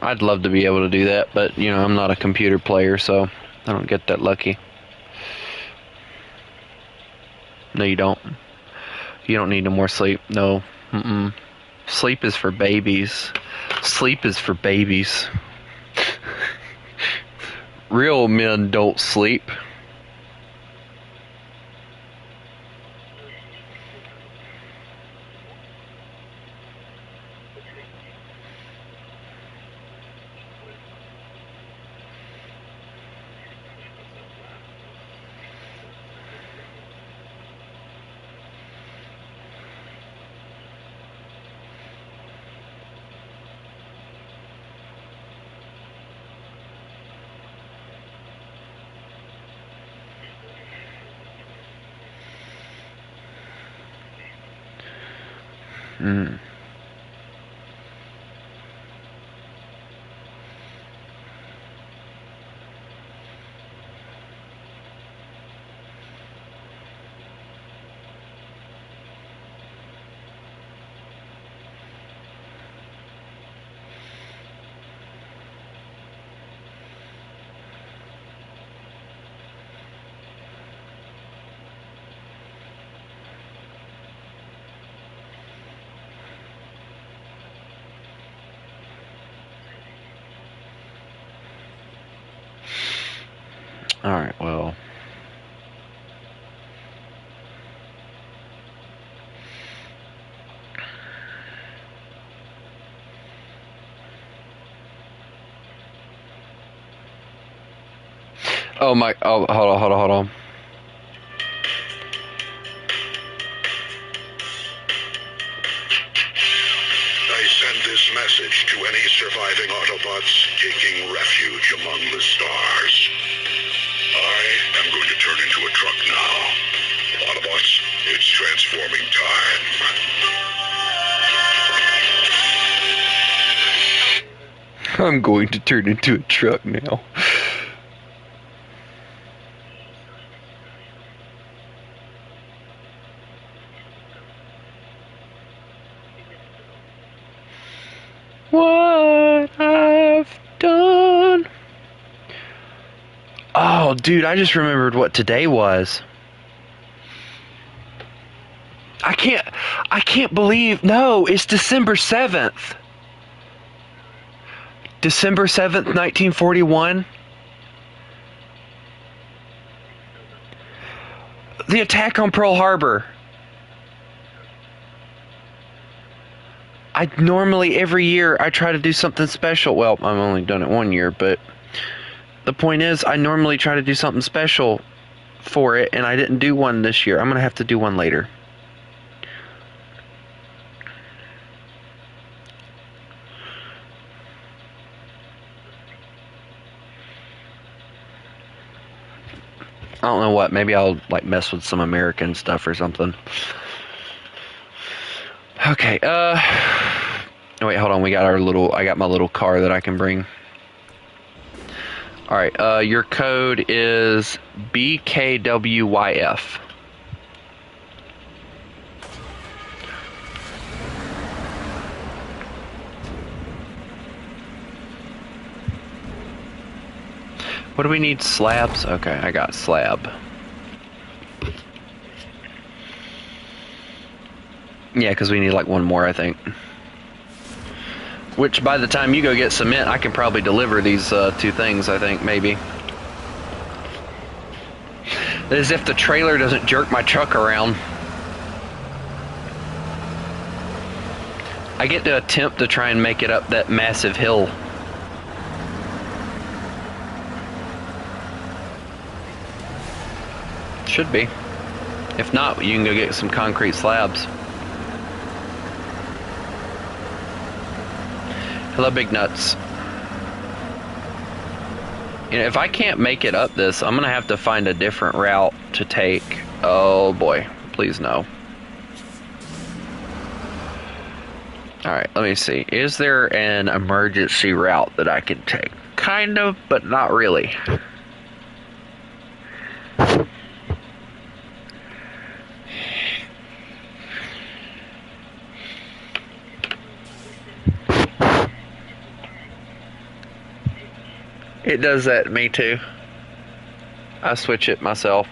I'd love to be able to do that, but, you know, I'm not a computer player, so I don't get that lucky. No, you don't. You don't need no more sleep. No. Mm-mm. Sleep is for babies. Sleep is for babies. Real men don't sleep. Mm. Alright, well. Oh my, oh, hold on. I send this message to any surviving Autobots taking refuge among the stars. I am going to turn into a truck now. Autobots, it's transforming time. I'm going to turn into a truck now. What I've done. Oh, dude, I just remembered what today was. I can't believe, no, it's December 7th. December 7th, 1941. The attack on Pearl Harbor. I normally, every year, I try to do something special. Well, I've only done it one year, but the point is, I normally try to do something special for it, and I didn't do one this year. I'm going to have to do one later. I don't know what. Maybe I'll like mess with some American stuff or something. Okay. Wait, hold on. We got our little. I got my little car that I can bring. All right. Your code is BKWYF. What do we need? Slabs? Okay, I got slab. Yeah, because we need like one more, I think. Which, by the time you go get cement, I can probably deliver these two things, I think, maybe. As if the trailer doesn't jerk my truck around. I get to attempt to try and make it up that massive hill. Should be. If not, you can go get some concrete slabs. Hello, Big Nuts. You know, if I can't make it up this, I'm gonna have to find a different route to take. Oh boy, please no. Alright, let me see. Is there an emergency route that I can take? Kind of, but not really. It does that to me too. I switch it myself.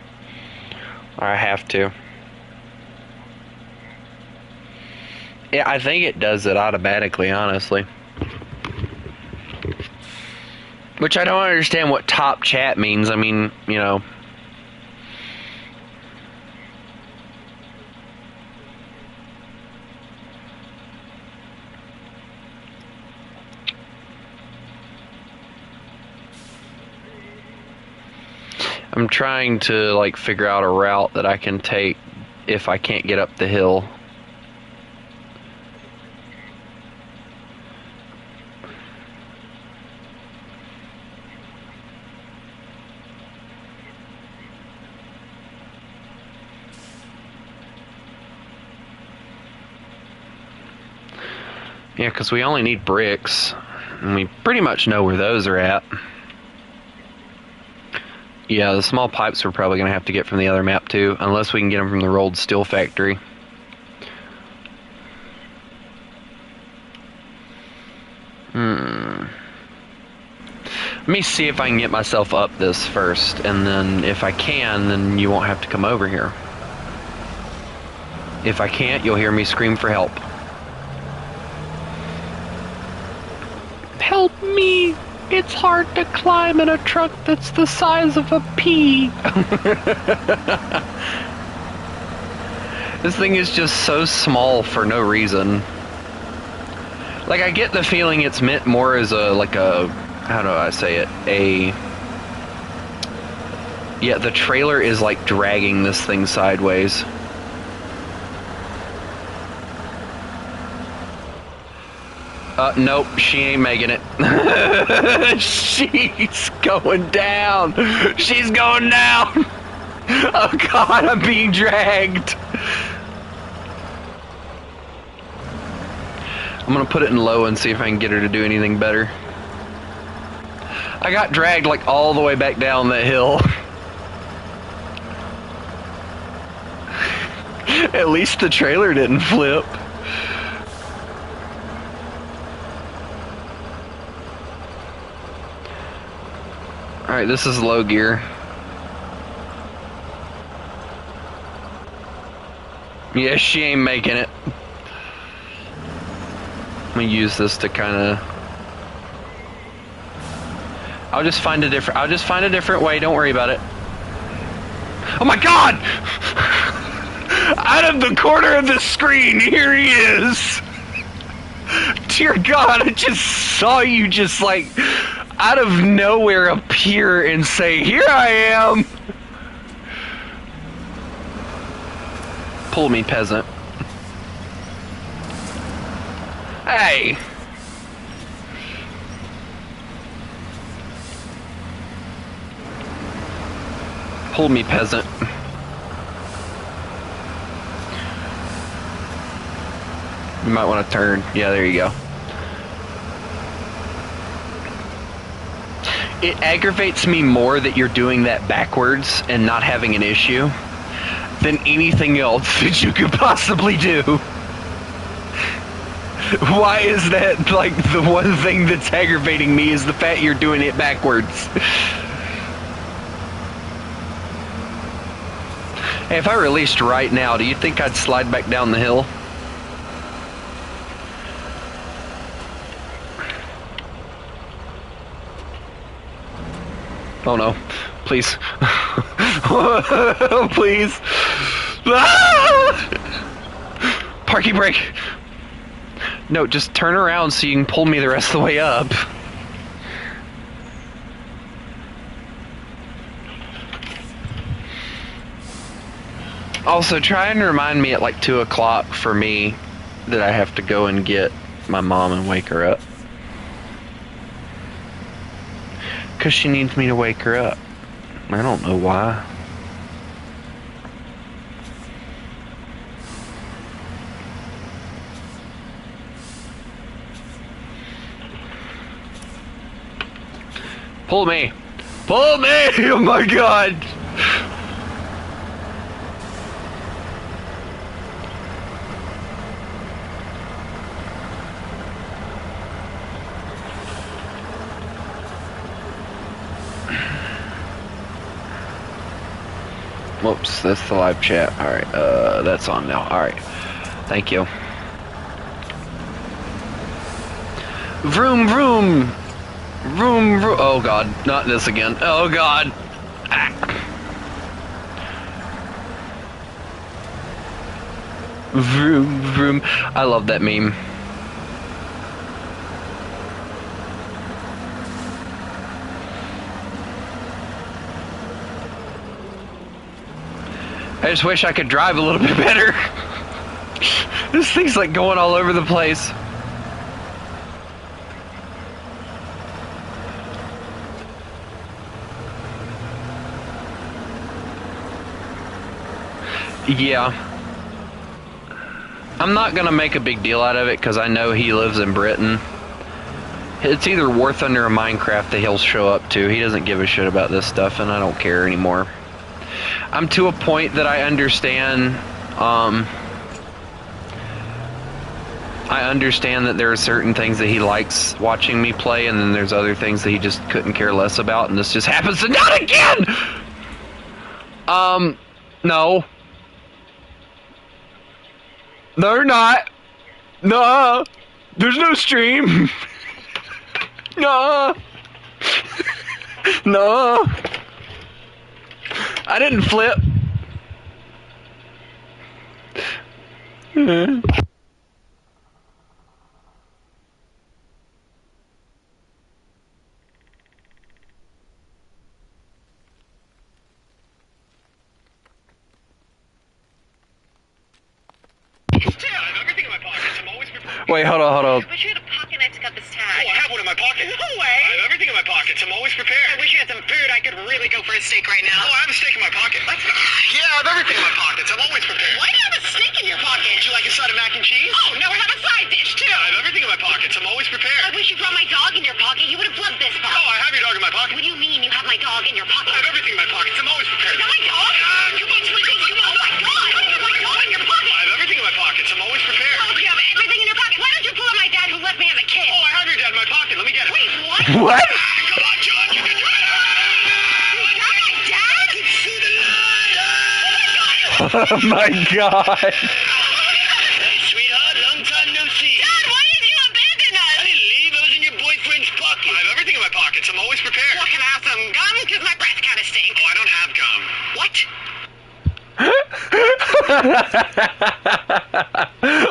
Or I have to. Yeah, I think it does it automatically, honestly. Which I don't understand what top chat means. I mean, you know. I'm trying to, like, figure out a route that I can take if I can't get up the hill. Yeah, because we only need bricks, and we pretty much know where those are at. Yeah, the small pipes we're probably going to have to get from the other map too, unless we can get them from the rolled steel factory. Let me see if I can get myself up this first, and then if I can, then you won't have to come over here. If I can't, you'll hear me scream for help. Help me! It's hard to climb in a truck that's the size of a pea. This thing is just so small for no reason. Like, I get the feeling it's meant more as a, like a, how do I say it? Yeah, the trailer is like dragging this thing sideways. Nope, she ain't making it. She's going down. She's going down. Oh God, I'm being dragged. I'm gonna put it in low and see if I can get her to do anything better. I got dragged like all the way back down that hill. At least the trailer didn't flip. Alright, this is low gear. Yeah, she ain't making it. I'm gonna use this to kinda... I'll just find a different way, don't worry about it. Oh my God! Out of the corner of the screen, here he is! Dear God, I just saw you just like out of nowhere appear and say, here I am! Pull me, peasant. Hey! Pull me, peasant. You might want to turn. Yeah, there you go. It aggravates me more that you're doing that backwards and not having an issue than anything else that you could possibly do. Why is that, like, the one thing that's aggravating me is the fact you're doing it backwards? Hey, if I released right now, do you think I'd slide back down the hill? Oh no, please. Please. Ah! Parking brake. No, just turn around so you can pull me the rest of the way up. Also, try and remind me at like 2 o'clock for me that I have to go and get my mom and wake her up. Because she needs me to wake her up. I don't know why. Pull me! Pull me! Oh my God! Whoops, that's the live chat. Alright, that's on now. Alright. Thank you. Vroom, vroom! Vroom, vroom. Oh god, not this again. Oh god! Ah. Vroom, vroom. I love that meme. I just wish I could drive a little bit better. This thing's like going all over the place. Yeah. I'm not gonna make a big deal out of it because I know he lives in Britain. It's either War Thunder or Minecraft that he'll show up to. He doesn't give a shit about this stuff, and I don't care anymore. I'm to a point that I understand. I understand that there are certain things that he likes watching me play, and then there's other things that he just couldn't care less about, and this just happens to not again. No. No, they're not. No. There's no stream. No. No. I didn't flip. Wait, hold on, hold on. I wish you had a pocket knife to cut this tag. Oh, I have one in my pocket. No way. I have everything in my pockets. I'm always prepared. I wish you had some food. I could really go for a steak right now. Oh, I have a steak in my pocket. What? Yeah, I have everything in my pockets. I'm always prepared. Why do you have a steak in your pocket? Would you like a side of mac and cheese? Oh, no, I have a side dish, too. I have everything in my pockets. I'm always I prepared. wish you brought my dog in your pocket. He would have loved this Oh, box. I have your dog in my pocket. What do you mean you have my dog in your pocket? I have everything in my pockets. I'm always prepared. Is that my dog? Come on, sweetie. Come on. Oh, my God. How do you have my dog in your pocket? I have everything in my pockets. I'm always prepared. Oh, you have everything in your pocket. Why don't you pull out my dad who left me as a kid? Oh, I have your dad in my pocket. Let me get it. Wait, what? What? Come on, John. You can do it. You got my dad? I can see the light. Oh my god. Hey, sweetheart. Long time no see. Dad, why did you abandon us? I didn't leave. I was in your boyfriend's pocket. I have everything in my pockets. I'm always prepared. Well, can I have some gum? Because my breath kind of stinks. Oh, I don't have gum. What?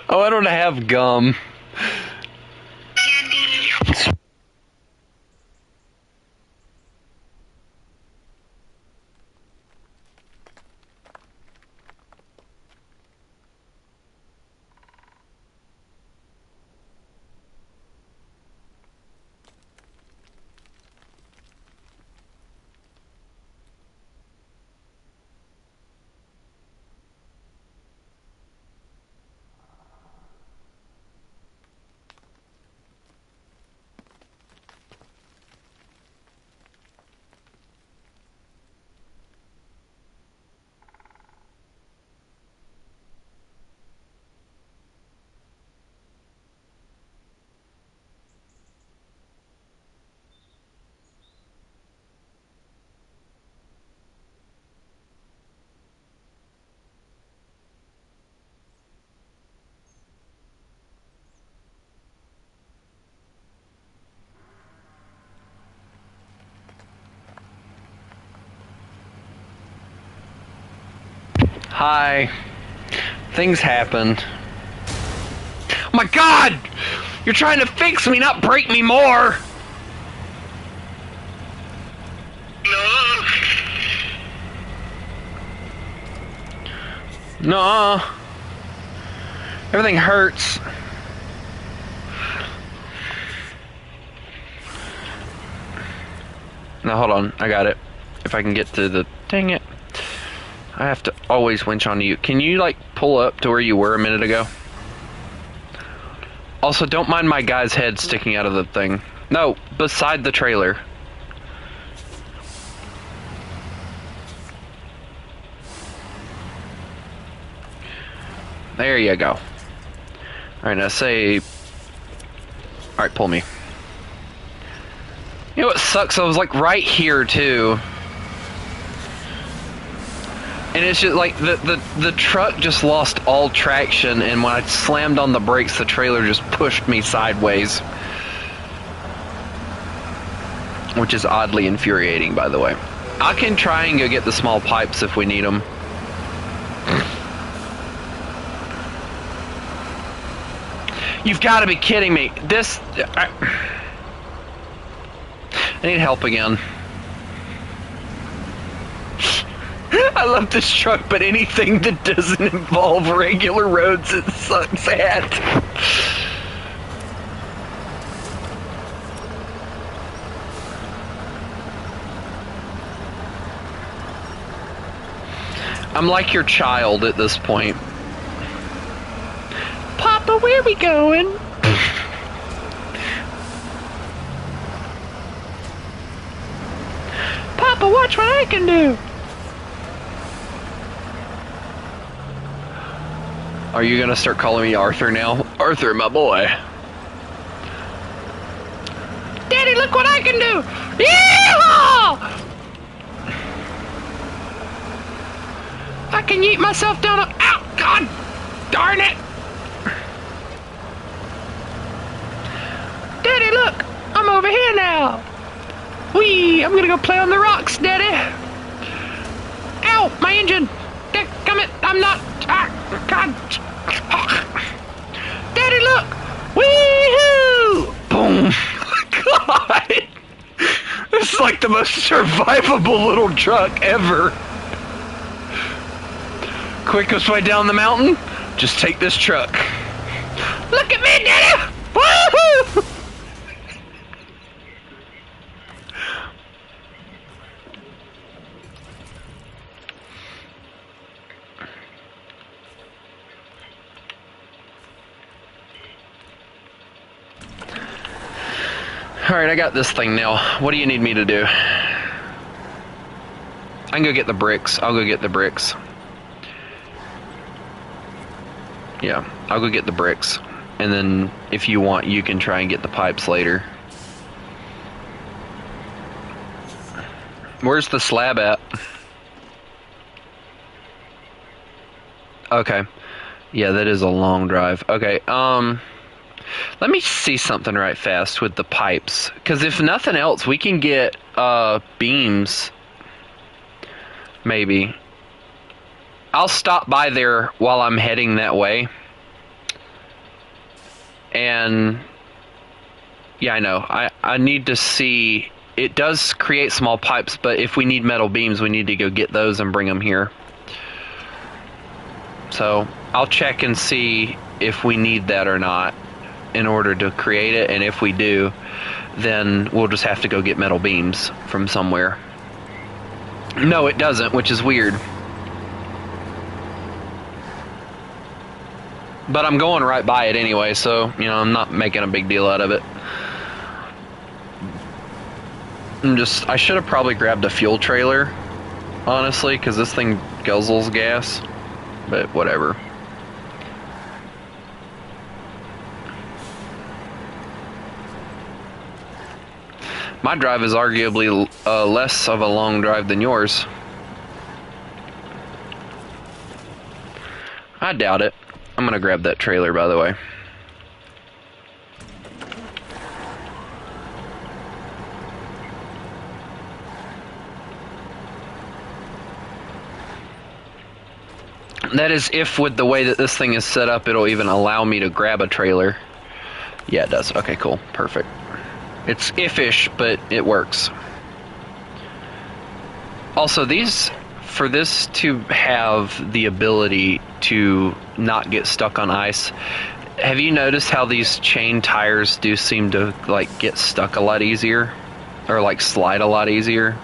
Oh, I don't have gum. Candy. Hi. Things happened. Oh my god! You're trying to fix me, not break me more! No. No. Everything hurts. Now hold on, I got it. If I can get to the... Dang it. I have to always winch onto you. Can you, like, pull up to where you were a minute ago? Also, don't mind my guy's head sticking out of the thing. No, beside the trailer. There you go. Alright, now say... Alright, pull me. You know what sucks? I was, like, right here, too. And it's just like the truck just lost all traction, and when I slammed on the brakes, the trailer just pushed me sideways. Which is oddly infuriating, by the way. I can try and go get the small pipes if we need them. You've got to be kidding me. I need help again. I love this truck, but anything that doesn't involve regular roads, it sucks at. I'm like your child at this point. Papa, where are we going? Papa, watch what I can do. Are you gonna start calling me Arthur now? Arthur, my boy. Daddy, look what I can do! Yeehaw! I can yeet myself down a... Ow! God darn it! Daddy, look! I'm over here now! Whee! I'm gonna go play on the rocks, Daddy! Ow! My engine! Dadgummit! I'm not... Ah! God! Daddy, look! Wee-hoo! Boom! God! This is like the most survivable little truck ever. Quickest way down the mountain? Just take this truck. Look at me, Daddy! Woohoo! Alright, I got this thing now. What do you need me to do? I can go get the bricks. I'll go get the bricks. Yeah, I'll go get the bricks. And then, if you want, you can try and get the pipes later. Where's the slab at? Okay. Yeah, that is a long drive. Okay, let me see something right fast with the pipes. Because if nothing else, we can get, beams. Maybe. I'll stop by there while I'm heading that way. And... yeah, I know. I need to see... it does create small pipes, but if we need metal beams, we need to go get those and bring them here. So, I'll check and see if we need that or not in order to create it, and if we do, then we'll just have to go get metal beams from somewhere. No, it doesn't, which is weird. But I'm going right by it anyway, so, you know, I'm not making a big deal out of it. I should have probably grabbed a fuel trailer, honestly, because this thing guzzles gas, but whatever. My drive is arguably less of a long drive than yours. I doubt it. I'm gonna grab that trailer, by the way. That is if with the way that this thing is set up, it'll even allow me to grab a trailer. Yeah, it does. Okay, cool. Perfect. It's if-ish, but it works. Also, for this to have the ability to not get stuck on ice, have you noticed how these chain tires do seem to, like, get stuck a lot easier? Or, like, slide a lot easier?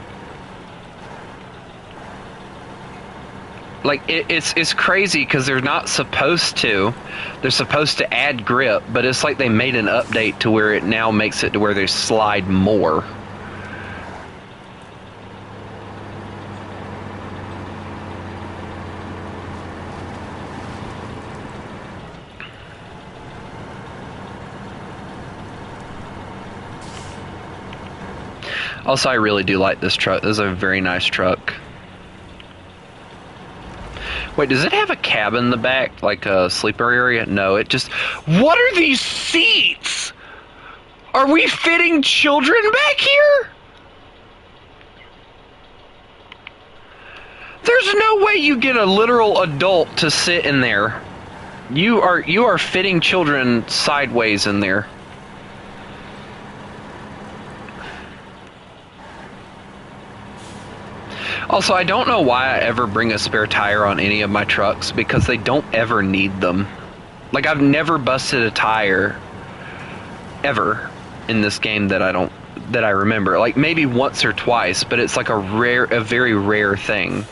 Like, it's crazy because they're not supposed to. They're supposed to add grip, but it's like they made an update to where it now makes it to where they slide more. Also, I really do like this truck. This is a very nice truck. Wait, does it have a cab in the back, like a sleeper area? No, it just... What are these seats? Are we fitting children back here? There's no way you get a literal adult to sit in there. You are fitting children sideways in there. Also, I don't know why I ever bring a spare tire on any of my trucks, because they don't ever need them. Like, I've never busted a tire ever in this game that I remember. Like, maybe once or twice, but it's like a very rare thing.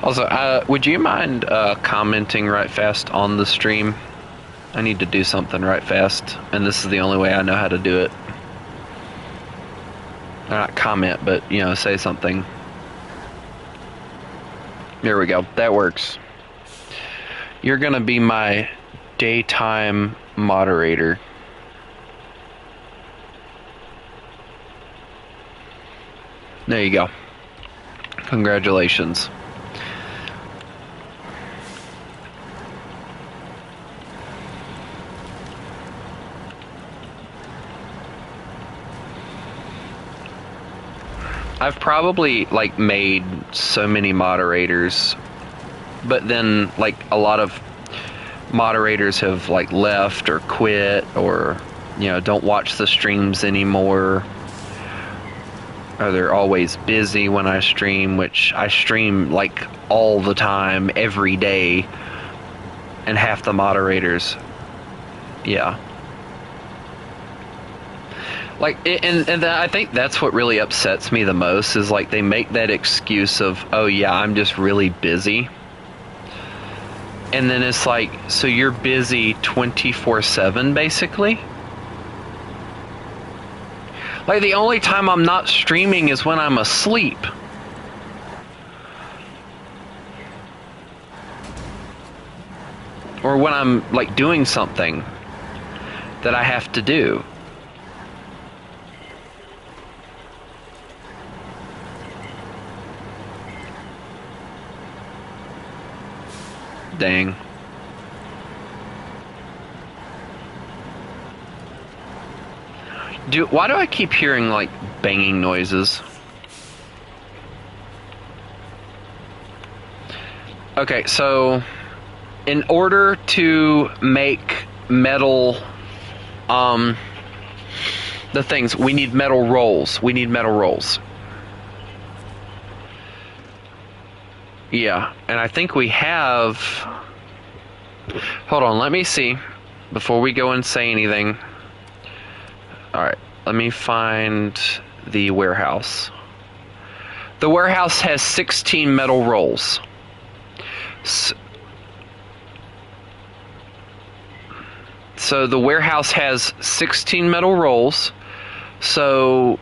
Also, would you mind commenting right fast on the stream? I need to do something right fast, and this is the only way I know how to do it. Not comment, but, you know, say something. There we go. That works. You're gonna be my daytime moderator. There you go. Congratulations. I've probably, like, made so many moderators, but then, like, a lot of moderators have, like, left or quit, or, you know, don't watch the streams anymore, or they're always busy when I stream, which I stream, like, all the time, every day, and half the moderators, yeah. Like, and I think that's what really upsets me the most, is like they make that excuse of, oh yeah, I'm just really busy. And then it's like, so you're busy 24/7 basically? Like, the only time I'm not streaming is when I'm asleep. Or when I'm, like, doing something that I have to do. Dang. Why do I keep hearing, like, banging noises? Okay, so in order to make metal, the things, we need metal rolls. We need metal rolls. Yeah, and I think we have... Hold on, let me see. Before we go and say anything. Alright, let me find the warehouse. The warehouse has 16 metal rolls. So the warehouse has 16 metal rolls. So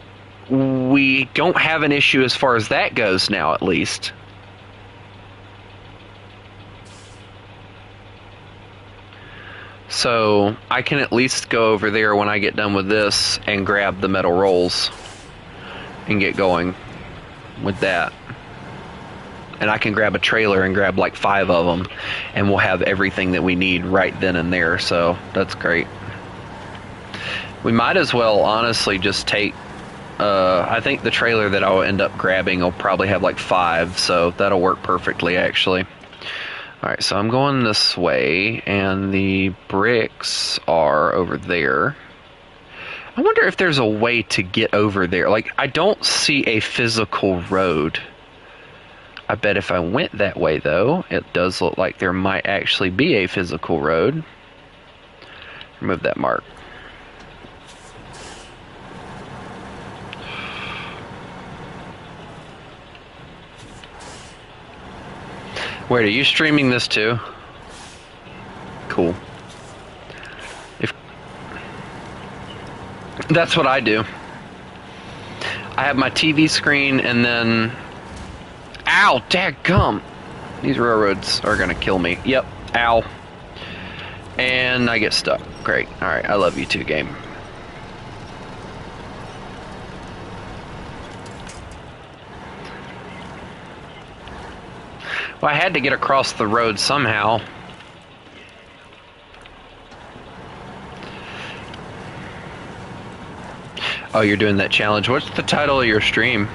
we don't have an issue as far as that goes now, at least. So I can at least go over there when I get done with this and grab the metal rolls and get going with that. And I can grab a trailer and grab like 5 of them, and we'll have everything that we need right then and there, so that's great. We might as well honestly just take, I think the trailer that I'll end up grabbing will probably have like 5, so that'll work perfectly actually. Alright, so I'm going this way, and the bricks are over there. I wonder if there's a way to get over there. Like, I don't see a physical road. I bet if I went that way, though, it does look like there might actually be a physical road. Remove that mark. Wait, are you streaming this too? Cool. That's what I do. I have my TV screen and then... Ow, dadgum! These railroads are gonna kill me. Yep, ow. And I get stuck. Great. Alright, I love you too, game. Well, I had to get across the road somehow. Oh, you're doing that challenge. What's the title of your stream?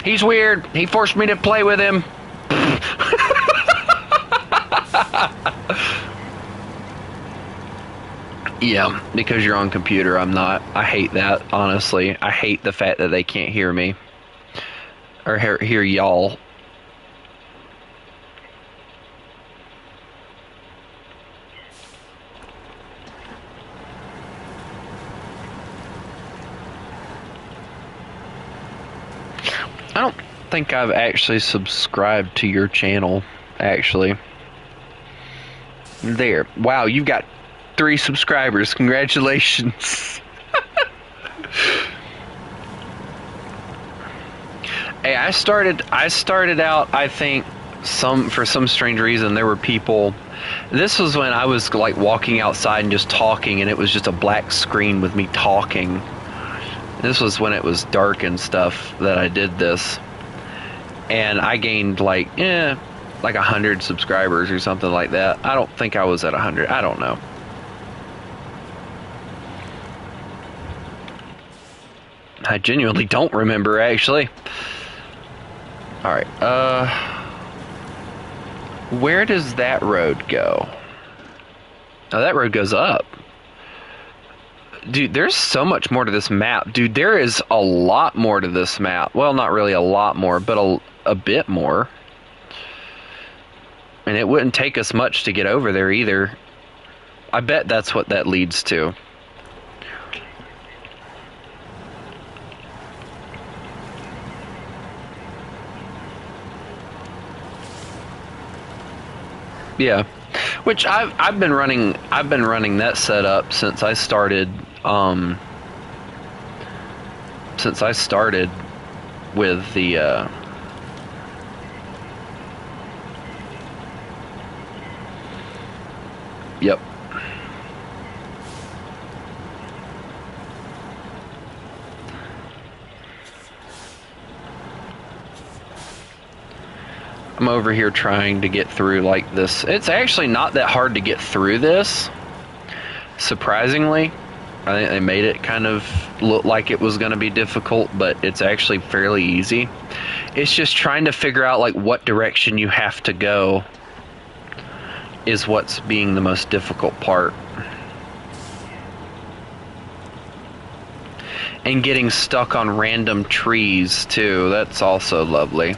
He's weird. He forced me to play with him. Yeah, because you're on computer, I'm not. I hate that, honestly. I hate the fact that they can't hear me. Or hear y'all. I don't think I've actually subscribed to your channel, actually. There. Wow, you've got 3 subscribers. Congratulations. Hey, I started out, I think, for some strange reason, there were people... This was when I was, like, walking outside and just talking, and it was just a black screen with me talking. This was when it was dark and stuff that I did this. And I gained, like 100 subscribers or something like that. I don't think I was at 100. I don't know. I genuinely don't remember, actually. Alright, where does that road go? Oh, that road goes up. Dude, there's so much more to this map. Dude, there is a lot more to this map. Well, not really a lot more, but a bit more. And it wouldn't take us much to get over there either. I bet that's what that leads to. Yeah. Which I've been running that setup since I started with the yep. I'm over here trying to get through like this. It's actually not that hard to get through this. Surprisingly, I think they made it kind of look like it was going to be difficult, but it's actually fairly easy. It's just trying to figure out like what direction you have to go is what's being the most difficult part. And getting stuck on random trees too. That's also lovely.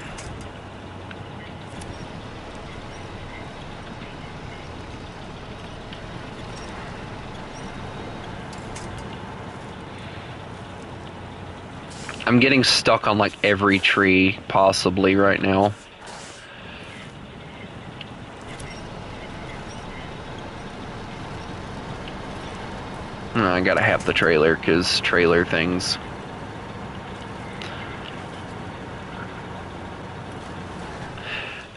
I'm getting stuck on like every tree possibly right now. I gotta have the trailer because trailer things.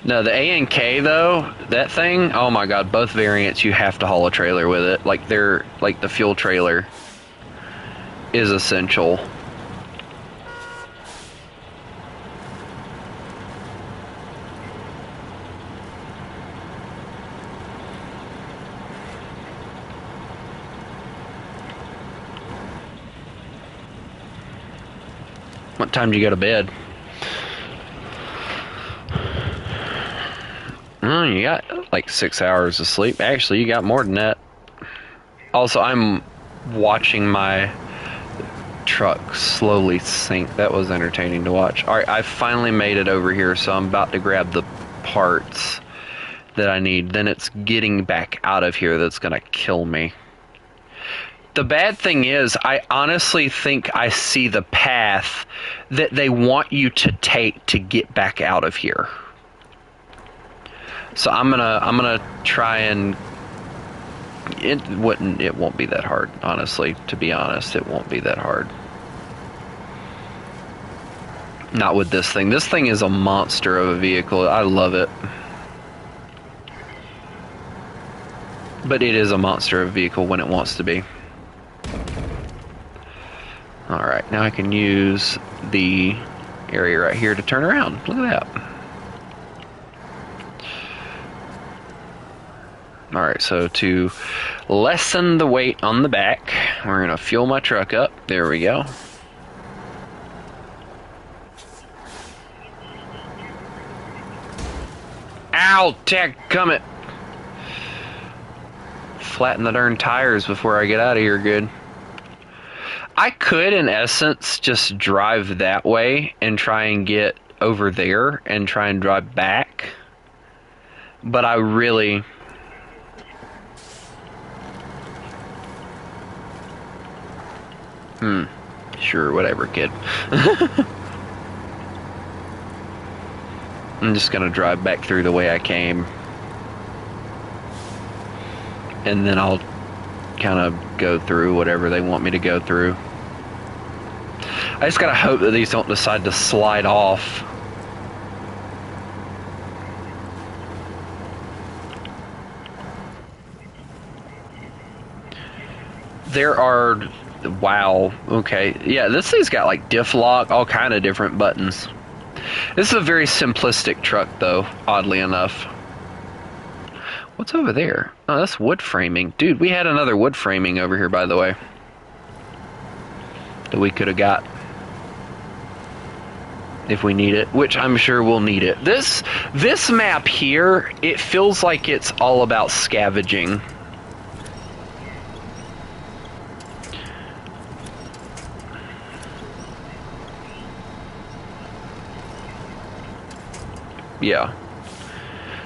No, the A and K though, that thing, oh my god, both variants you have to haul a trailer with it. Like they're like the fuel trailer is essential. What time do you go to bed? Oh, you got like 6 hours of sleep. Actually, you got more than that. Also, I'm watching my truck slowly sink. That was entertaining to watch. Alright, I finally made it over here, so I'm about to grab the parts that I need. Then it's getting back out of here that's gonna kill me. The bad thing is, I honestly think I see the path that they want you to take to get back out of here. So I'm gonna try and it won't be that hard, honestly. To be honest, it won't be that hard. Not with this thing. This thing is a monster of a vehicle. I love it. But it is a monster of a vehicle when it wants to be. Alright, now I can use the area right here to turn around. Look at that. Alright, so to lessen the weight on the back, we're going to fuel my truck up. There we go. Ow! Dadgummit! Flatten the darn tires before I get out of here good. I could, in essence, just drive that way and try and get over there and try and drive back. But I really... Sure, whatever, kid. I'm just gonna drive back through the way I came. And then I'll kind of go through whatever they want me to go through. I just gotta hope that these don't decide to slide off. There are... Wow, okay. Yeah, this thing's got like diff lock, all kind of different buttons. This is a very simplistic truck though, oddly enough. What's over there? Oh, that's wood framing. Dude, we had another wood framing over here, by the way, that we could have got if we need it, which I'm sure we'll need it. This map here, it feels like it's all about scavenging. Yeah.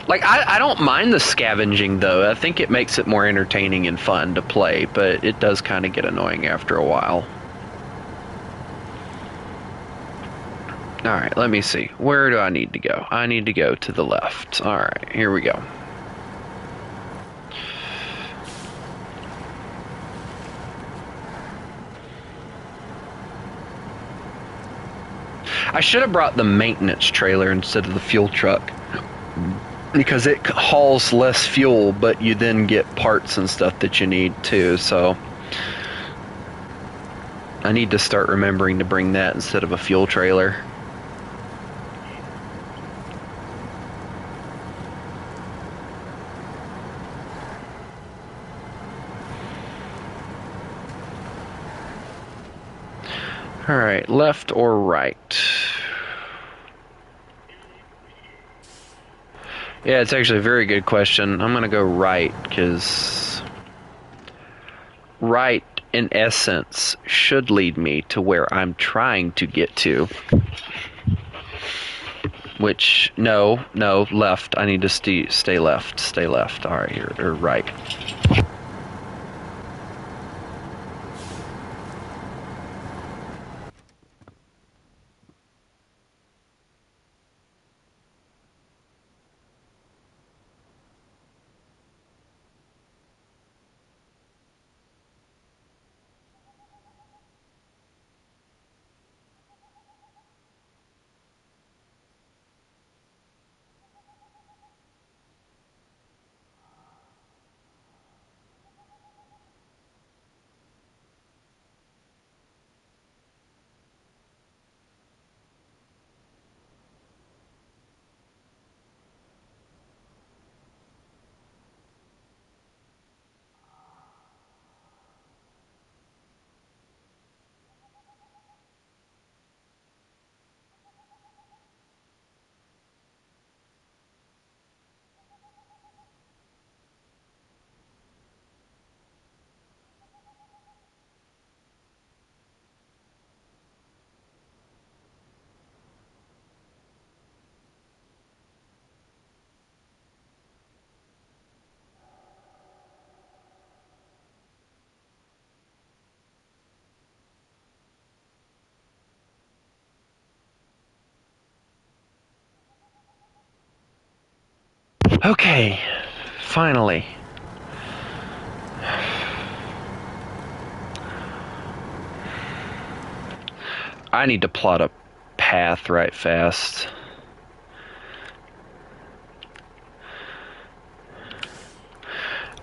Like, I don't mind the scavenging, though. I think it makes it more entertaining and fun to play, but it does kind of get annoying after a while. Alright, let me see. Where do I need to go? I need to go to the left. Alright, here we go. I should have brought the maintenance trailer instead of the fuel truck, because it hauls less fuel, but you then get parts and stuff that you need too, so I need to start remembering to bring that instead of a fuel trailer. Alright, left or right? Yeah, it's actually a very good question. I'm gonna go right, because right, in essence, should lead me to where I'm trying to get to. Which, no, left. I need to stay left. Stay left. Alright, here, or right. Okay, finally. I need to plot a path right fast.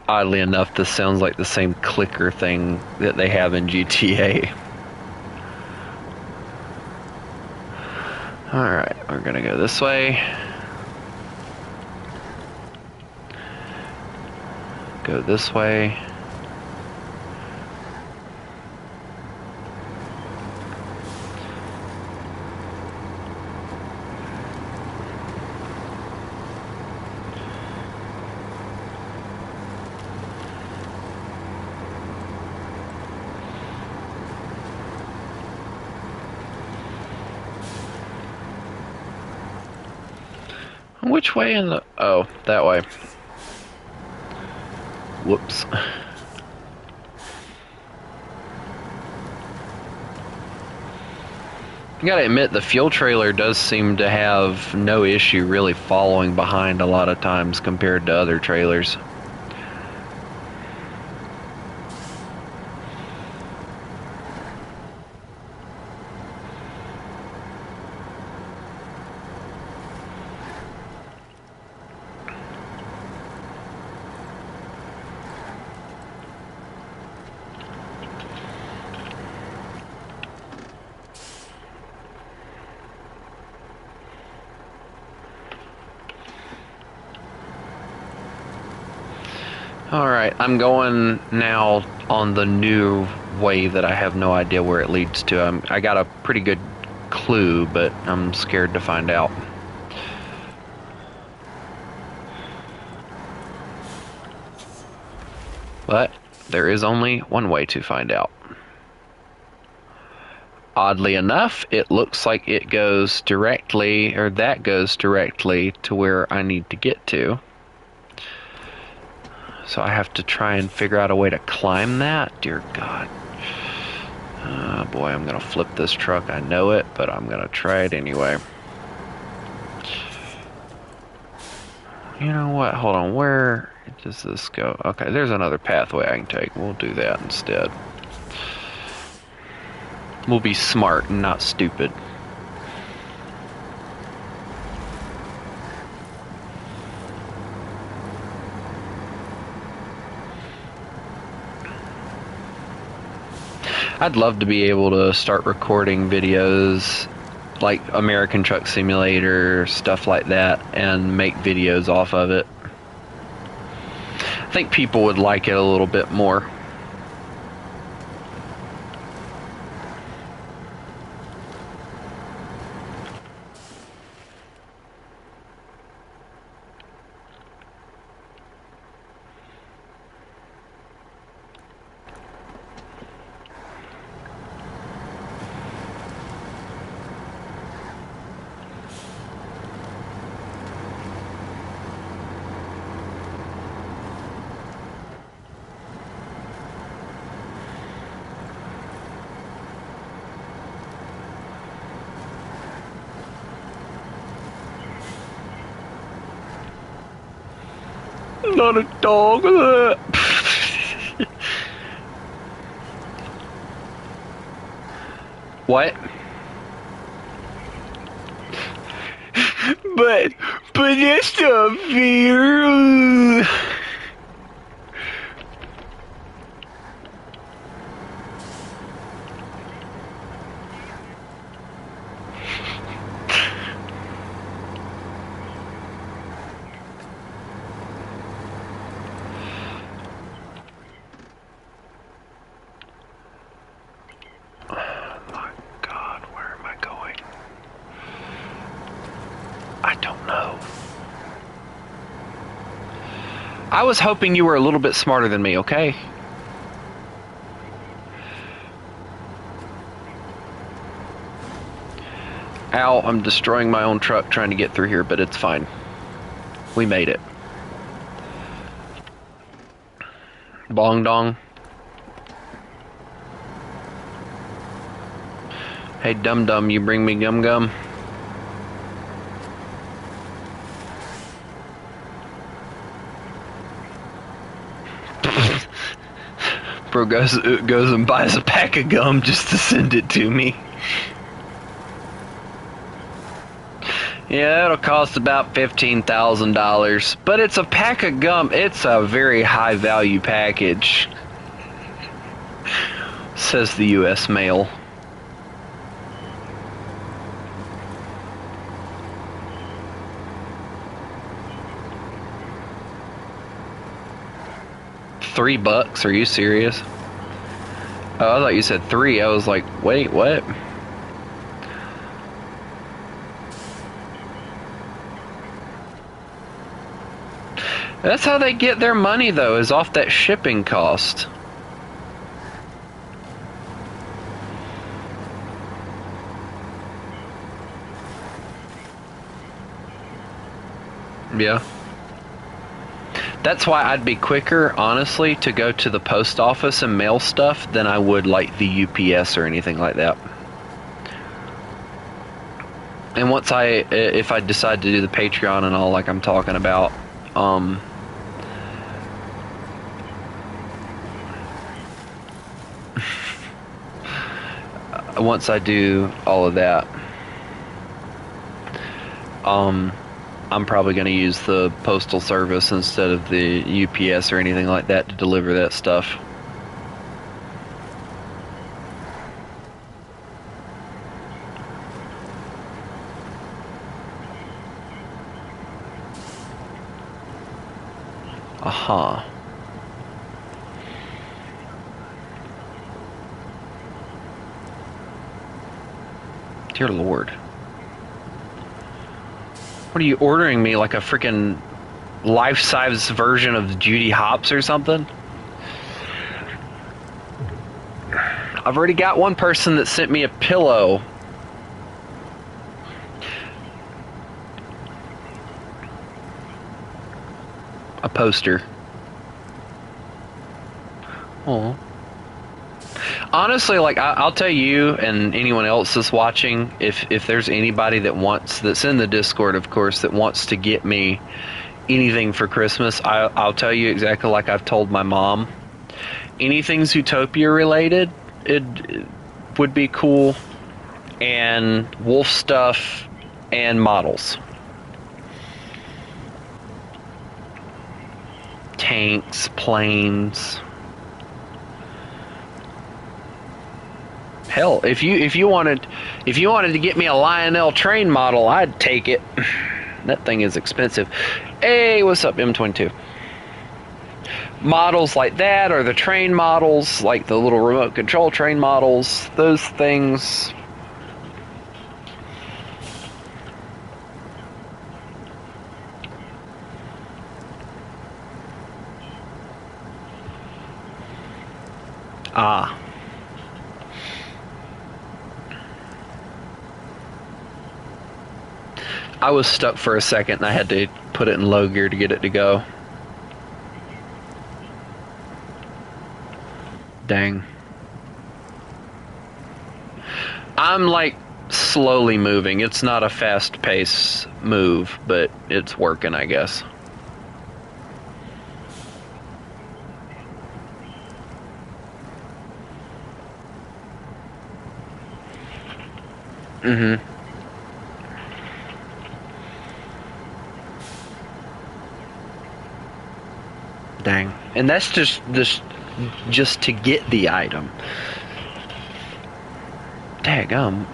Oddly enough, this sounds like the same clicker thing that they have in GTA. Alright, we're gonna go this way. Go this way. Which way in the... Oh, that way. Whoops. I gotta admit, the fuel trailer does seem to have no issue really following behind a lot of times compared to other trailers. Alright, I'm going now on the new way that I have no idea where it leads to. I got a pretty good clue, but I'm scared to find out. But there is only one way to find out. Oddly enough, it looks like it goes directly, or that goes directly to where I need to get to. So I have to try and figure out a way to climb that. Dear God. Oh boy, I'm gonna flip this truck. I know it, but I'm gonna try it anyway. You know what? Hold on. Where does this go? Okay, there's another pathway I can take. We'll do that instead. We'll be smart and not stupid. I'd love to be able to start recording videos like American Truck Simulator, stuff like that, and make videos off of it. I think people would like it a little bit more. Not a dog. What? But that's not fair. I was hoping you were a little bit smarter than me, okay? Ow, I'm destroying my own truck trying to get through here, but it's fine. We made it. Bong dong. Hey, dum dum, you bring me gum. Bro goes and buys a pack of gum just to send it to me. Yeah, it'll cost about $15,000, but it's a pack of gum. It's a very high value package, says the U.S. Mail. $3? Are you serious? Oh, I thought you said 3. I was like, wait, what? That's how they get their money, though, is off that shipping cost. Yeah. That's why I'd be quicker, honestly, to go to the post office and mail stuff than I would like the UPS or anything like that. And if I decide to do the Patreon and all, like I'm talking about, once I do all of that, I'm probably going to use the postal service instead of the UPS or anything like that to deliver that stuff. Aha. Dear Lord. What are you ordering me, like a freaking life-size version of Judy Hopps or something? I've already got one person that sent me a pillow. A poster. Oh. Honestly, like I'll tell you and anyone else that's watching, if there's anybody that's in the Discord, of course, that wants to get me anything for Christmas, I'll tell you exactly like I've told my mom. Anything Zootopia related, it would be cool, and wolf stuff and models. Tanks, planes. Hell, if you wanted to get me a Lionel train model, I'd take it. That thing is expensive. Hey, what's up, M22? Models like that, or the train models, like the little remote control train models, those things. Ah. I was stuck for a second and I had to put it in low gear to get it to go. Dang. I'm like slowly moving. It's not a fast pace move, but it's working, I guess. Mm-hmm. Dang. And that's just to get the item. Daggum.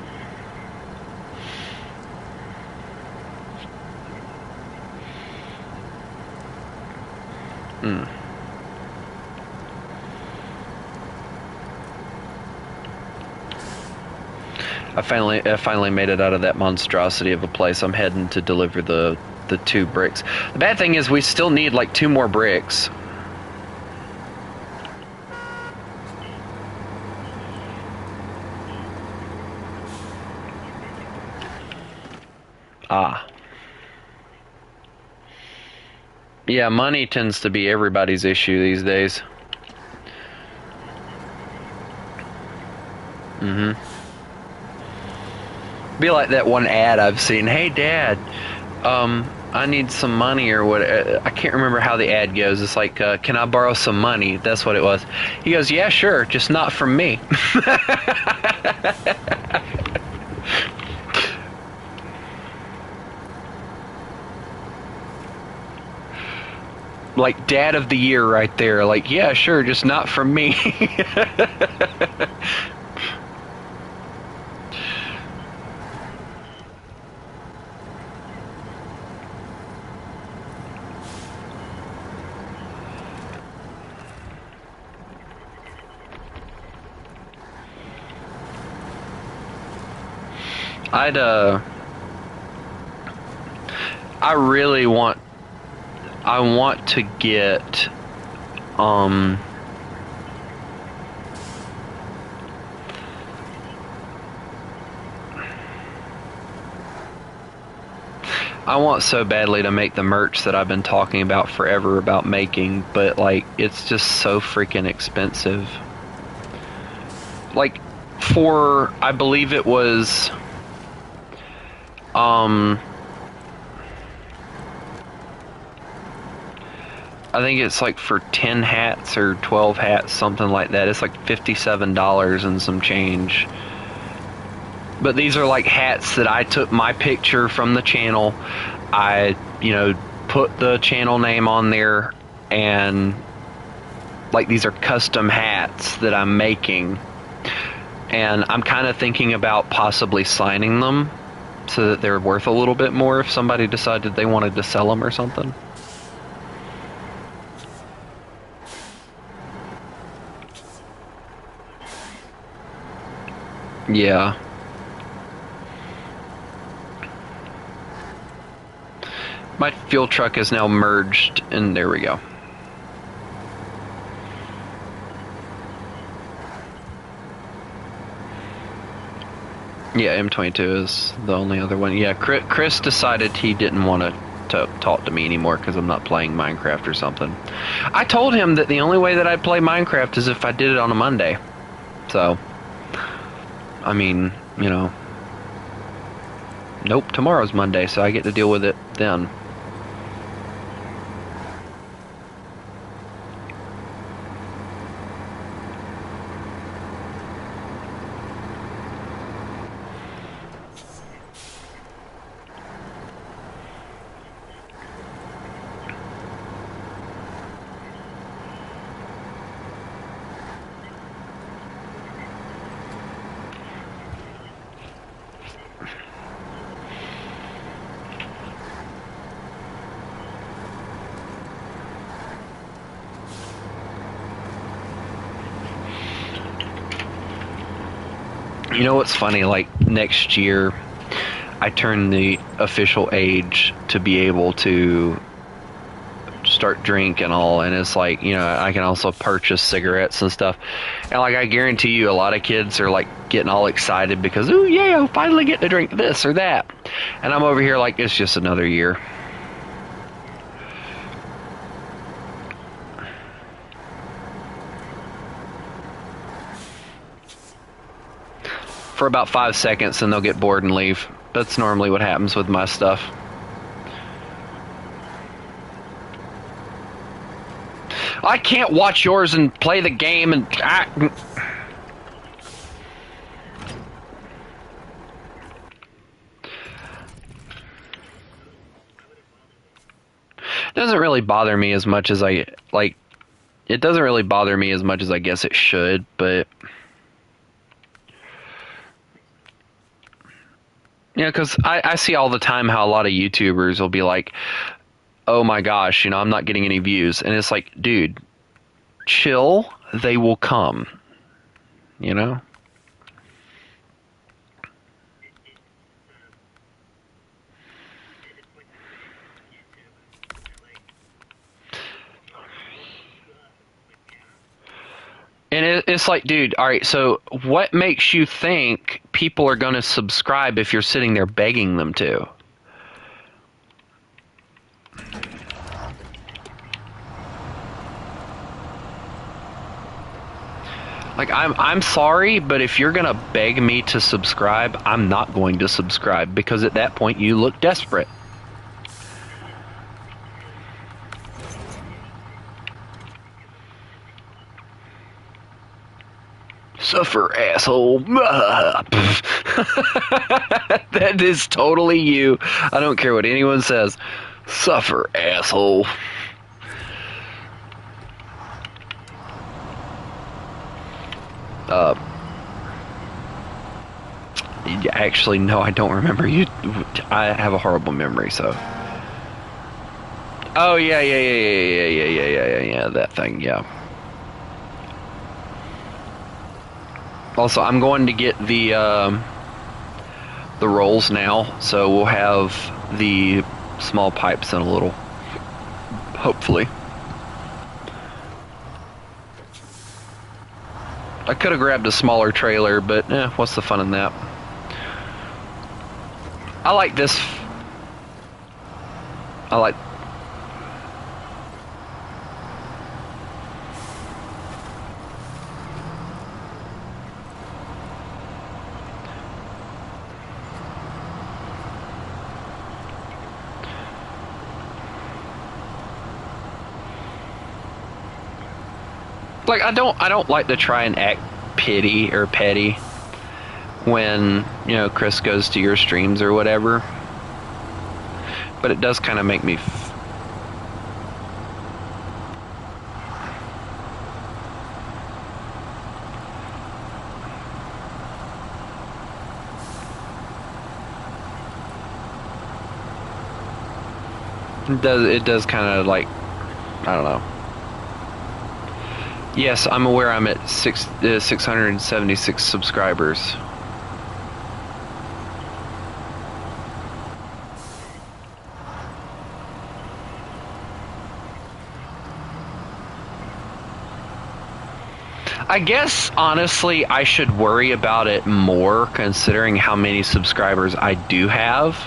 Hmm. I finally made it out of that monstrosity of a place. I'm heading to deliver the 2 bricks. The bad thing is we still need like 2 more bricks. Ah. Yeah, money tends to be everybody's issue these days. Mm-hmm. Be like that one ad I've seen. Hey, Dad, I need some money or what. I can't remember how the ad goes. It's like, can I borrow some money? That's what it was. He goes, yeah, sure, just not from me. Like dad of the year right there. Like, yeah, sure, just not from me. I'd I really want I want to get um I want so badly to make the merch that I've been talking about forever about making, but like it's just so freaking expensive. Like for I believe it was I think it's like for 10 hats or 12 hats, something like that. It's like $57 and some change. But these are like hats that I took my picture from the channel. I, put the channel name on there, and like these are custom hats that I'm making. And I'm kind of thinking about possibly signing them so that they're worth a little bit more if somebody decided they wanted to sell them or something. Yeah. My fuel truck is now merged, and there we go. Yeah, M22 is the only other one. Yeah, Chris decided he didn't want to talk to me anymore because I'm not playing Minecraft or something. I told him that the only way that I'd play Minecraft is if I did it on a Monday. So, I mean, nope, tomorrow's Monday, so I get to deal with it then. You know what's funny? Like, next year, I turn the official age to be able to start drink and all, and it's like, I can also purchase cigarettes and stuff. And, like, I guarantee you a lot of kids are, like, getting all excited because, ooh, yeah, I'll finally get to drink this or that. And I'm over here like, it's just another year. For about 5 seconds, and they'll get bored and leave. That's normally what happens with my stuff. I can't watch yours and play the game and... It doesn't really bother me as much as it doesn't really bother me as much as I guess it should, but... Yeah, because I see all the time how a lot of YouTubers will be like, oh my gosh, I'm not getting any views. And it's like, dude, chill, they will come, And it's like, dude, all right, so what makes you think people are going to subscribe if you're sitting there begging them to? Like, I'm sorry, but if you're gonna beg me to subscribe, I'm not going to subscribe because at that point you look desperate. Suffer, asshole. That is totally you. I don't care what anyone says. Suffer, asshole. Actually, no, I don't remember you. I have a horrible memory, so. Oh yeah, that thing, yeah. Also, I'm going to get the rolls now, so we'll have the small pipes in a little. Hopefully. I could have grabbed a smaller trailer, but what's the fun in that? I like this. I like. Like I don't like to try and act petty when, you know, Chris goes to your streams or whatever. But it does kind of make me it does kind of like, I don't know. Yes, I'm aware I'm at 676 subscribers. I guess, honestly, I should worry about it more considering how many subscribers I do have.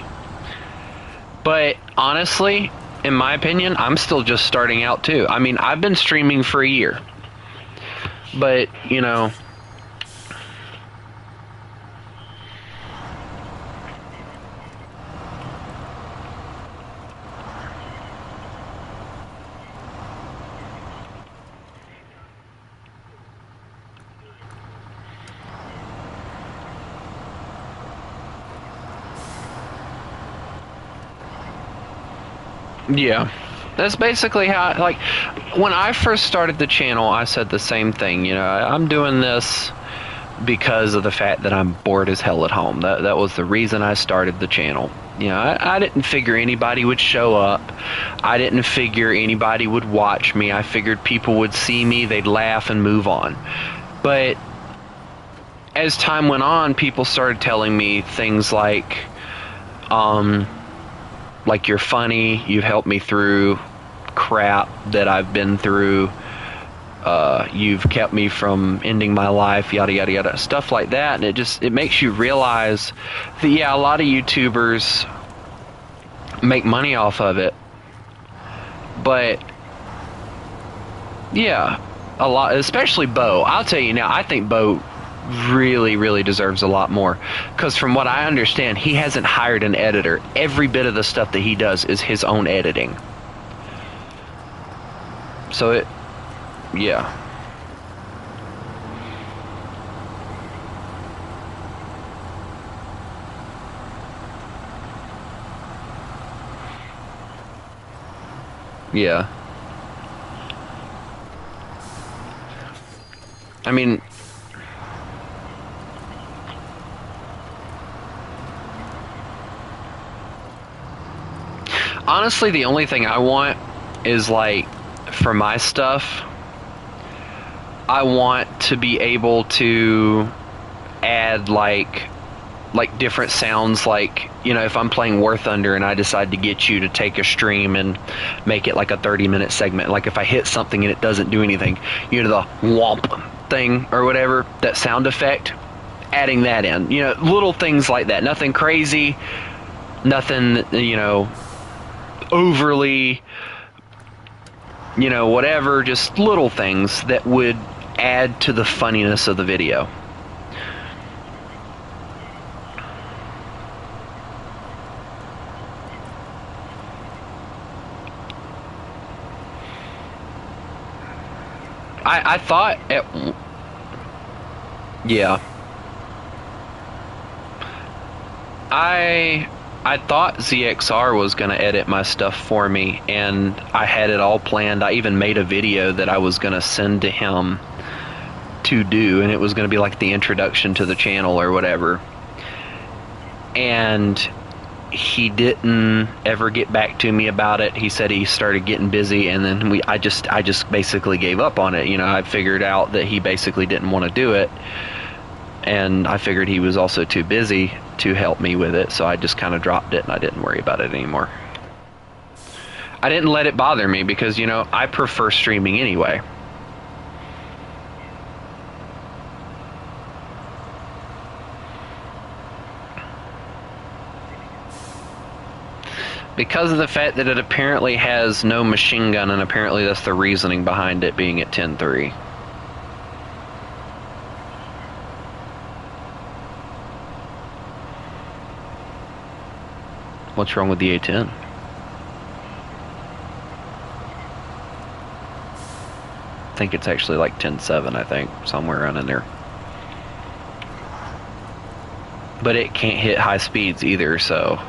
But honestly, in my opinion, I'm still just starting out too. I mean, I've been streaming for a year. But, you know, yeah. That's basically how, like, when I first started the channel, I said the same thing. You know, I'm doing this because of the fact that I'm bored as hell at home. That was the reason I started the channel. You know, I didn't figure anybody would show up. I didn't figure anybody would watch me. I figured people would see me, they'd laugh and move on. But as time went on, people started telling me things like you're funny, you've helped me through crap that I've been through, you've kept me from ending my life, yada yada yada, stuff like that. And it makes you realize that, yeah, a lot of YouTubers make money off of it, but yeah, a lot, especially Bo. I'll tell you now, I think Bo really deserves a lot more, because from what I understand, he hasn't hired an editor. Every bit of the stuff that he does is his own editing. So yeah. Yeah. I mean, honestly, the only thing I want is, like, for my stuff, I want to be able to add like different sounds, like, you know, if I'm playing War Thunder and I decide to get you to take a stream and make it like a 30-minute segment, like if I hit something and it doesn't do anything, you know, the whomp thing or whatever, that sound effect, adding that in, you know, little things like that. Nothing crazy, nothing, you know, overly, you know, whatever, just little things that would add to the funniness of the video. I thought Yeah. I thought ZXR was going to edit my stuff for me, and I had it all planned. I even made a video that I was going to send to him to do, and it was going to be like the introduction to the channel or whatever. And he didn't ever get back to me about it. He said he started getting busy, and then I just basically gave up on it. You know, I figured out that he basically didn't want to do it, and I figured he was also too busy to help me with it, so I just kind of dropped it and I didn't worry about it anymore. I didn't let it bother me because, you know, I prefer streaming anyway. Because of the fact that it apparently has no machine gun, and apparently that's the reasoning behind it being at 10.3. What's wrong with the A10? I think it's actually like 10.7, I think, somewhere around in there. But it can't hit high speeds either, so...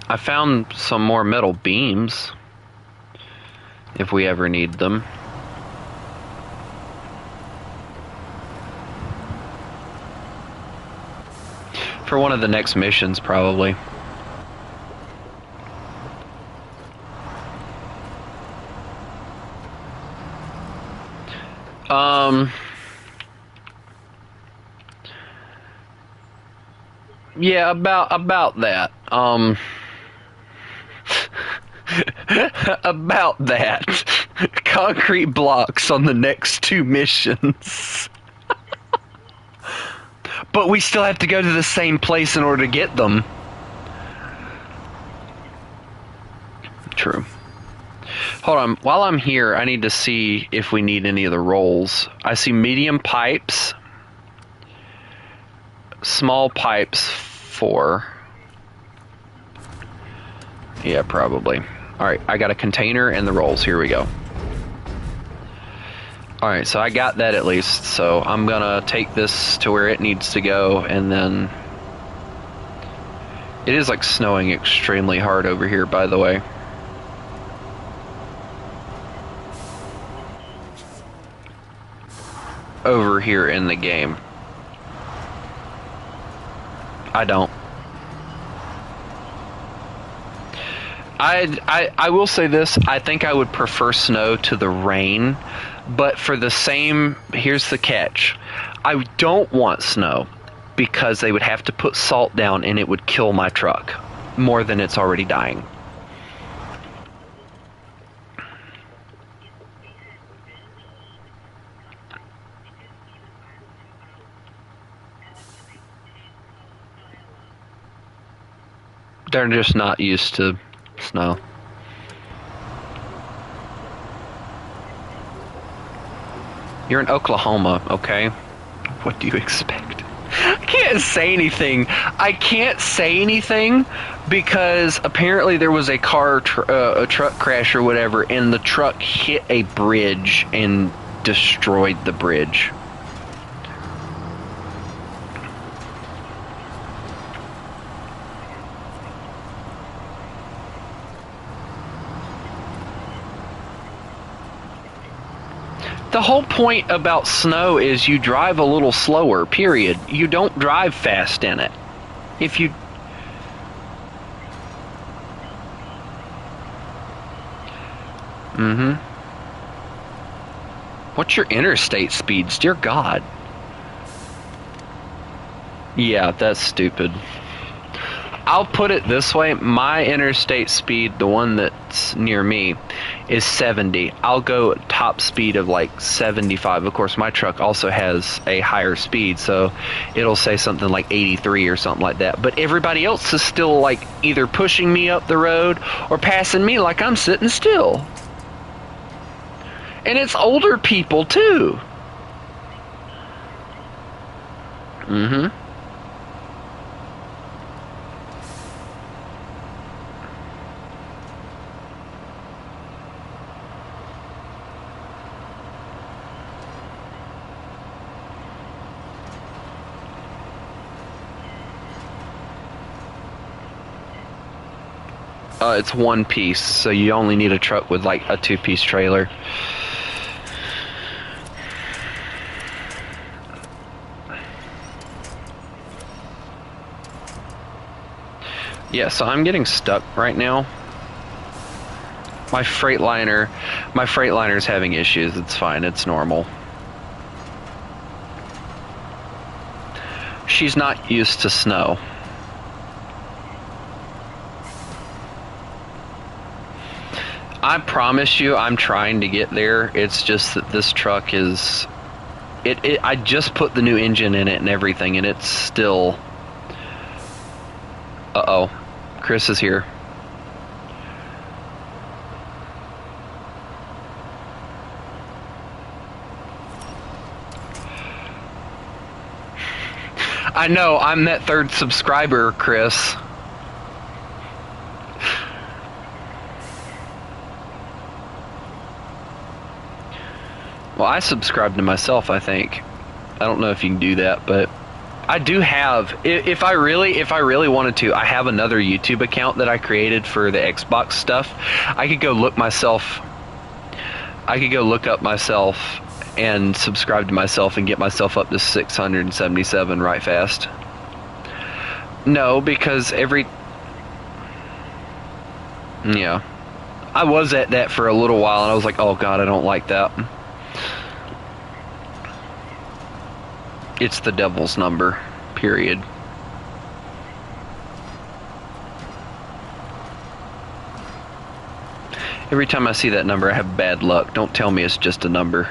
I found some more metal beams, if we ever need them. For one of the next missions, probably. Yeah, about that. About that. Concrete blocks on the next 2 missions. But we still have to go to the same place in order to get them. True. Hold on. While I'm here, I need to see if we need any of the rolls. I see medium pipes. Small pipes 4. Yeah, probably. Alright, I got a container and the rolls. Here we go. Alright, so I got that at least. So I'm gonna take this to where it needs to go, and then... It is like snowing extremely hard over here, by the way. Over here in the game. I don't. I will say this, I think I would prefer snow to the rain, but for the same, here's the catch. I don't want snow because they would have to put salt down and it would kill my truck more than it's already dying. They're just not used to snow. You're in Oklahoma, okay? What do you expect? I can't say anything. I can't say anything because apparently there was a a truck crash or whatever, and the truck hit a bridge and destroyed the bridge. The whole point about snow is you drive a little slower, period. You don't drive fast in it. If you... What's your interstate speeds? Dear God. Yeah, that's stupid. I'll put it this way: my interstate speed, the one that's near me, is 70. I'll go top speed of like 75. Of course, my truck also has a higher speed, so it'll say something like 83 or something like that. But everybody else is still like either pushing me up the road or passing me like I'm sitting still. And it's older people too. Mm-hmm. It's one piece, so you only need a truck with like a two-piece trailer. Yeah, so I'm getting stuck right now. My Freightliner's having issues. It's fine. It's normal. She's not used to snow. I promise you, I'm trying to get there. It's just that this truck is... I just put the new engine in it and everything, and it's still... Uh-oh. Chris is here. I know, I'm that third subscriber, Chris. Well, I subscribe to myself, I think. I don't know if you can do that, but I do have, if I really wanted to, I have another YouTube account that I created for the Xbox stuff. I could go look up myself and subscribe to myself and get myself up to 677 right fast. No, because yeah. I was at that for a little while and I was like, oh god, I don't like that. It's the devil's number, period. Every time I see that number, I have bad luck. Don't tell me it's just a number.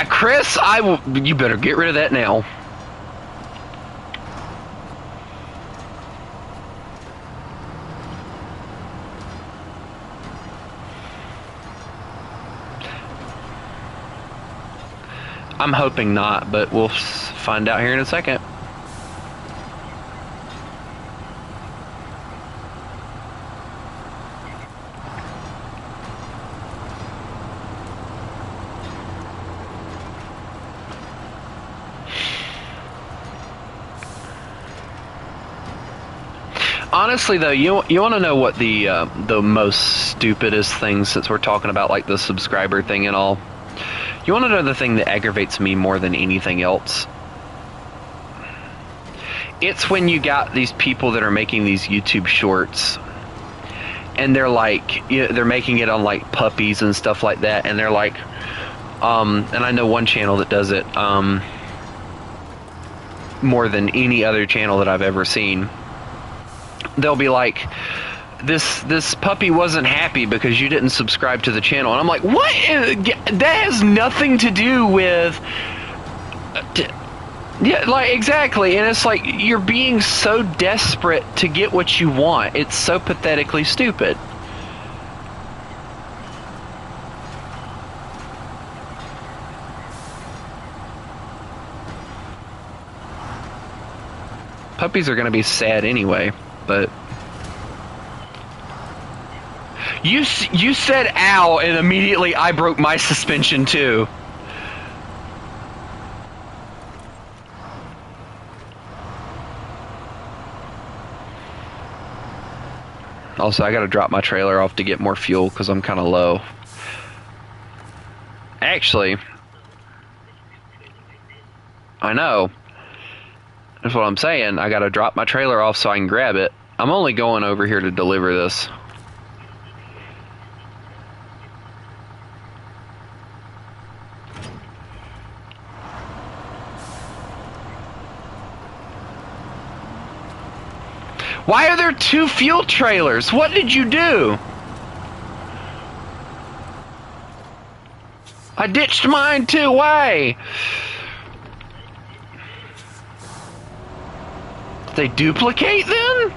Chris, you better get rid of that now. I'm hoping not, but we'll find out here in a second. Honestly, though, you want to know what the most stupidest thing, since we're talking about like the subscriber thing and all. You want to know the thing that aggravates me more than anything else? It's when you got these people that are making these YouTube shorts, and they're like, they're making it on like puppies and stuff like that, and they're like, and I know one channel that does it more than any other channel that I've ever seen. They'll be like, this puppy wasn't happy because you didn't subscribe to the channel. And I'm like, what? That has nothing to do with... Yeah, like, exactly. And it's like, you're being so desperate to get what you want. It's so pathetically stupid. Puppies are going to be sad anyway, but... You said ow, and immediately I broke my suspension too. Also, I gotta drop my trailer off to get more fuel because I'm kind of low. Actually, I know. That's what I'm saying. I gotta drop my trailer off so I can grab it. I'm only going over here to deliver this. Why are there 2 fuel trailers? What did you do? I ditched mine too. Why? Did they duplicate then?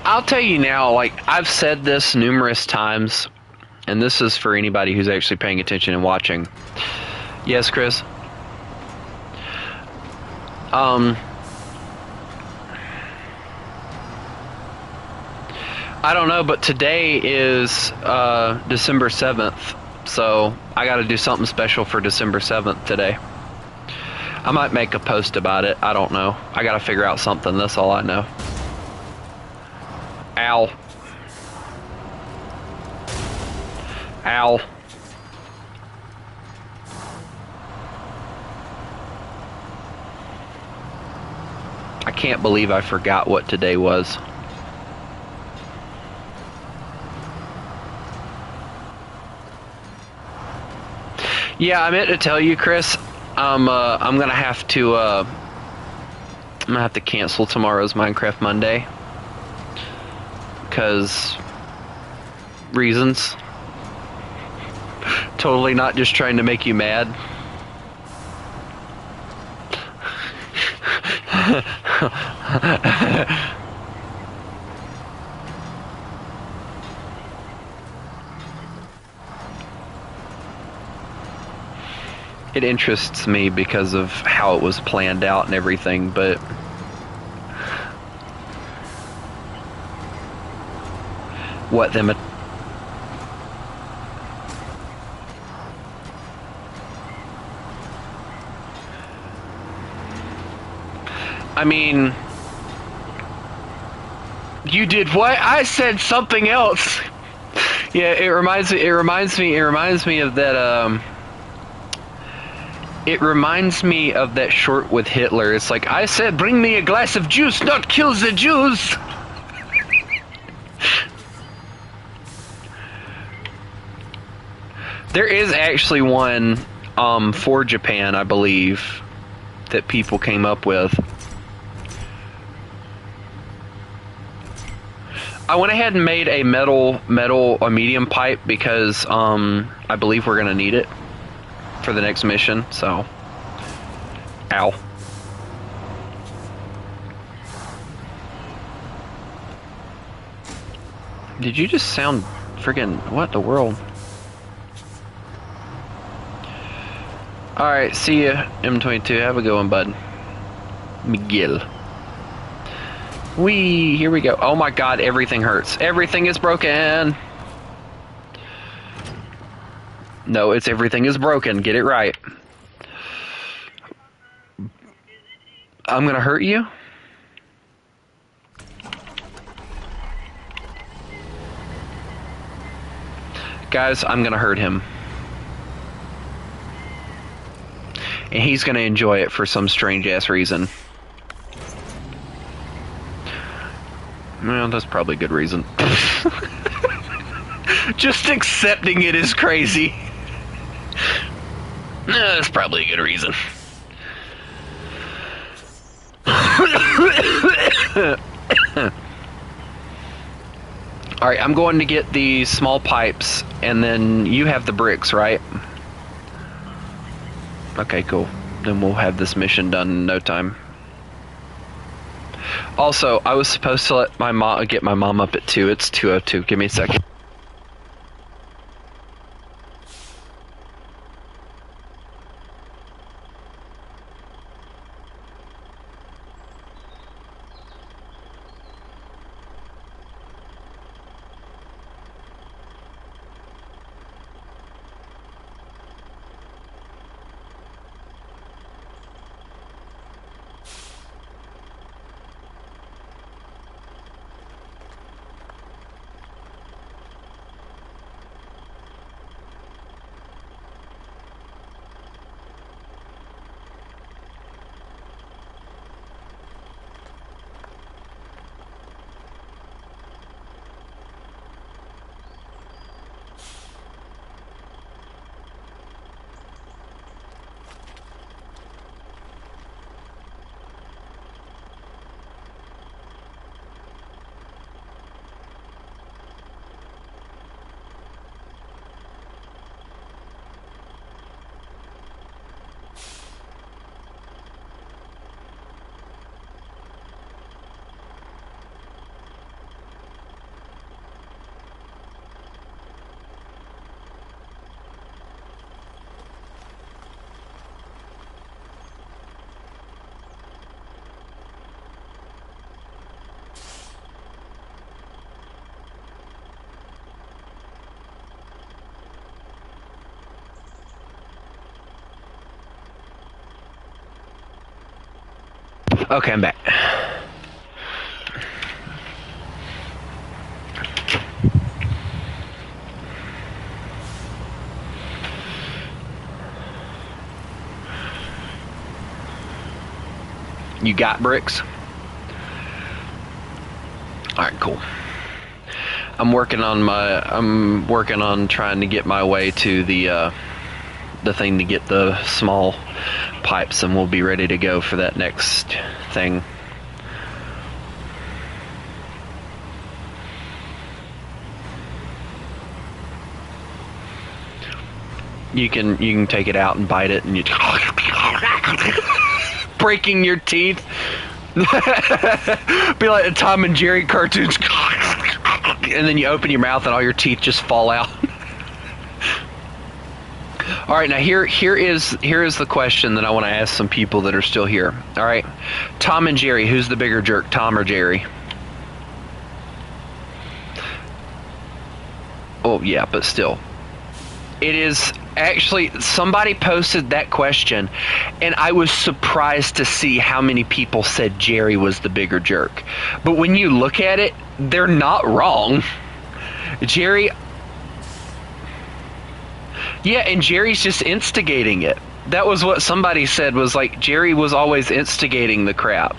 I'll tell you now, like, I've said this numerous times, and this is for anybody who's actually paying attention and watching. Yes, Chris? I don't know, but today is December 7th, so I gotta do something special for December 7th today. I might make a post about it, I don't know. I gotta figure out something, that's all I know. Ow. Ow. I can't believe I forgot what today was. Yeah, I meant to tell you, Chris. I'm gonna have to cancel tomorrow's Minecraft Monday. Because reasons. Totally not just trying to make you mad. It interests me because of how it was planned out and everything, but what them I mean, you did what? I said something else. Yeah, it reminds me of that it reminds me of that short with Hitler. It's like, I said bring me a glass of juice, not kill the Jews. There is actually one for Japan, I believe, that people came up with. I went ahead and made a a medium pipe because I believe we're gonna need it for the next mission. So, ow. Did you just sound friggin' what the world? Alright, see ya, M22. Have a good one, bud. Miguel. Whee! Here we go. Oh my god, everything hurts. Everything is broken! No, it's everything is broken. Get it right. I'm gonna hurt you? Guys, I'm gonna hurt him. And he's gonna enjoy it for some strange ass reason. Well, that's probably a good reason. Just accepting it is crazy. No, that's probably a good reason. Alright, I'm going to get the small pipes, and then you have the bricks, right? Okay, cool. Then we'll have this mission done in no time. Also, I was supposed to let my mom get my mom up at 2. It's 2:02. Give me a second. Okay, I'm back. You got bricks? Alright, cool. I'm working on trying to get my way to the thing to get the small pipes, and we'll be ready to go for that next thing. You can take it out and bite it, and you breaking your teeth. Be like the Tom and Jerry cartoons, and then you open your mouth and all your teeth just fall out. All right, now here is the question that I want to ask some people that are still here. All right, Tom and Jerry, who's the bigger jerk, Tom or Jerry? Oh yeah, but still, it is actually somebody posted that question, and I was surprised to see how many people said Jerry was the bigger jerk. But when you look at it, they're not wrong. Jerry. Yeah, and Jerry's just instigating it. That was what somebody said, was like Jerry was always instigating the crap.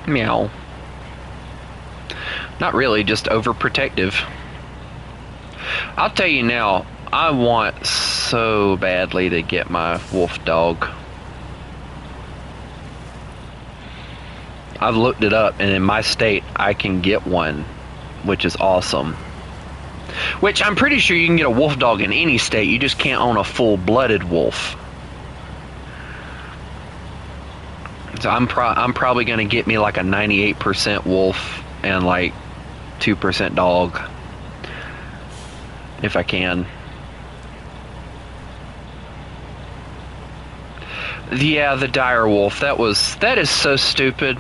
Meow. Not really, just overprotective. I'll tell you now, I want so badly to get my wolf dog. I've looked it up, and in my state, I can get one, which is awesome. Which I'm pretty sure you can get a wolf dog in any state, you just can't own a full-blooded wolf. So I'm probably going to get me like a 98% wolf and like 2% dog, if I can. Yeah, the dire wolf. That is so stupid.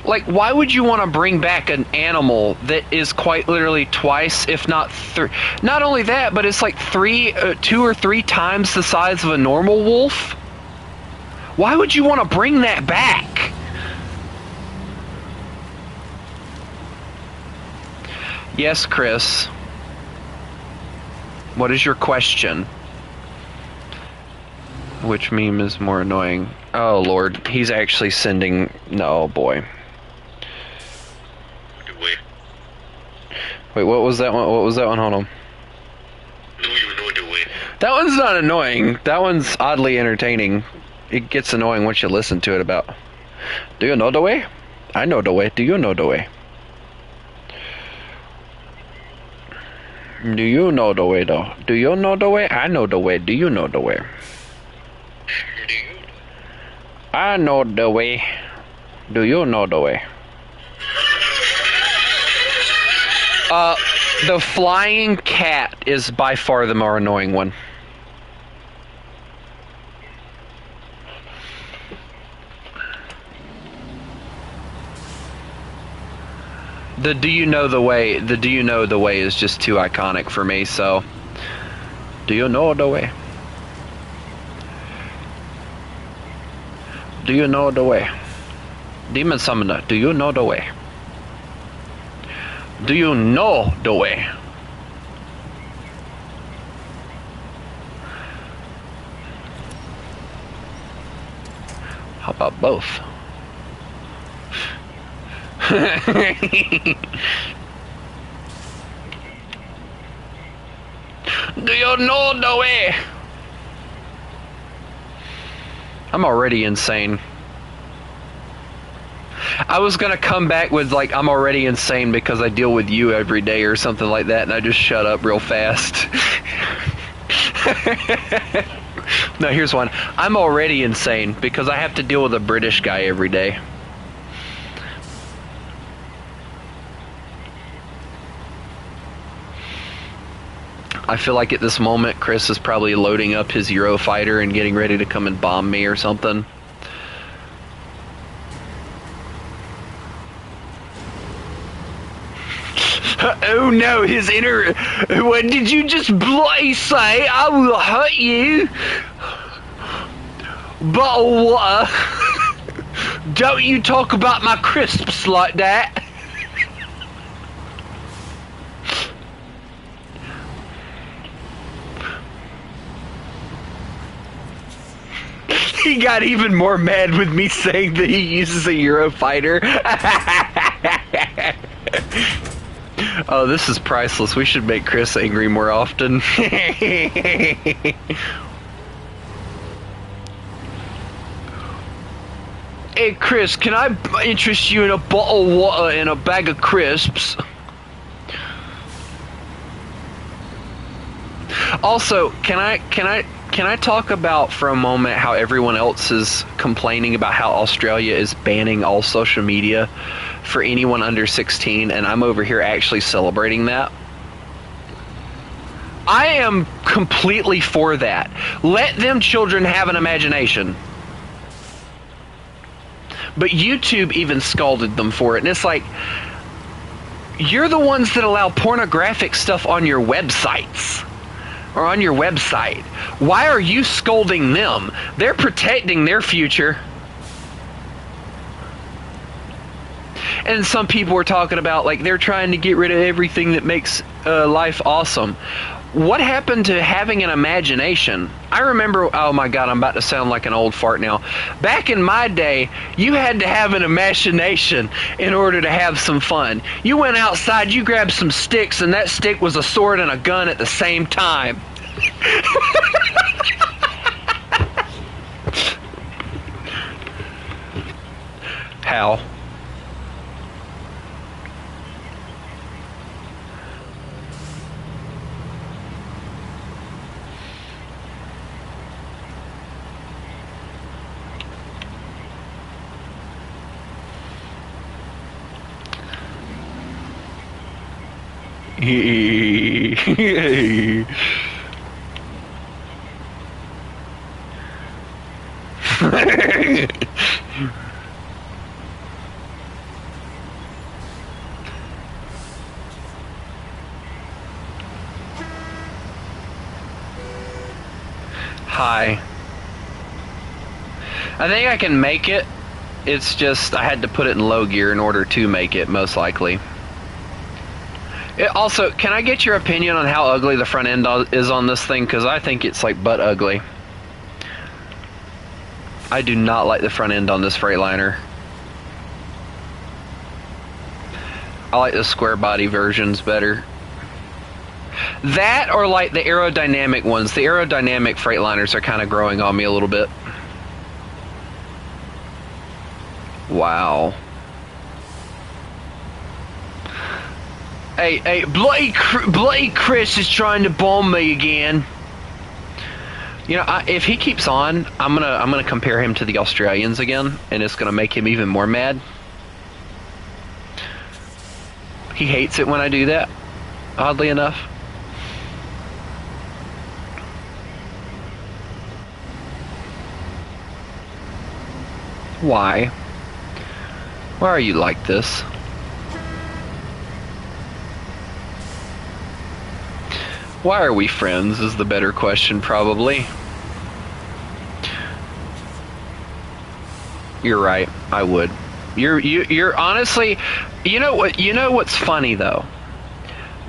Like, why would you want to bring back an animal that is quite literally twice, if not three? Not only that, but it's like 2 or 3 times the size of a normal wolf. Why would you want to bring that back? Yes, Chris. What is your question? Which meme is more annoying? Oh, Lord. He's actually sending... No, boy. Wait, what was that one? What was that one? Hold on. That one's not annoying. That one's oddly entertaining. It gets annoying once you listen to it about... Do you know the way? I know the way. Do you know the way? Do you know the way, though? Do you know the way? I know the way. Do you know the way? I know the way. Do you know the way? The flying cat is by far the more annoying one. The do you know the way is just too iconic for me, so do you know the way? Do you know the way? Demon Summoner, do you know the way? Do you know the way? How about both? Do you know the way? I'm already insane. I was gonna come back with like, I'm already insane because I deal with you every day or something like that, and I just shut up real fast. No, here's one. I'm already insane because I have to deal with a British guy every day. I feel like at this moment, Chris is probably loading up his Eurofighter and getting ready to come and bomb me or something. Oh no, his inner... What did you just bloody say? I will hurt you. Bottle water. Don't you talk about my crisps like that. He got even more mad with me saying that he uses a Eurofighter. Oh, this is priceless. We should make Chris angry more often. Hey Chris, can I interest you in a bottle of water and a bag of crisps? Also, can I talk about for a moment how everyone else is complaining about how Australia is banning all social media for anyone under 16, and I'm over here actually celebrating that? I am completely for that. Let them children have an imagination. But YouTube even scalded them for it, and it's like, you're the ones that allow pornographic stuff on your websites. Or on your website. Why are you scolding them? They're protecting their future. And some people were talking about, like, they're trying to get rid of everything that makes life awesome. What happened to having an imagination? I remember, oh my God, I'm about to sound like an old fart now. Back in my day, you had to have an imagination in order to have some fun. You went outside, you grabbed some sticks, and that stick was a sword and a gun at the same time. How? Hi. I think I can make it. It's just I had to put it in low gear in order to make it, most likely. Also, can I get your opinion on how ugly the front end is on this thing? Because I think it's like butt ugly. I do not like the front end on this Freightliner. I like the square body versions better. That or like the aerodynamic ones. The aerodynamic Freightliners are kind of growing on me a little bit. Wow. Hey, bloody Chris is trying to bomb me again. You know, if he keeps on, I'm gonna compare him to the Australians again, and it's gonna make him even more mad. He hates it when I do that, oddly enough. Why? Why are you like this? Why are we friends is the better question, probably. You're right, I would. You're honestly, you know what's funny though?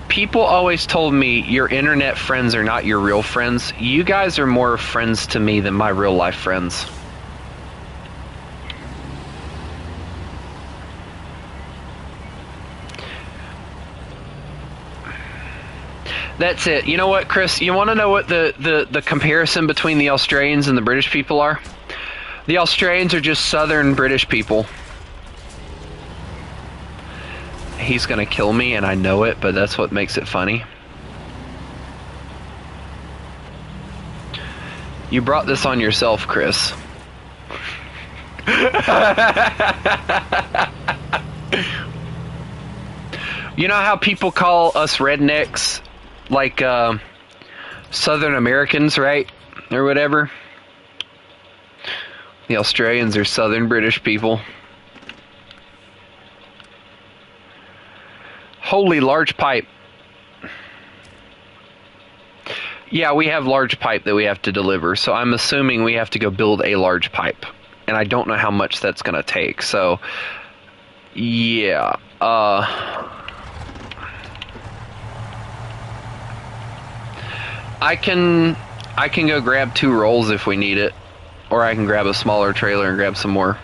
People always told me your internet friends are not your real friends. You guys are more friends to me than my real life friends. That's it. You know what, Chris? You want to know what the comparison between the Australians and the British people are? The Australians are just southern British people. He's gonna kill me, and I know it, but that's what makes it funny. You brought this on yourself, Chris. You know how people call us rednecks? Like Southern Americans, right? Or whatever. The Australians are Southern British people. Holy large pipe. Yeah, we have large pipe that we have to deliver, so I'm assuming we have to go build a large pipe. And I don't know how much that's going to take, so... Yeah, I can go grab 2 rolls if we need it. Or I can grab a smaller trailer and grab some more.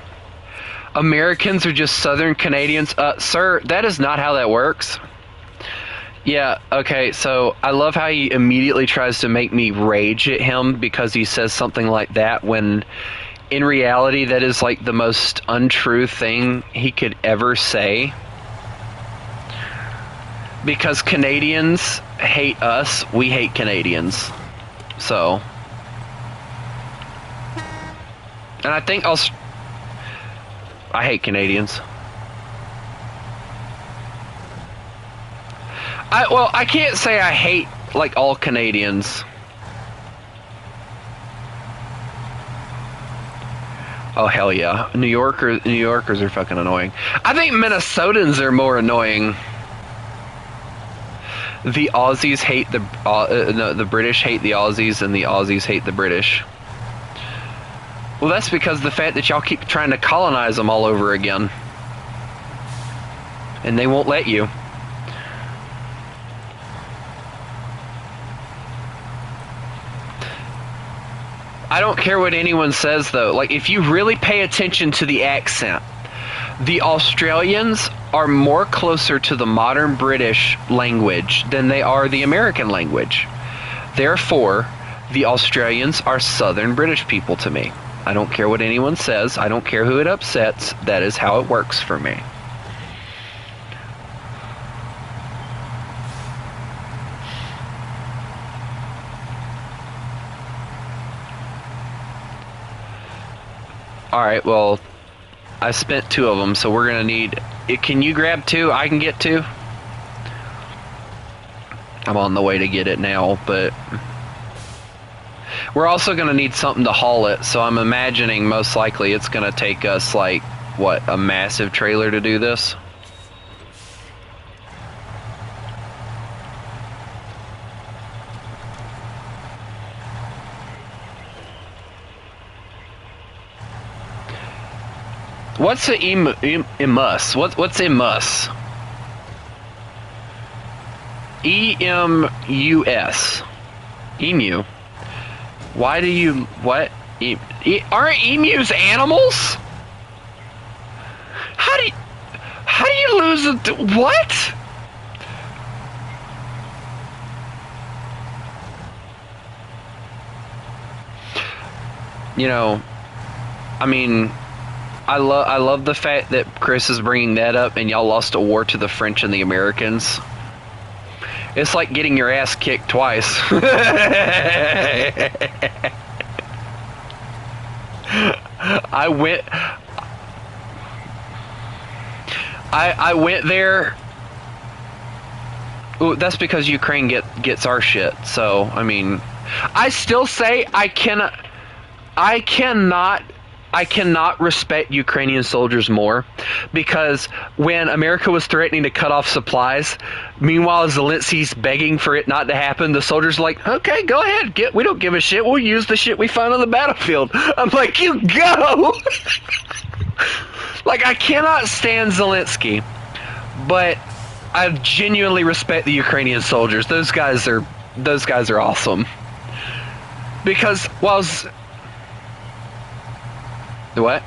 Americans are just Southern Canadians? Sir, that is not how that works. Yeah, okay, so I love how he immediately tries to make me rage at him because he says something like that when in reality that is like the most untrue thing he could ever say. Because Canadians hate us, we hate Canadians. So... And I think I hate Canadians. Well, I can't say I hate, like, all Canadians. Oh, hell yeah. New Yorkers are fucking annoying. I think Minnesotans are more annoying. The Aussies hate the British hate the Aussies, and the Aussies hate the British. Well, that's because of the fact that y'all keep trying to colonize them all over again. And they won't let you. I don't care what anyone says, though. Like, if you really pay attention to the accent, the Australians are more closer to the modern British language than they are the American language. Therefore, the Australians are Southern British people to me. I don't care what anyone says. I don't care who it upsets. That is how it works for me. Alright, well, I spent 2 of them, so we're going to need... Can you grab 2? I can get 2? I'm on the way to get it now, but... We're also going to need something to haul it, so I'm imagining most likely it's going to take us, like, what, a massive trailer to do this? What's a emus? What's emus? E-M-U-S. Emu. Why do you... What? Aren't emus animals? How do you lose a... What? You know, I mean... I love the fact that Chris is bringing that up and y'all lost a war to the French and the Americans. It's like getting your ass kicked twice. I went there. Ooh, that's because Ukraine gets our shit. So, I mean, I still say I cannot respect Ukrainian soldiers more, because when America was threatening to cut off supplies, meanwhile Zelensky's begging for it not to happen, the soldiers are like, okay, go ahead, we don't give a shit, we'll use the shit we find on the battlefield. I'm like, you go! Like, I cannot stand Zelensky, but I genuinely respect the Ukrainian soldiers. Those guys are awesome. Because what?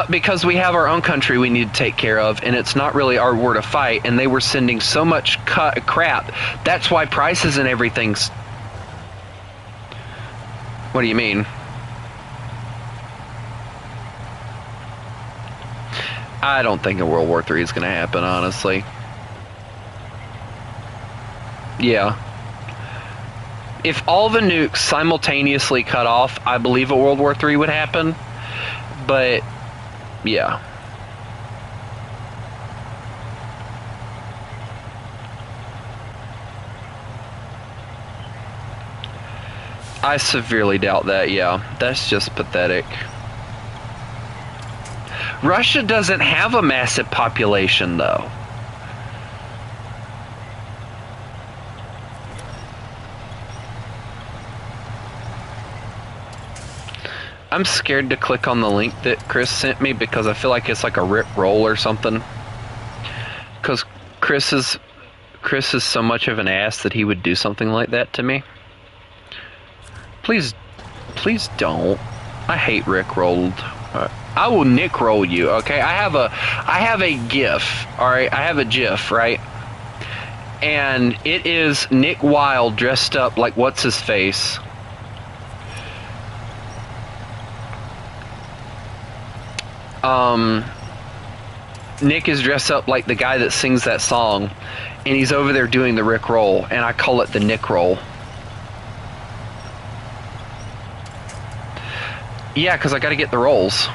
Because we have our own country we need to take care of, and it's not really our war to fight, and they were sending so much crap. That's why prices and everything's... What do you mean? I don't think a World War III is going to happen, honestly. Yeah. If all the nukes simultaneously cut off, I believe a World War III would happen. But, yeah. I severely doubt that, yeah. That's just pathetic. Russia doesn't have a massive population, though. I'm scared to click on the link that Chris sent me because I feel like it's like a rip roll or something. Because Chris is so much of an ass that he would do something like that to me. Please don't. I hate Rick rolled. I will Nick roll you. Okay, I have a GIF. All right, I have a GIF, right? And it is Nick Wilde dressed up like what's his face. Nick is dressed up like the guy that sings that song, and he's over there doing the Rick roll, and I call it the Nick roll. Yeah, because I got to get the rolls.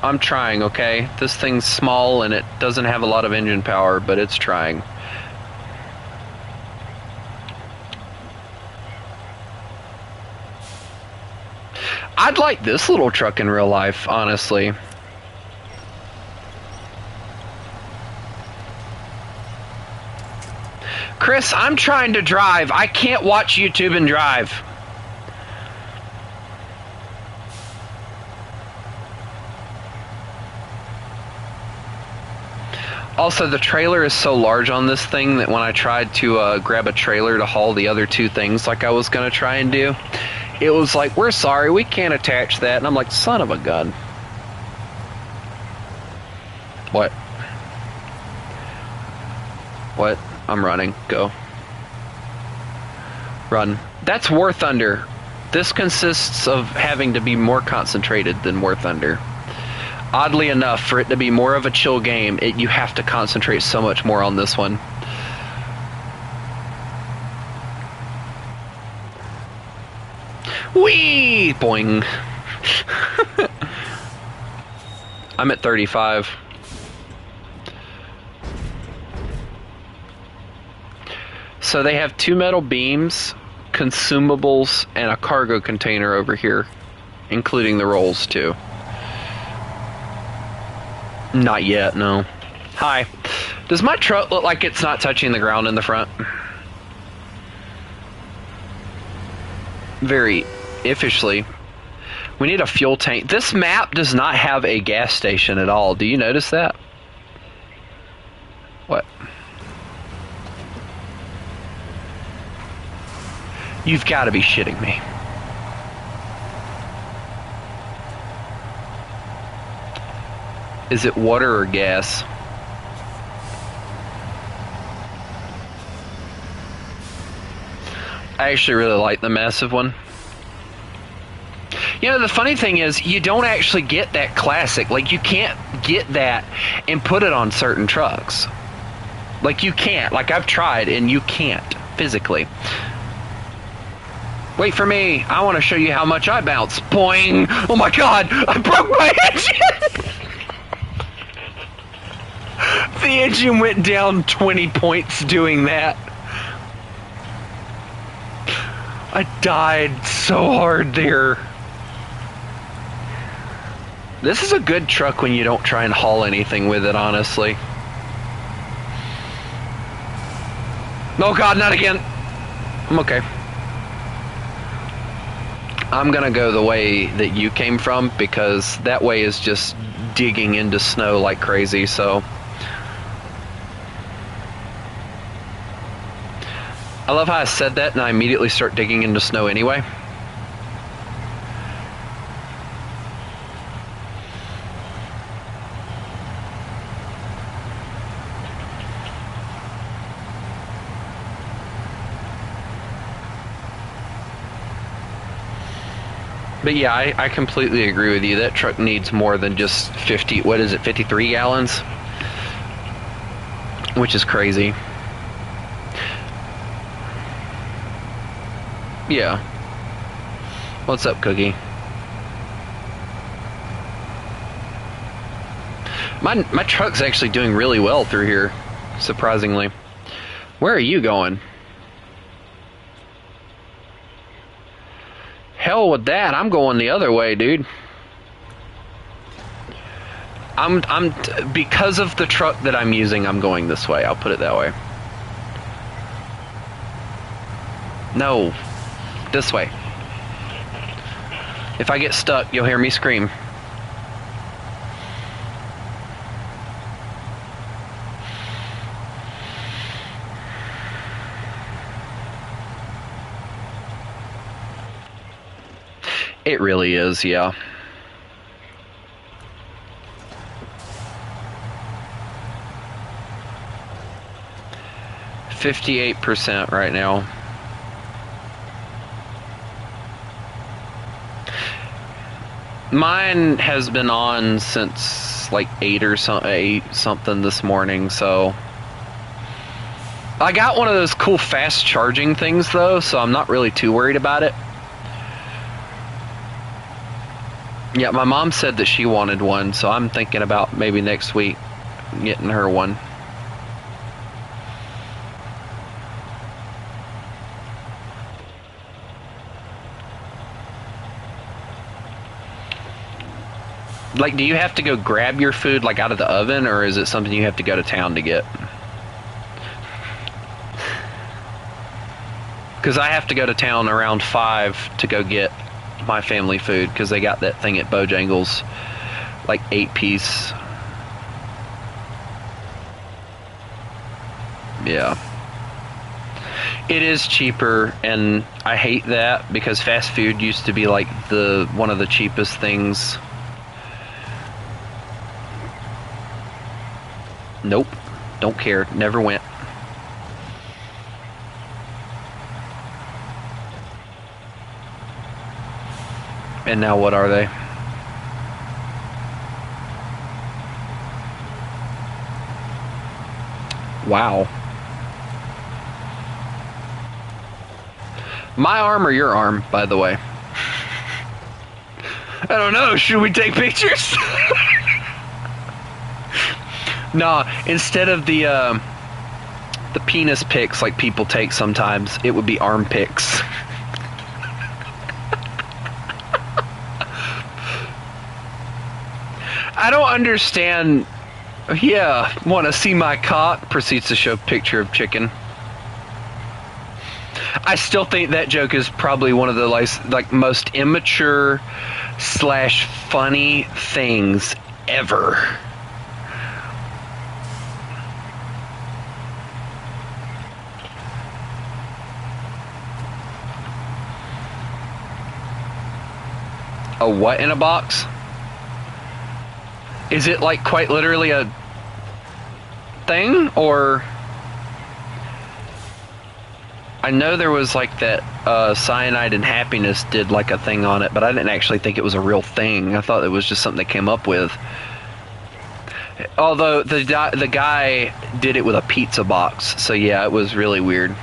I'm trying, okay? This thing's small and it doesn't have a lot of engine power, but it's trying. I'd like this little truck in real life, honestly. Chris, I'm trying to drive. I can't watch YouTube and drive. Also, the trailer is so large on this thing that when I tried to grab a trailer to haul the other two things like I was going to try and do, it was like, we're sorry, we can't attach that. And I'm like, son of a gun. What? What? I'm running. Go. Run. That's War Thunder. This consists of having to be more concentrated than War Thunder. Oddly enough, for it to be more of a chill game, you have to concentrate so much more on this one. Whee! Boing. I'm at 35. So they have 2 metal beams, consumables, and a cargo container over here, including the rolls too. Not yet, no. Hi. Does my truck look like it's not touching the ground in the front? Very iffishly. We need a fuel tank. This map does not have a gas station at all. Do you notice that? What? You've got to be shitting me. Is it water or gas? I actually really like the massive one. You know, the funny thing is, you don't actually get that classic. Like, you can't get that and put it on certain trucks. Like, you can't. Like, I've tried, and you can't, physically. Wait for me. I want to show you how much I bounce. Boing! Oh my god! I broke my engine! The engine went down 20 points doing that. I died so hard there. This is a good truck when you don't try and haul anything with it, honestly. Oh god, not again. I'm okay. I'm gonna go the way that you came from, because that way is just digging into snow like crazy, so. I love how I said that and I immediately start digging into snow anyway. But yeah, I completely agree with you. That truck needs more than just 50, what is it, 53 gallons? Which is crazy. Yeah. What's up, Cookie? My truck's actually doing really well through here, surprisingly. Where are you going? Hell with that, I'm going the other way, dude. Because of the truck that I'm using, I'm going this way. I'll put it that way. No. This way. If I get stuck, you'll hear me scream. It really is, yeah. %58 right now. Mine has been on since like 8 something this morning, so I got one of those cool fast charging things though, so I'm not really too worried about it. Yeah, my mom said that she wanted one, so I'm thinking about maybe next week getting her one. Like, do you have to go grab your food like out of the oven, or is it something you have to go to town to get? Because I have to go to town around 5 to go get my family food, because they got that thing at Bojangles, like 8-piece. Yeah. It is cheaper, and I hate that, because fast food used to be like one of the cheapest things. Nope. Don't care. Never went. And now what are they? Wow. My arm or your arm, by the way? I don't know. Should we take pictures? No, instead of the penis pics like people take sometimes, it would be arm pics. I don't understand. Yeah, want to see my cock? Proceeds to show picture of chicken. I still think that joke is probably one of the like most immature / funny things ever. A what in a box? Is it like quite literally a thing, or? I know there was like that Cyanide and Happiness did like a thing on it, but I didn't actually think it was a real thing. I thought it was just something they came up with. Although the guy did it with a pizza box, so yeah, it was really weird.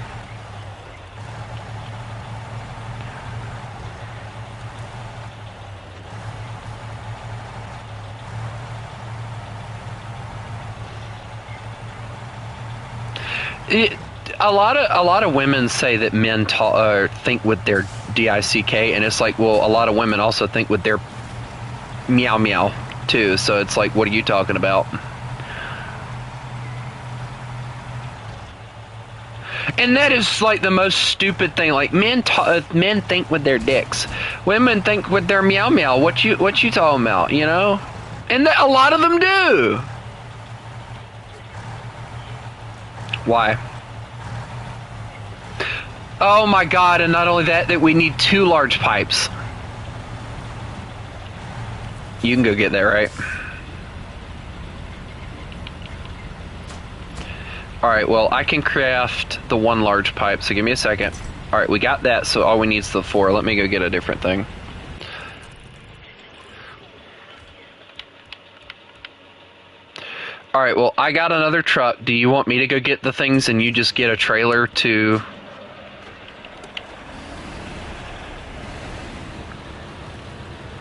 A lot of women say that men think with their dick, and it's like, well, a lot of women also think with their meow meow too. So it's like, what are you talking about? And that is like the most stupid thing. Like men think with their dicks, women think with their meow meow. What you talking about? You know, and a lot of them do. Why? Oh my god, and not only that we need 2 large pipes. You can go get that, right? Alright, well, I can craft the 1 large pipe, so give me a second. Alright, we got that, so all we need is the 4. Let me go get a different thing. Alright, well, I got another truck. Do you want me to go get the things and you just get a trailer to...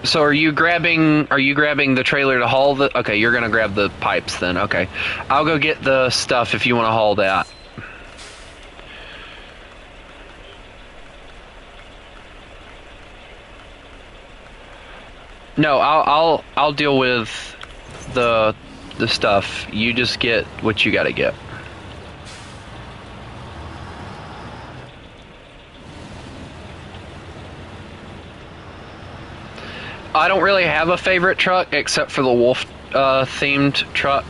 So are you grabbing the trailer to haul the... Okay, you're gonna grab the pipes then, okay. I'll go get the stuff if you want to haul that. No, I'll deal with the stuff. You just get what you gotta get. I don't really have a favorite truck except for the wolf themed truck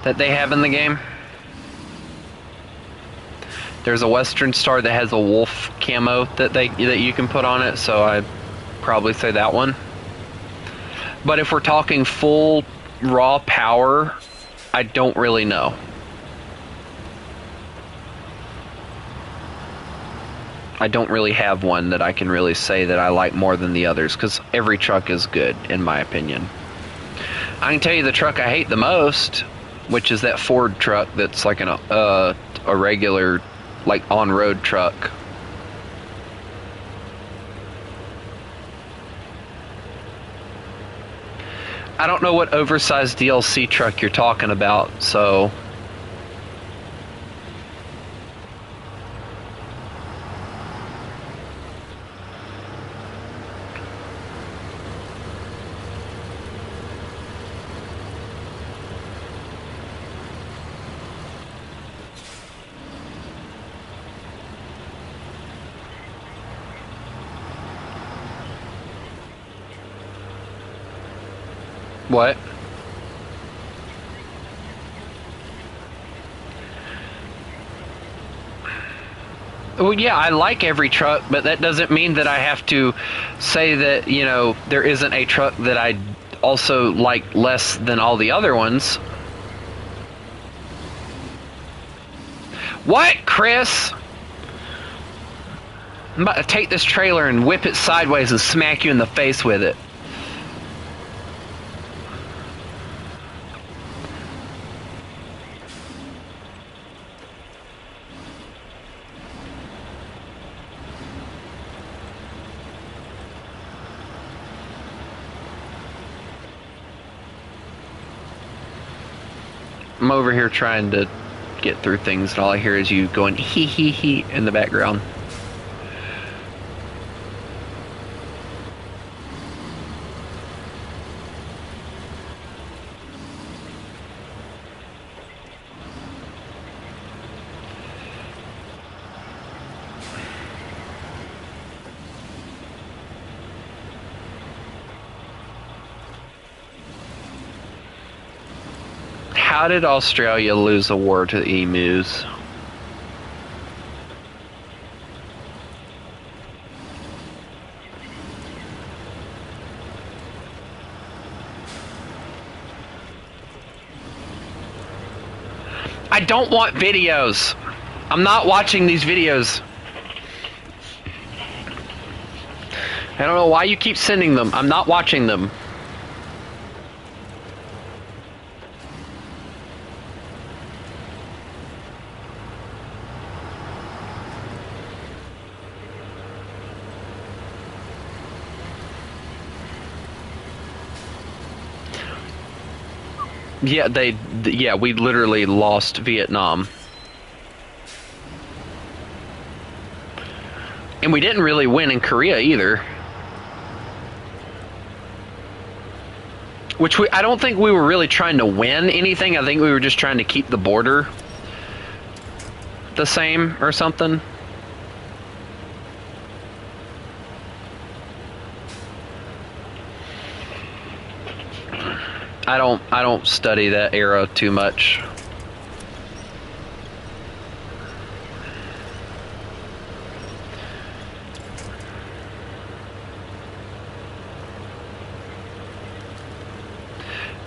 that they have in the game. There's a Western Star that has a wolf camo that you can put on it, so I'd probably say that one. But if we're talking full raw power, I don't really know. I don't really have one that I can really say that I like more than the others, because every truck is good, in my opinion. I can tell you the truck I hate the most, which is that Ford truck that's like a regular, like, on-road truck. I don't know what oversized DLC truck you're talking about, so... What? Well, yeah, I like every truck, but that doesn't mean that I have to say that, you know, there isn't a truck that I also like less than all the other ones. What, Chris? I'm about to take this trailer and whip it sideways and smack you in the face with it. I'm over here trying to get through things, and all I hear is you going hee hee hee in the background. How did Australia lose a war to the emus? I don't want videos. I'm not watching these videos. I don't know why you keep sending them. I'm not watching them. Yeah, yeah, we literally lost Vietnam. And we didn't really win in Korea either. Which I don't think we were really trying to win anything. I think we were just trying to keep the border the same or something. I don't study that era too much.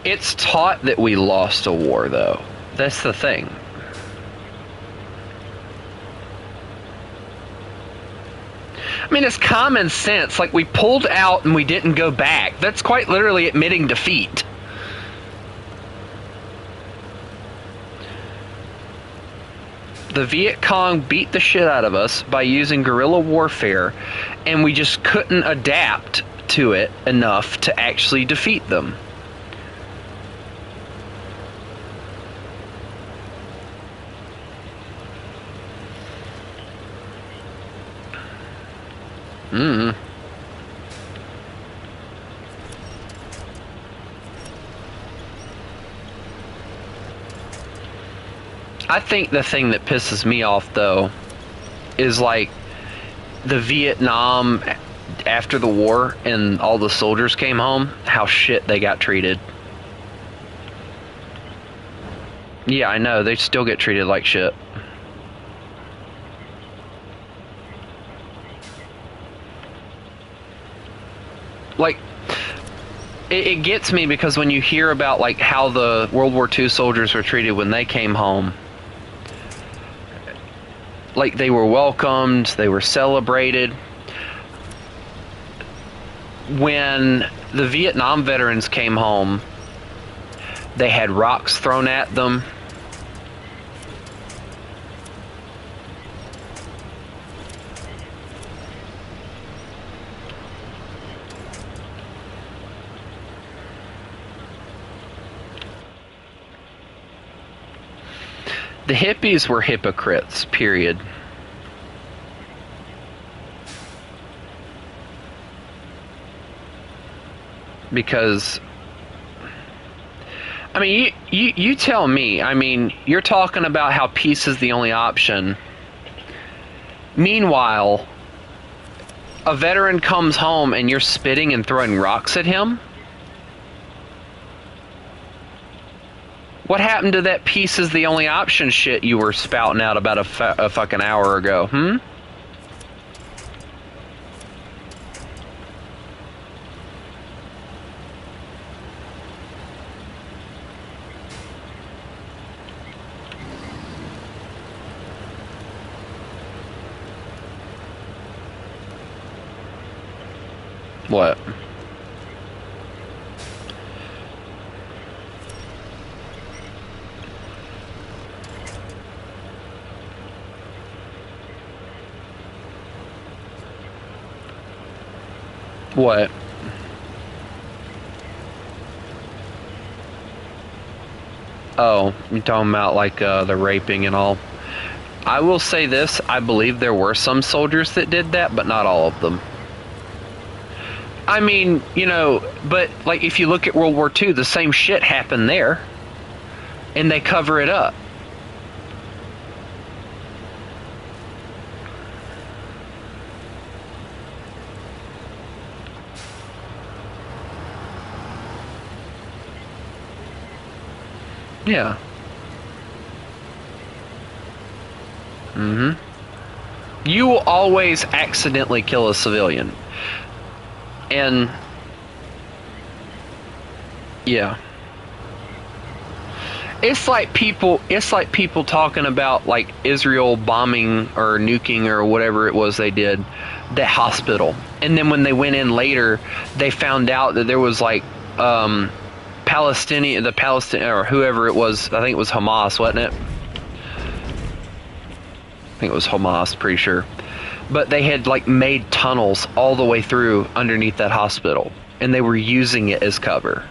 It's taught that we lost a war, though. That's the thing. I mean, it's common sense. Like, we pulled out and we didn't go back. That's quite literally admitting defeat. The Viet Cong beat the shit out of us by using guerrilla warfare, and we just couldn't adapt to it enough to actually defeat them. I think the thing that pisses me off, though, is like the Vietnam after the war and all the soldiers came home, how shit they got treated. Yeah, I know, they still get treated like shit. Like, it gets me because when you hear about like how the World War II soldiers were treated when they came home, like they were welcomed, they were celebrated. When the Vietnam veterans came home, they had rocks thrown at them. The hippies were hypocrites, period. Because, I mean, you tell me. I mean, you're talking about how peace is the only option. Meanwhile, a veteran comes home and you're spitting and throwing rocks at him? What happened to that peace is the only option shit you were spouting out about a fucking hour ago, What? What? Oh, you're talking about like the raping and all. I will say this, I believe there were some soldiers that did that, but not all of them. I mean, you know, but like if you look at World War II, the same shit happened there. And they cover it up. Yeah. You will always accidentally kill a civilian. And yeah. It's like people talking about like Israel bombing or nuking or whatever it was they did that hospital. And then when they went in later, they found out that there was like Palestinian or whoever it was, I think it was Hamas, wasn't it? I think it was Hamas, pretty sure. But they had like made tunnels all the way through underneath that hospital, and they were using it as cover.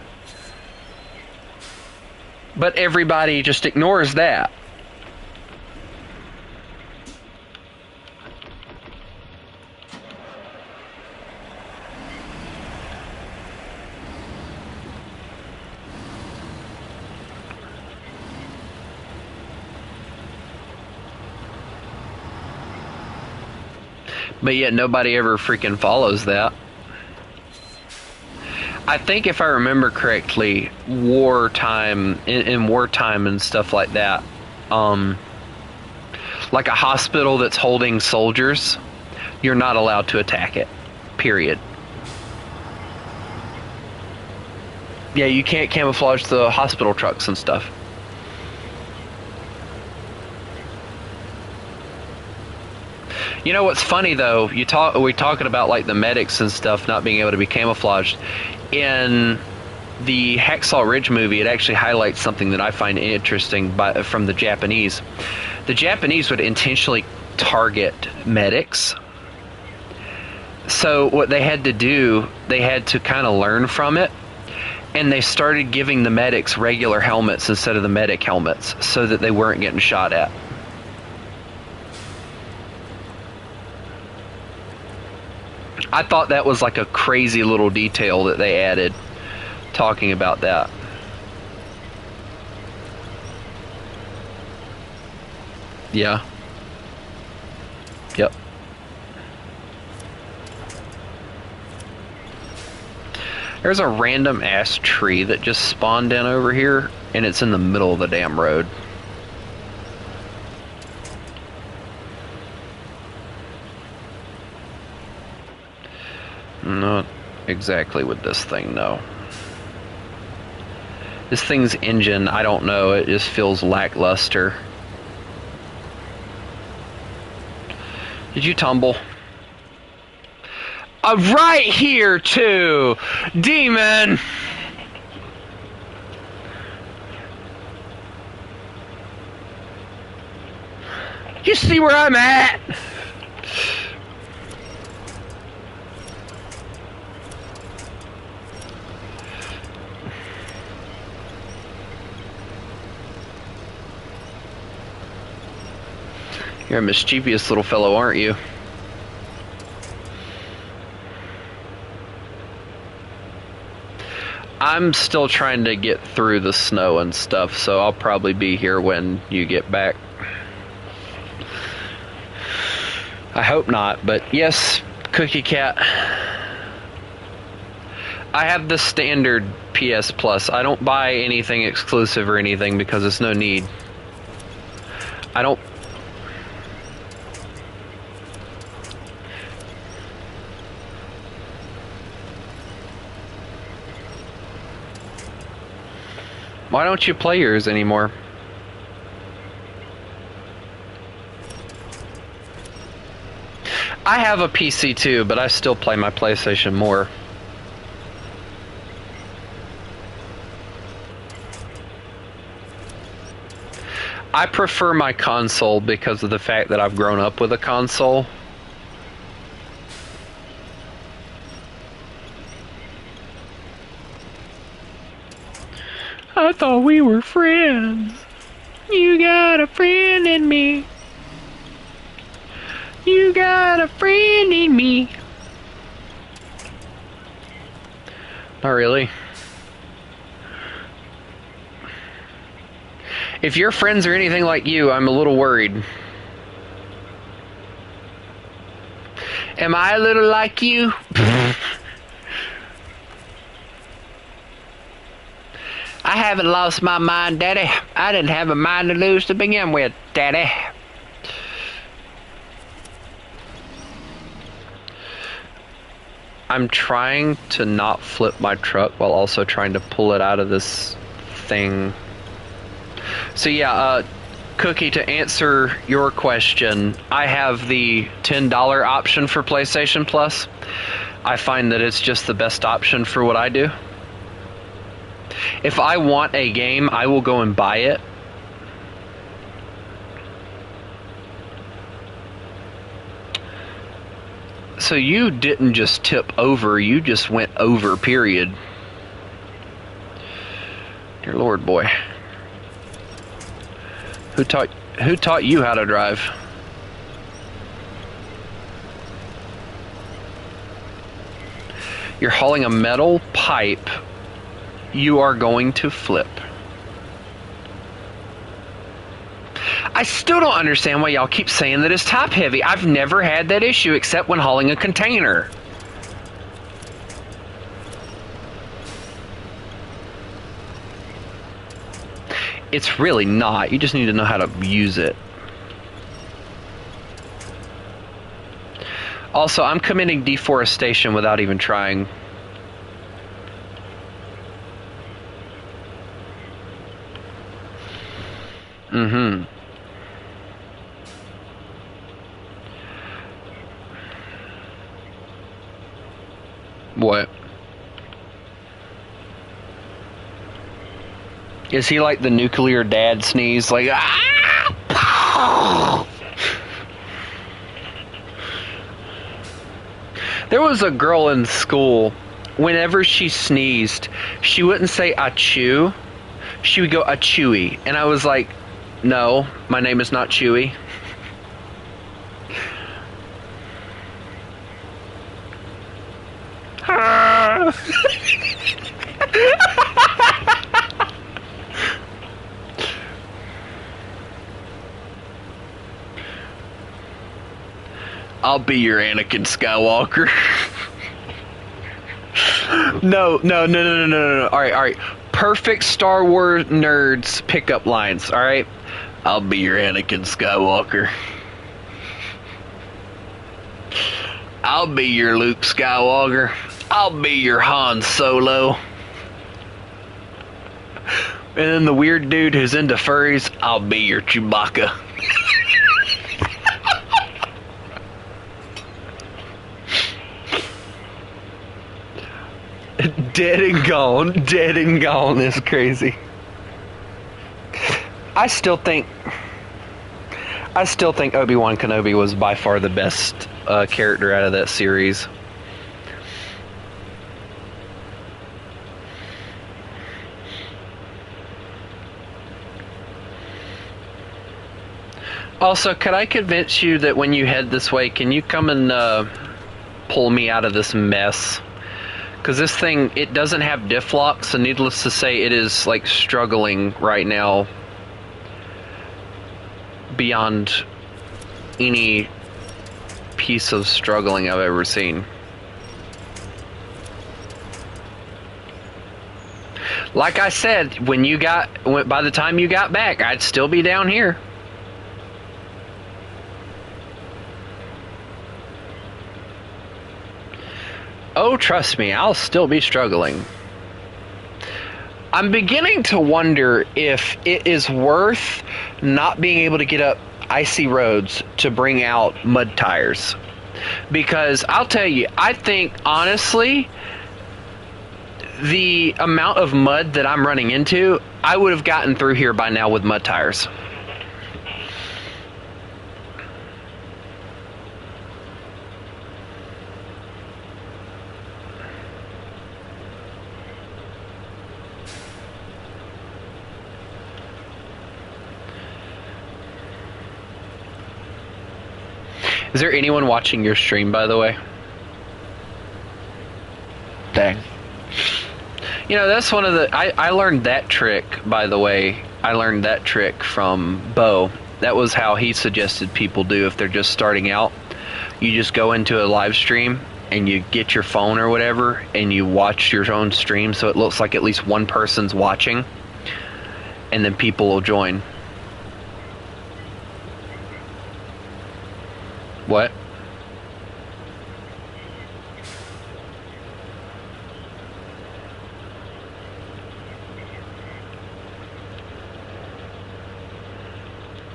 But everybody just ignores that. But yet nobody ever freaking follows that. I think if I remember correctly, wartime, in wartime and stuff like that, like a hospital that's holding soldiers, you're not allowed to attack it, period. Yeah, you can't camouflage the hospital trucks and stuff. You know what's funny though? We're talking about like the medics and stuff not being able to be camouflaged. In the Hacksaw Ridge movie, it actually highlights something that I find interesting from the Japanese. The Japanese would intentionally target medics. So what they had to do, they had to kind of learn from it, and they started giving the medics regular helmets instead of the medic helmets so that they weren't getting shot at. I thought that was like a crazy little detail that they added, talking about that. Yeah. Yep. There's a random ass tree that just spawned in over here, and it's in the middle of the damn road. Not exactly with this thing, no. This thing's engine, I don't know, it just feels lackluster. Did you tumble? Right here, too! Demon! You see where I'm at? You're a mischievous little fellow, aren't you? I'm still trying to get through the snow and stuff, so I'll probably be here when you get back. I hope not, but yes, Cookie Cat. I have the standard PS Plus. I don't buy anything exclusive or anything because it's no need. I don't... Why don't you play yours anymore? I have a PC too, but I still play my PlayStation more. I prefer my console because of the fact that I've grown up with a console. I thought we were friends. You got a friend in me. You got a friend in me. Not really. If your friends are anything like you, I'm a little worried. Am I a little like you? I haven't lost my mind, Daddy. I didn't have a mind to lose to begin with, Daddy. I'm trying to not flip my truck while also trying to pull it out of this thing. So yeah, Cookie, to answer your question, I have the $10 option for PlayStation Plus. I find that it's just the best option for what I do. If I want a game, I will go and buy it. So you didn't just tip over, you just went over, period. Dear Lord, boy. Who taught you how to drive? You're hauling a metal pipe. You are going to flip. I still don't understand why y'all keep saying that it's top heavy. I've never had that issue except when hauling a container. It's really not. You just need to know how to use it. Also, I'm committing deforestation without even trying. Mm-hmm. What? Is he like the nuclear dad sneeze? Like, ah! There was a girl in school, whenever she sneezed, she wouldn't say achoo, she would go achewy. And I was like, no, my name is not Chewy. I'll be your Anakin Skywalker. No, no, no, no, no, no, no, no. All right, all right. Perfect Star Wars nerds pickup lines. All right. I'll be your Anakin Skywalker. I'll be your Luke Skywalker. I'll be your Han Solo. And then the weird dude who's into furries, I'll be your Chewbacca. Dead and gone is crazy. I still think Obi-Wan Kenobi was by far the best character out of that series. Also, could I convince you that when you head this way, can you come and pull me out of this mess? Because this thing, it doesn't have diff lock, so needless to say, it is like struggling right now beyond any piece of struggling I've ever seen. Like I said, by the time you got back, I'd still be down here. Oh, trust me, I'll still be struggling. I'm beginning to wonder if it is worth not being able to get up icy roads to bring out mud tires. Because I'll tell you, I think, honestly, the amount of mud that I'm running into, I would have gotten through here by now with mud tires. Is there anyone watching your stream, by the way? Dang. You know, that's one of the... I learned that trick, by the way. I learned that trick from Bo. That was how he suggested people do if they're just starting out. You just go into a live stream and you get your phone or whatever and you watch your own stream so it looks like at least one person's watching. And then people will join. What?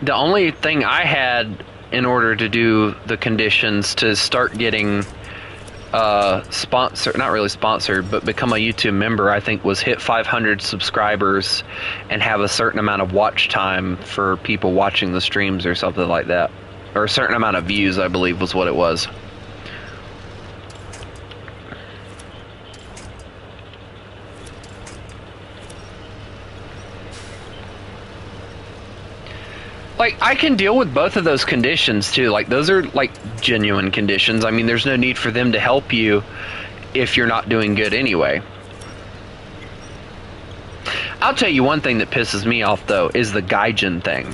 The only thing I had in order to do the conditions to start getting not really sponsored, but become a YouTube member, I think was hit 500 subscribers and have a certain amount of watch time for people watching the streams or something like that. Or a certain amount of views, I believe, was what it was. Like, I can deal with both of those conditions, too. Like, those are, like, genuine conditions. I mean, there's no need for them to help you if you're not doing good anyway. I'll tell you one thing that pisses me off, though, is the Gaijin thing.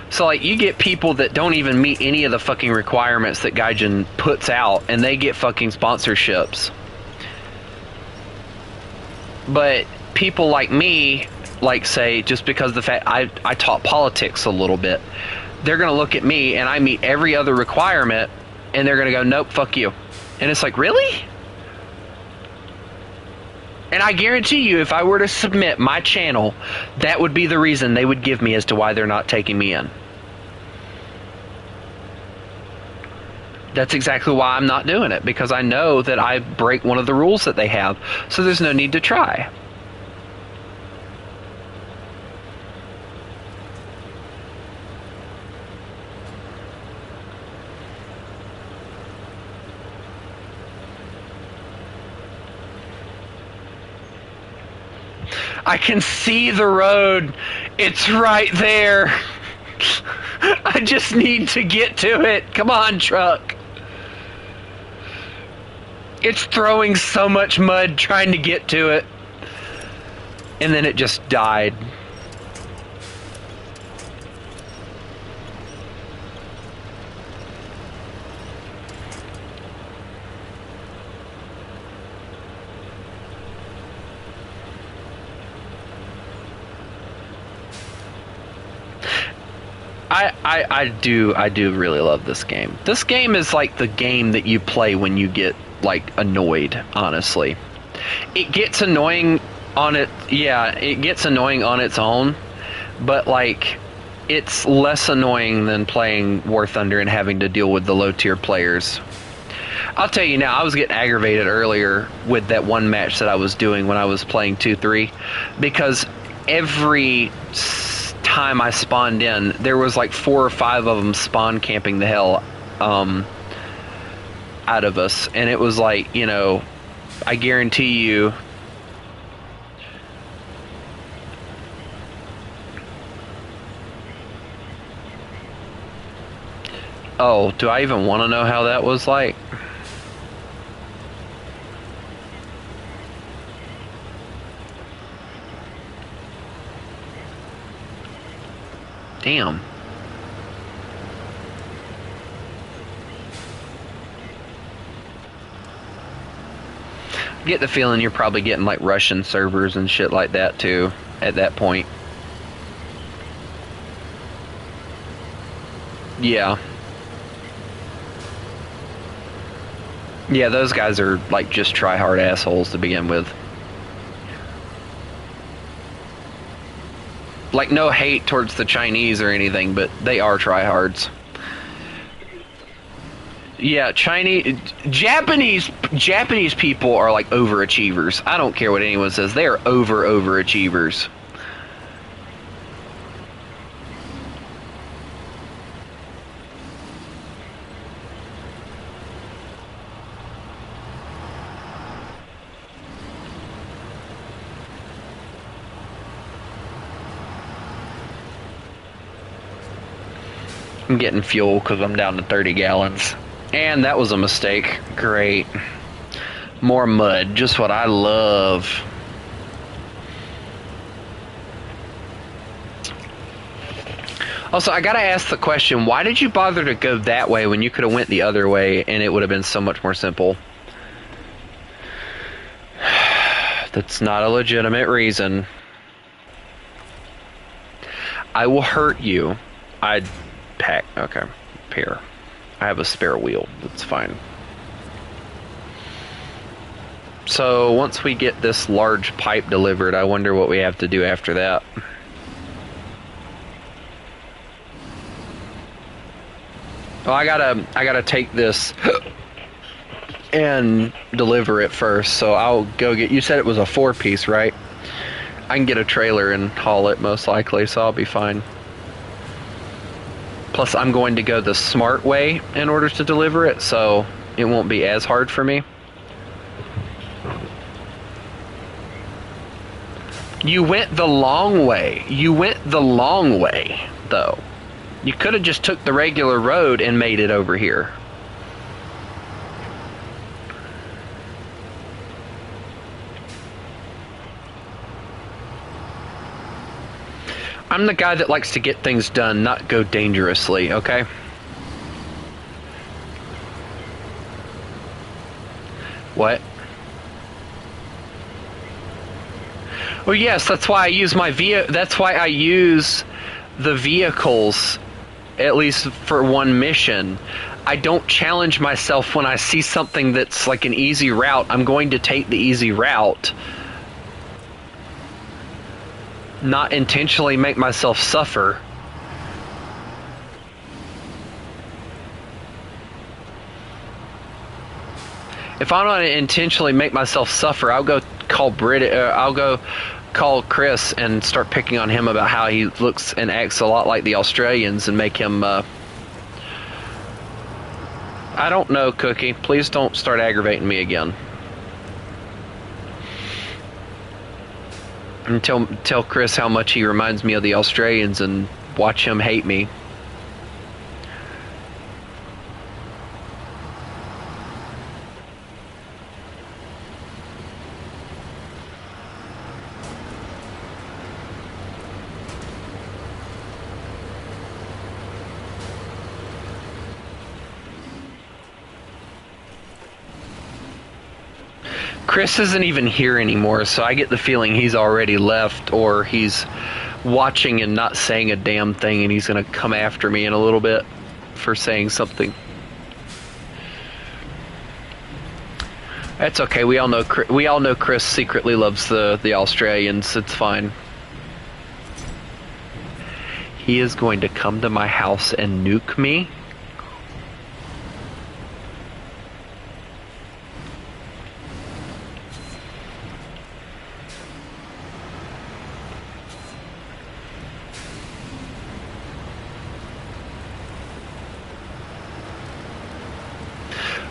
So, like, you get people that don't even meet any of the fucking requirements that Gaijin puts out, and they get fucking sponsorships. But people like me, like, say, just because of the fact I taught politics a little bit, they're going to look at me, and I meet every other requirement, and they're going to go, nope, fuck you. And it's like, really? And I guarantee you, if I were to submit my channel, that would be the reason they would give me as to why they're not taking me in. That's exactly why I'm not doing it, because I know that I break one of the rules that they have, so there's no need to try. I can see the road. It's right there. I just need to get to it. Come on, truck. It's throwing so much mud trying to get to it. And then it just died. I do really love this game. This game is like the game that you play when you get like annoyed, honestly. It gets annoying on it, yeah, it gets annoying on its own, but like it's less annoying than playing War Thunder and having to deal with the low tier players. I'll tell you now, I was getting aggravated earlier with that one match that I was doing when I was playing 2-3 because every time I spawned in, there was like 4 or 5 of them spawn camping the hell out of us, and it was like, you know, I guarantee you. Oh, do I even want to know how that was like? Damn. I get the feeling you're probably getting like Russian servers and shit like that too at that point. Yeah. Yeah, those guys are like just try hard assholes to begin with. Like no hate towards the Chinese or anything, but they are tryhards. Yeah, Japanese people are like overachievers. I don't care what anyone says. They are overachievers. I'm getting fuel because I'm down to 30 gallons. And that was a mistake. Great. More mud. Just what I love. Also, I gotta ask the question, why did you bother to go that way when you could have went the other way and it would have been so much more simple? That's not a legitimate reason. I will hurt you. I'd pack. Okay. Here. I have a spare wheel. That's fine. So once we get this large pipe delivered, I wonder what we have to do after that. Well, I gotta take this and deliver it first. So I'll go get. You said it was a 4-piece, right? I can get a trailer and haul it most likely, so I'll be fine. Plus, I'm going to go the smart way in order to deliver it, so it won't be as hard for me. You went the long way. You went the long way, though. You could have just took the regular road and made it over here. I'm the guy that likes to get things done, not go dangerously, okay? What? Well, yes, that's why I use that's why I use the vehicles, at least for one mission. I don't challenge myself when I see something that's like an easy route. I'm going to take the easy route. Not intentionally make myself suffer. If I don't intentionally make myself suffer, I'll go call I'll go call Chris and start picking on him about how he looks and acts a lot like the Australians and make him. I don't know, Cookie. Please don't start aggravating me again. And tell Chris how much he reminds me of the Australians and watch him hate me. Chris isn't even here anymore, so I get the feeling he's already left or he's watching and not saying a damn thing, and he's gonna come after me in a little bit for saying something. That's okay. We all know Chris secretly loves the Australians. It's fine. He is going to come to my house and nuke me.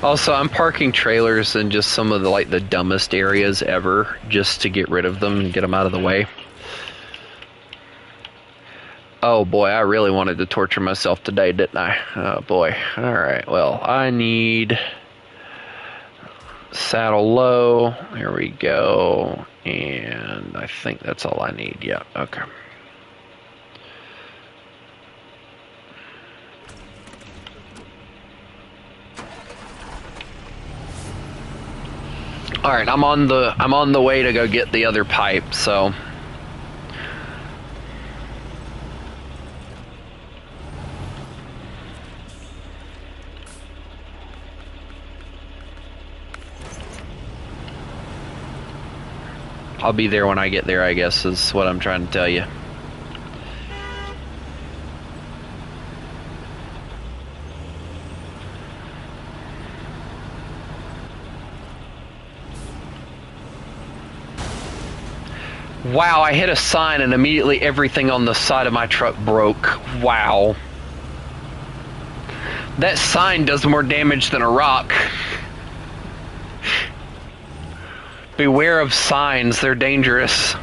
Also, I'm parking trailers in just some of the dumbest areas ever, just to get rid of them and get them out of the way. Oh boy, I really wanted to torture myself today, didn't I? Oh boy. Alright, well, I need saddle low. There we go. And I think that's all I need. Yeah, okay. All right, I'm on the way to go get the other pipe, so I'll be there when I get there, I guess, is what I'm trying to tell you. Wow, I hit a sign and immediately everything on the side of my truck broke. Wow. That sign does more damage than a rock. Beware of signs, they're dangerous.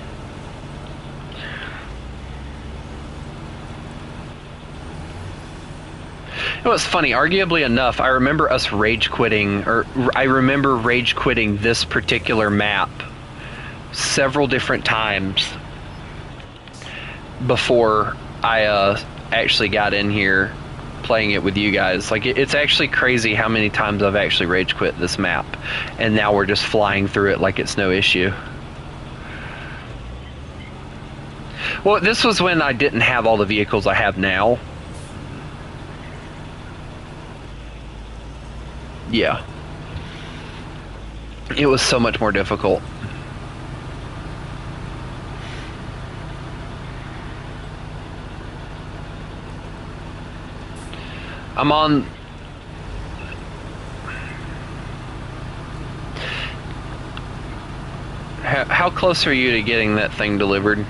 You know what's funny, arguably enough, I remember us rage quitting this particular map several different times before I actually got in here playing it with you guys. Like, it's actually crazy how many times I've actually rage quit this map, and now we're just flying through it like it's no issue. Well, this was when I didn't have all the vehicles I have now. Yeah. It was so much more difficult. I'm on... How close are you to getting that thing delivered?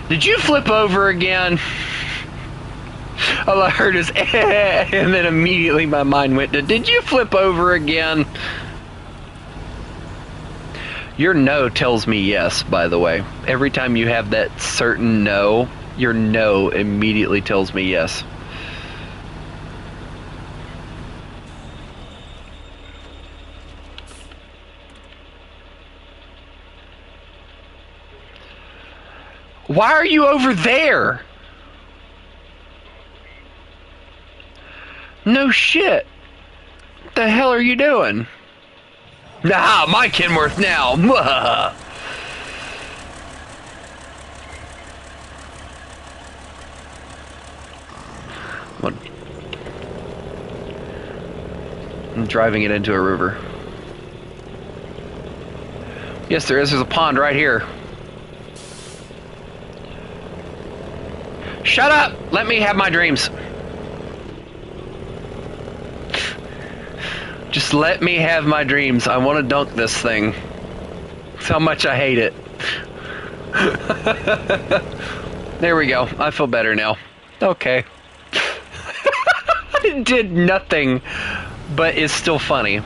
Did you flip over again? All I heard is and then immediately my mind went to, did you flip over again? Your no tells me yes, by the way. Every time you have that certain no, your no immediately tells me yes. Why are you over there? No shit. What the hell are you doing? Nah, my Kenworth now. What? I'm driving it into a river. Yes, there is. There's a pond right here. Shut up! Let me have my dreams. Just let me have my dreams. I want to dunk this thing. That's how much I hate it. There we go. I feel better now. Okay. It did nothing, but it's still funny.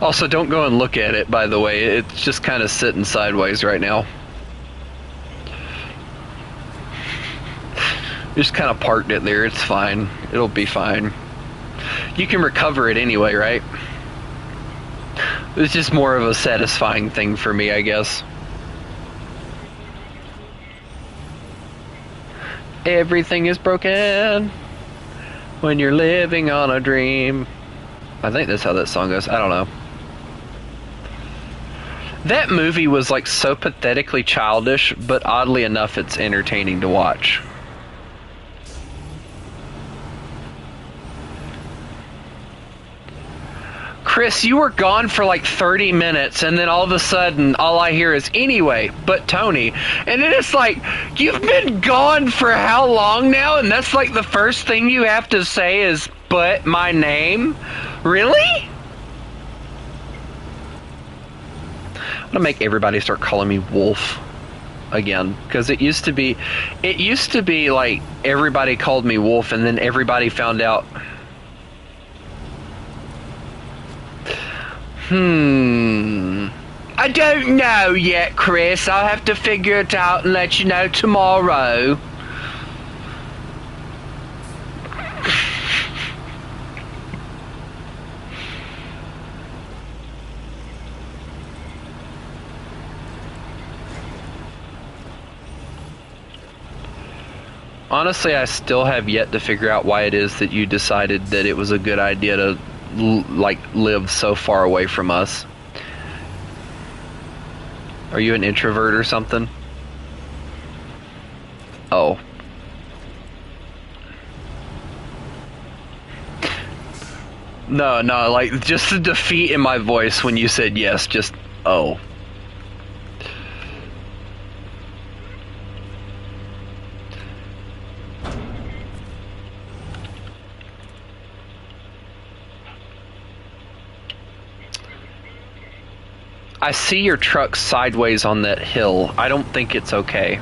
Also, don't go and look at it, by the way. It's just kind of sitting sideways right now. Just kind of parked it there. It's fine. It'll be fine. You can recover it anyway, right? It's just more of a satisfying thing for me, I guess. Everything is broken. When you're living on a dream. I think that's how that song goes. I don't know. That movie was like so pathetically childish, but oddly enough, it's entertaining to watch. Chris, you were gone for like 30 minutes, and then all of a sudden, all I hear is anyway, but Tony. And then it's like, you've been gone for how long now? And that's like the first thing you have to say is, but my name? Really? I'm gonna make everybody start calling me Wolf again, because it used to be like everybody called me Wolf, and then everybody found out. I don't know yet, Chris. I'll have to figure it out and let you know tomorrow. Honestly, I still have yet to figure out why it is that you decided that it was a good idea to like live so far away from us. Are you an introvert or something? Oh. No, like just the defeat in my voice when you said yes, just oh. I see your truck sideways on that hill. I don't think it's okay.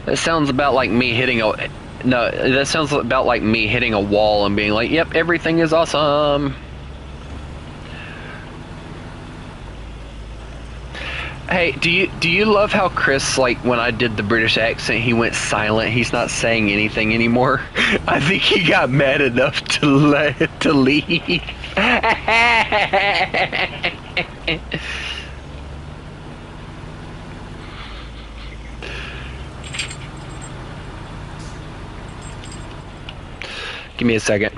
That sounds about like me hitting a... No, that sounds about like me hitting a wall and being like, yep, everything is awesome. Hey, do you love how Chris, like, when I did the British accent, he went silent. He's not saying anything anymore. I think he got mad enough to leave. Give me a second.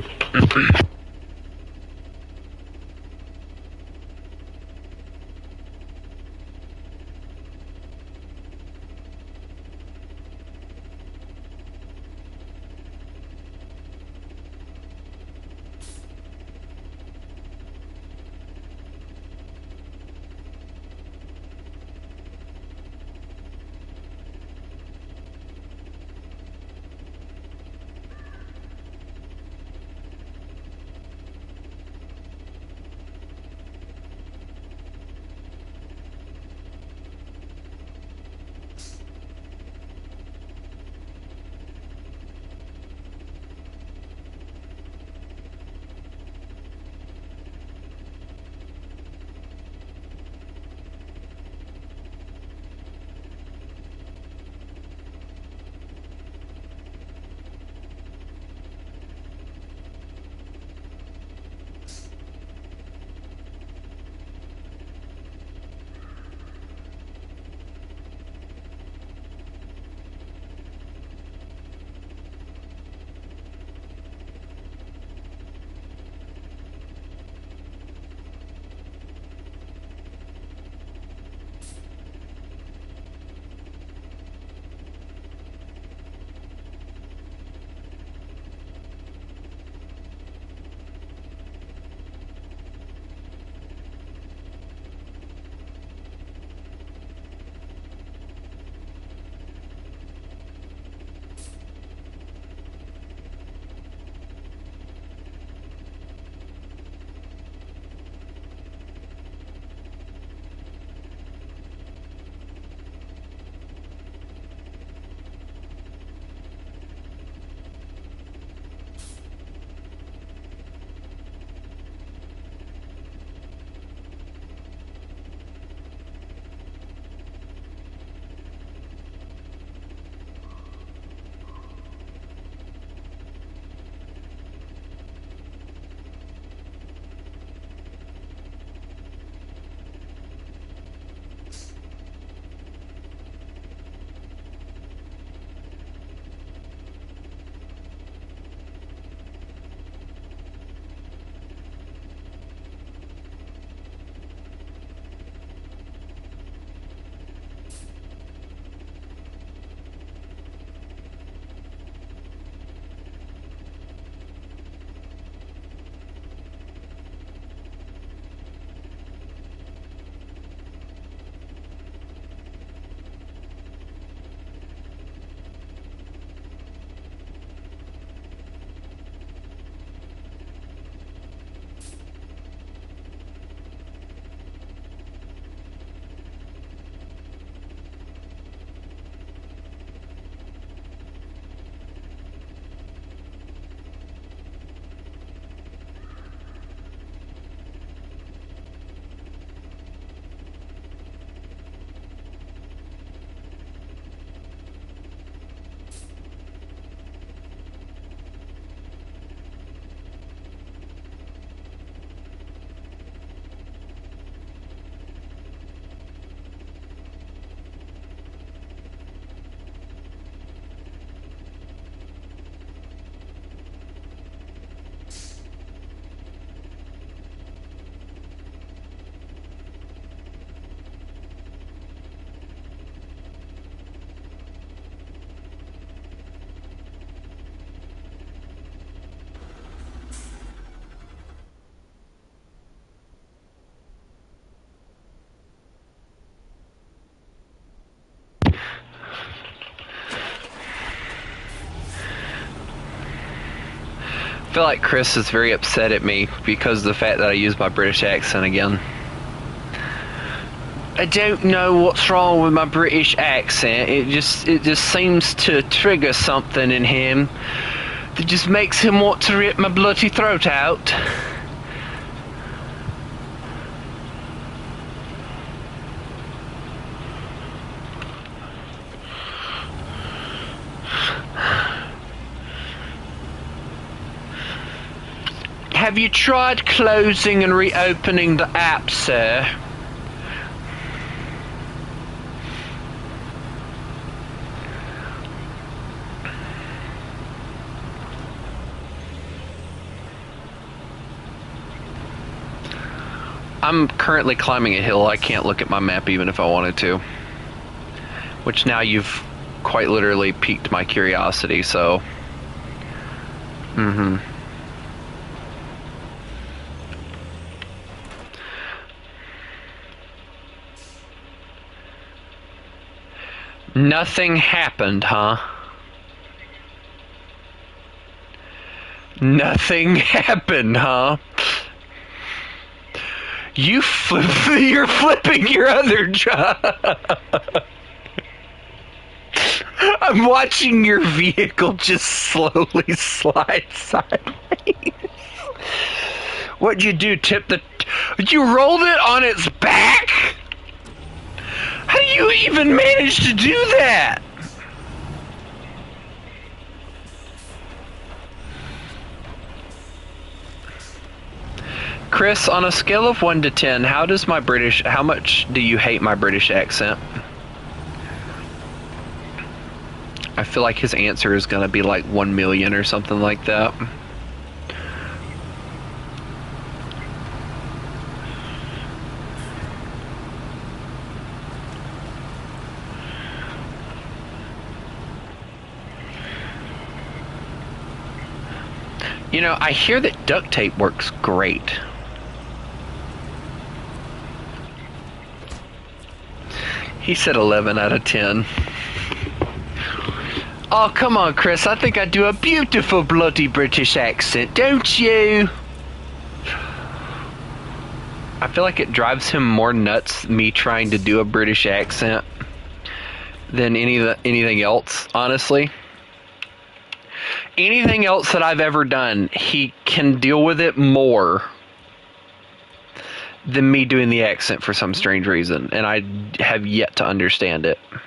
feel like Chris is very upset at me because of the fact that I use my British accent again. I don't know what's wrong with my British accent. It just seems to trigger something in him that just makes him want to rip my bloody throat out. Have you tried closing and reopening the app, sir? I'm currently climbing a hill. I can't look at my map even if I wanted to. Which now you've quite literally piqued my curiosity, so... Nothing happened, huh? Nothing happened, huh? You're flipping your other job. I'm watching your vehicle just slowly slide sideways. What'd you do? You rolled it on its back? How do you even manage to do that? Chris, on a scale of 1 to 10, how much do you hate my British accent? I feel like his answer is gonna be like 1 million or something like that. You know, I hear that duct tape works great. He said 11 out of 10. Oh, come on, Chris. I think I do a beautiful bloody British accent, don't you? I feel like it drives him more nuts, me trying to do a British accent, than anything else, honestly. Anything else that I've ever done, he can deal with it more than me doing the accent for some strange reason, and I have yet to understand it. I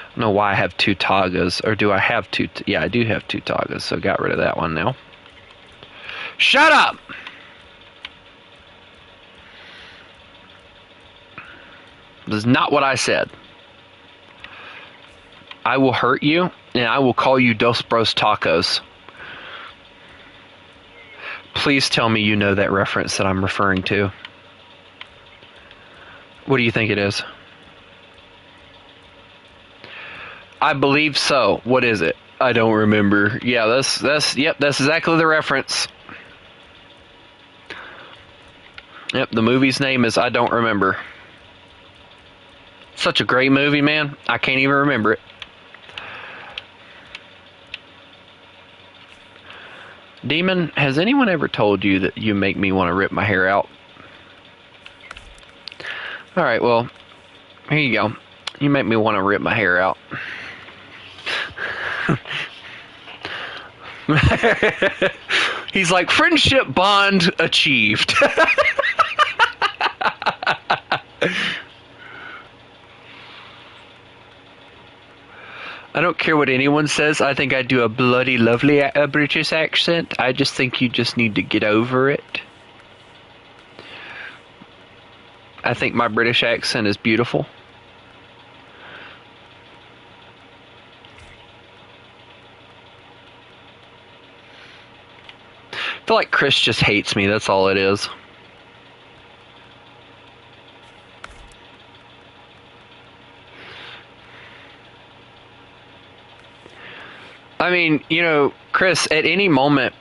don't know why I have 2 Tagas, or do I have 2? Yeah, I do have 2 Tagas, so got rid of that one now. Shut up! This is not what I said. I will hurt you, and I will call you Dos Bros Tacos. Please tell me you know that reference that I'm referring to. What do you think it is? I believe so. What is it? I don't remember. Yeah, that's exactly the reference. Yep, the movie's name is I Don't Remember. Such a great movie, man. I can't even remember it. Demon, has anyone ever told you that you make me want to rip my hair out? Alright, well, here you go. You make me want to rip my hair out. He's like, friendship bond achieved. I don't care what anyone says. I think I do a bloody lovely British accent. I just think you just need to get over it. I think my British accent is beautiful. I feel like Chris just hates me. That's all it is. I mean, you know, Chris, at any moment,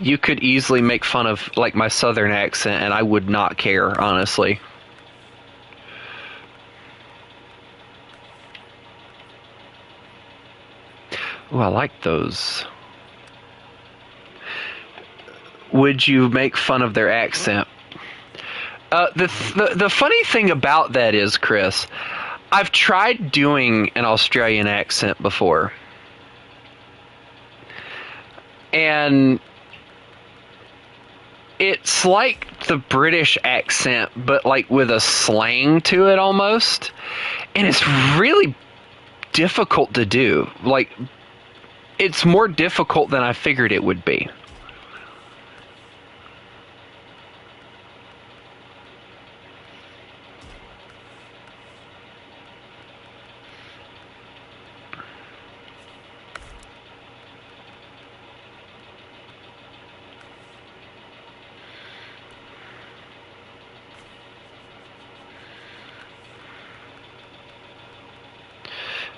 you could easily make fun of, like, my southern accent, and I would not care, honestly. Ooh, I like those. Would you make fun of their accent? The funny thing about that is, Chris, I've tried doing an Australian accent before. And it's like the British accent, but like with a slang to it almost. And it's really difficult to do. Like, it's more difficult than I figured it would be.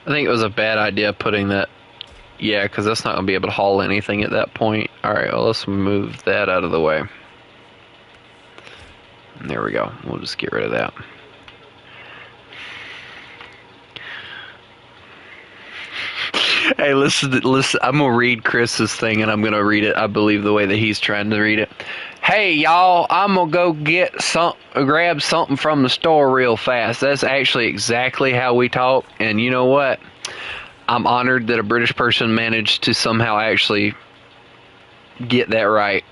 I think it was a bad idea putting that. Yeah, because that's not going to be able to haul anything at that point. Alright, well, let's move that out of the way. There we go. We'll just get rid of that. Hey, listen. I'm going to read Chris's thing, and I'm going to read it, I believe, the way that he's trying to read it. Hey, y'all, I'm going to go grab something from the store real fast. That's actually exactly how we talk, and you know what? I'm honored that a British person managed to somehow actually get that right.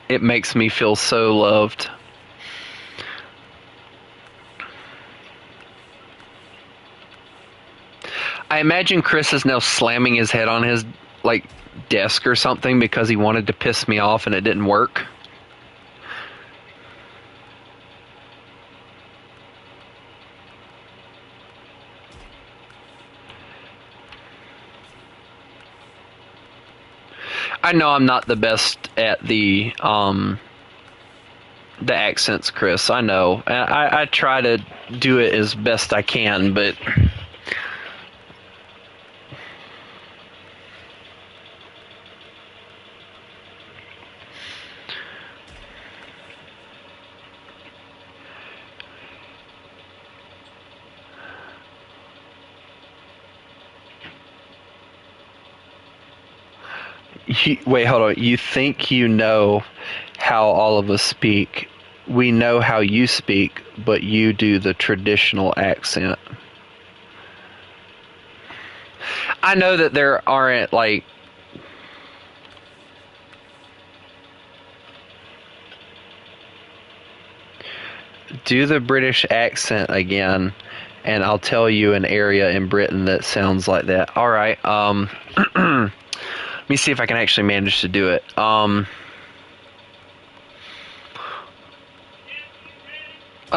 It makes me feel so loved. I imagine Chris is now slamming his head on his desk or something because he wanted to piss me off and it didn't work. I know I'm not the best at the accents, Chris. I know. I try to do it as best I can, but wait, hold on. You think you know how all of us speak? We know how you speak, but you do the traditional accent. I know that there aren't do the British accent again, and I'll tell you an area in Britain that sounds like that. All right. Let me see if I can actually manage to do it. I'll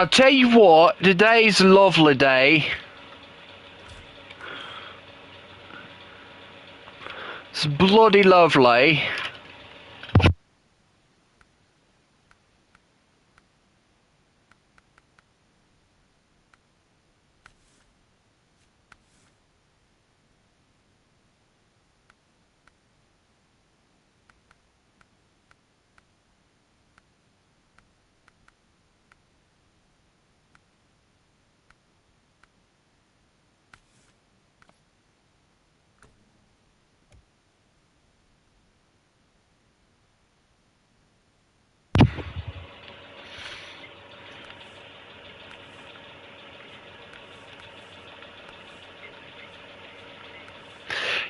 tell you what, today's a lovely day. It's bloody lovely.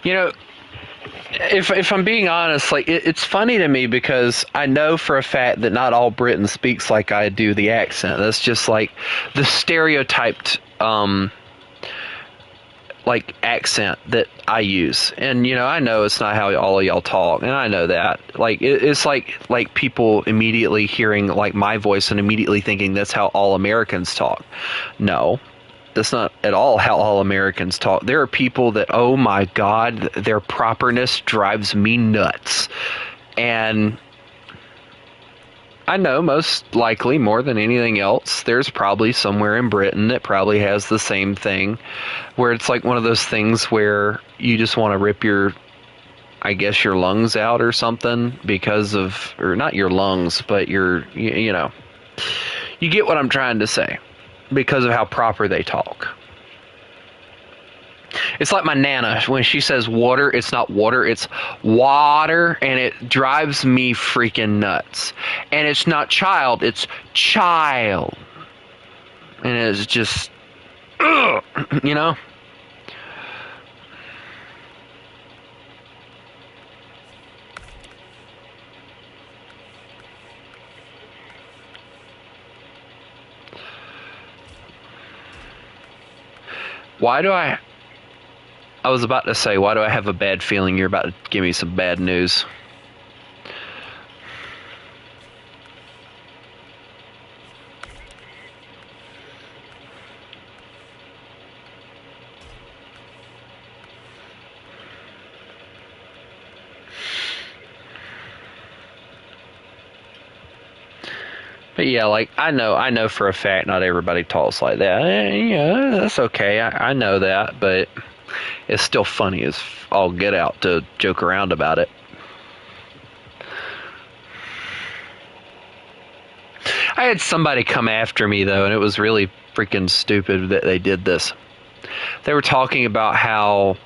You know, if I'm being honest, it's funny to me because I know for a fact that not all Britain speaks like I do the accent. That's just like the stereotyped accent that I use. And I know it's not how all of y'all talk, and I know that. It's like people immediately hearing my voice and immediately thinking that's how all Americans talk. No. That's not at all how all Americans talk. There are people that, oh my God, their properness drives me nuts. And I know most likely, more than anything else, there's probably somewhere in Britain that probably has the same thing, where it's like one of those things where you just want to rip your lungs out or something because of, or not your lungs, but you get what I'm trying to say. Because of how proper they talk. It's like my Nana. When she says water, it's not water, it's water, and it drives me freaking nuts. And it's not child, it's child. And it's just, ugh, you know? Why do I was about to say, why do I have a bad feeling you're about to give me some bad news? But yeah, like, I know for a fact not everybody talks like that. Yeah, that's okay. I know that, but it's still funny as all get out to joke around about it. I had somebody come after me, though, and it was really freaking stupid that they did this. They were talking about how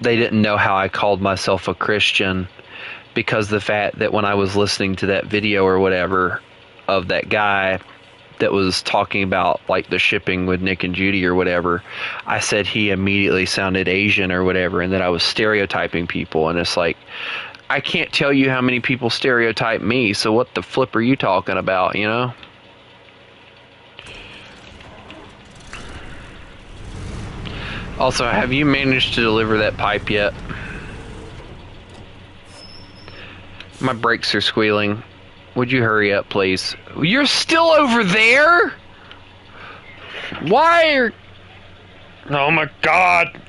they didn't know how I called myself a Christian because the fact that when I was listening to that video or whatever of that guy that was talking about like the shipping with Nick and Judy or whatever, I said he immediately sounded Asian or whatever, and that I was stereotyping people. And it's like, I can't tell you how many people stereotype me, so what the flip are you talking about, you know? Also, have you managed to deliver that pipe yet? My brakes are squealing. Would you hurry up, please? You're still over there? Why are... Oh my God.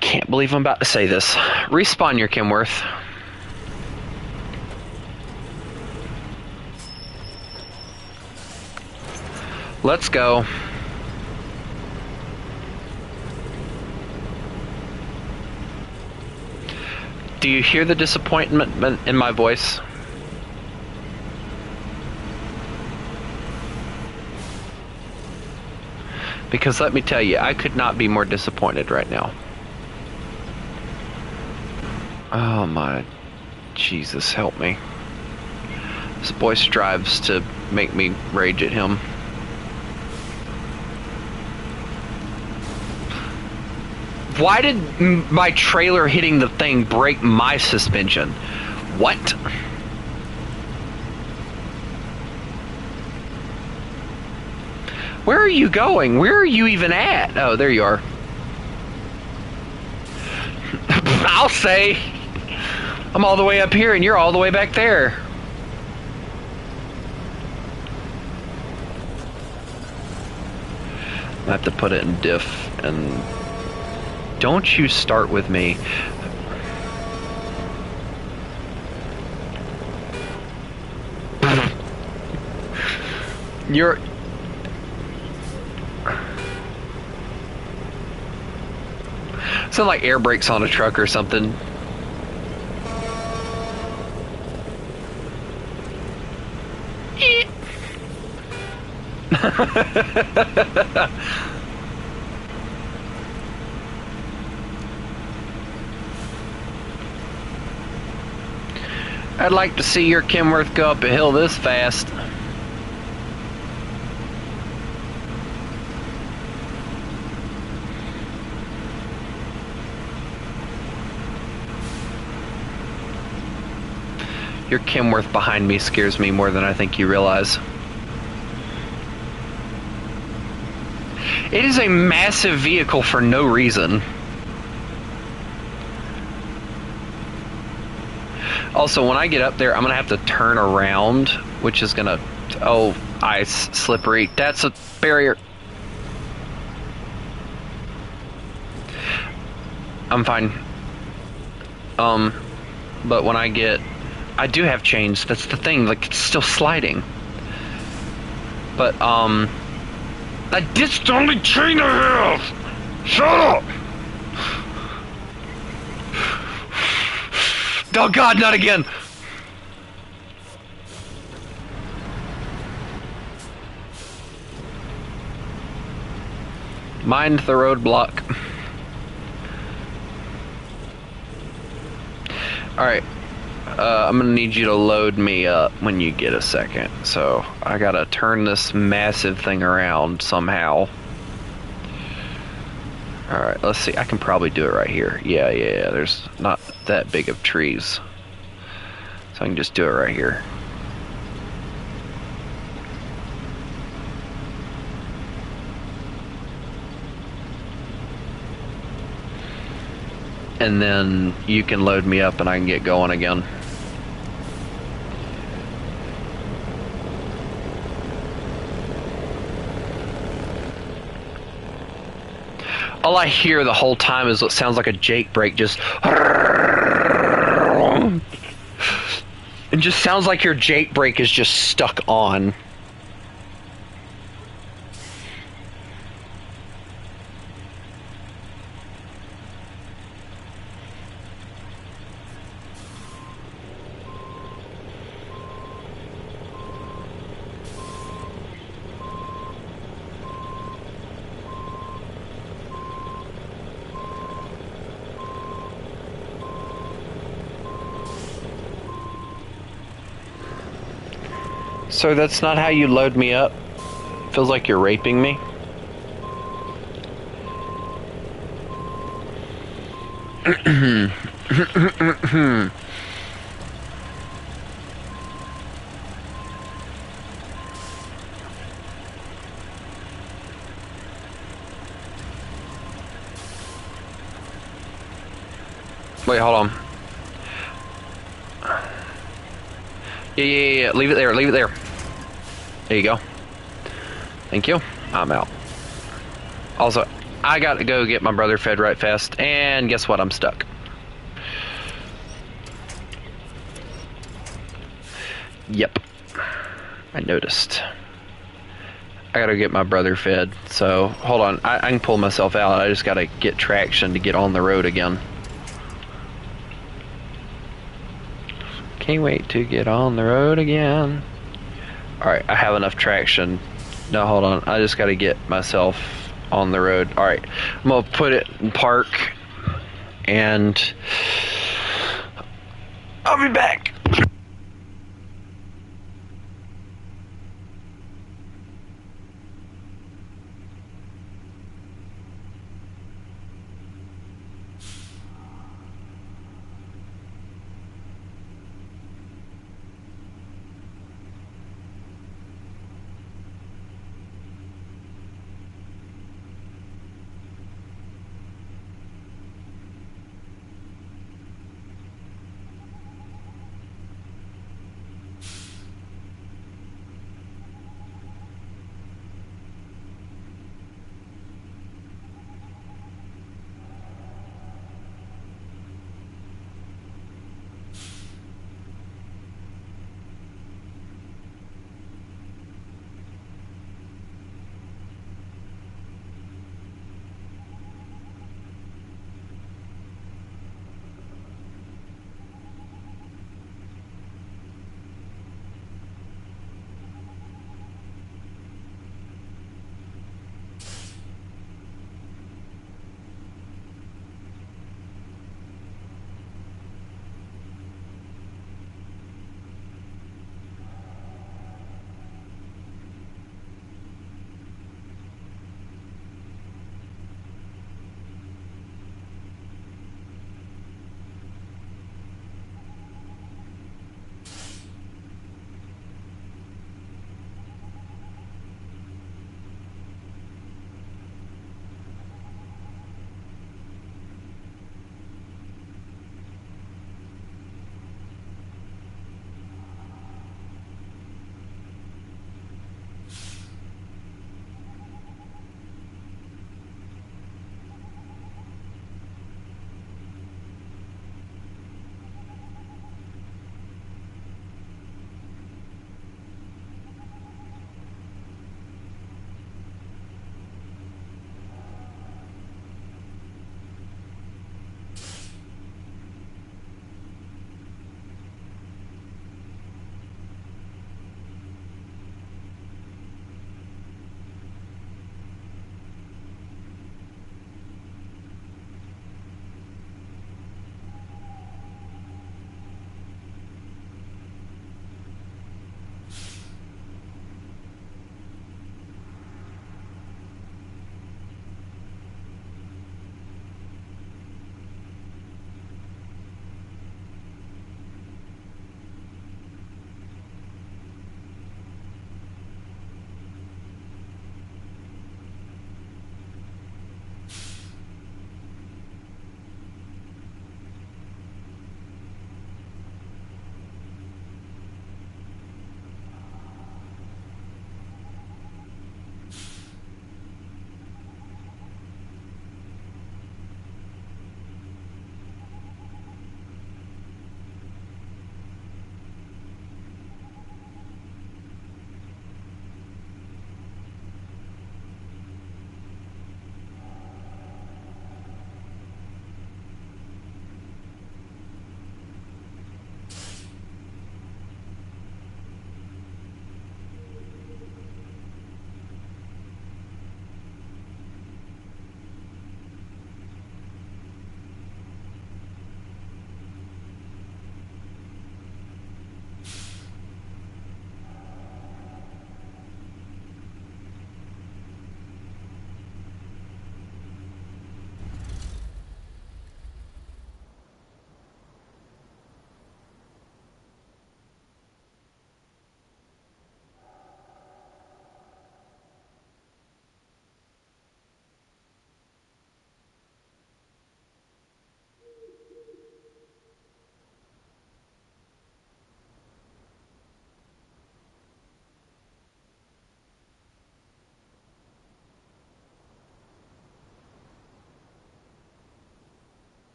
Can't believe I'm about to say this. Respawn your Kenworth. Let's go. Do you hear the disappointment in my voice? Because let me tell you, I could not be more disappointed right now. Oh my Jesus, help me. This boy strives to make me rage at him. Why did my trailer hitting the thing break my suspension? What? Where are you going? Where are you even at? Oh, there you are. I'll say. I'm all the way up here and you're all the way back there. I have to put it in diff and... Don't you start with me. You're... Sound like air brakes on a truck or something. I'd like to see your Kenworth go up a hill this fast. Your Kenworth behind me scares me more than I think you realize. It is a massive vehicle for no reason. Also, when I get up there, I'm gonna have to turn around, which is gonna... Oh, ice, slippery. That's a barrier. I'm fine. But when I get... I do have chains, that's the thing, like, it's still sliding. But, This is the only chain I have! Shut up! Oh God, not again! Mind the roadblock. Alright. I'm gonna need you to load me up when you get a second. So, I gotta turn this massive thing around somehow. Alright, let's see. I can probably do it right here. Yeah, there's not that big of trees. So I can just do it right here. And then you can load me up and I can get going again. All I hear the whole time is what sounds like a Jake brake, just... It just sounds like your Jake brake is just stuck on. So that's not how you load me up? Feels like you're raping me. Wait, hold on. Yeah. Leave it there. Leave it there. There you go. Thank you. I'm out. Also, I got to go get my brother fed right fast, and guess what? I'm stuck. Yep. I noticed. I gotta get my brother fed, so hold on. I can pull myself out. I just gotta get traction to get on the road again. Can't wait to get on the road again. Alright, I have enough traction. No, hold on. I just gotta get myself on the road. Alright, I'm gonna put it in park, and I'll be back.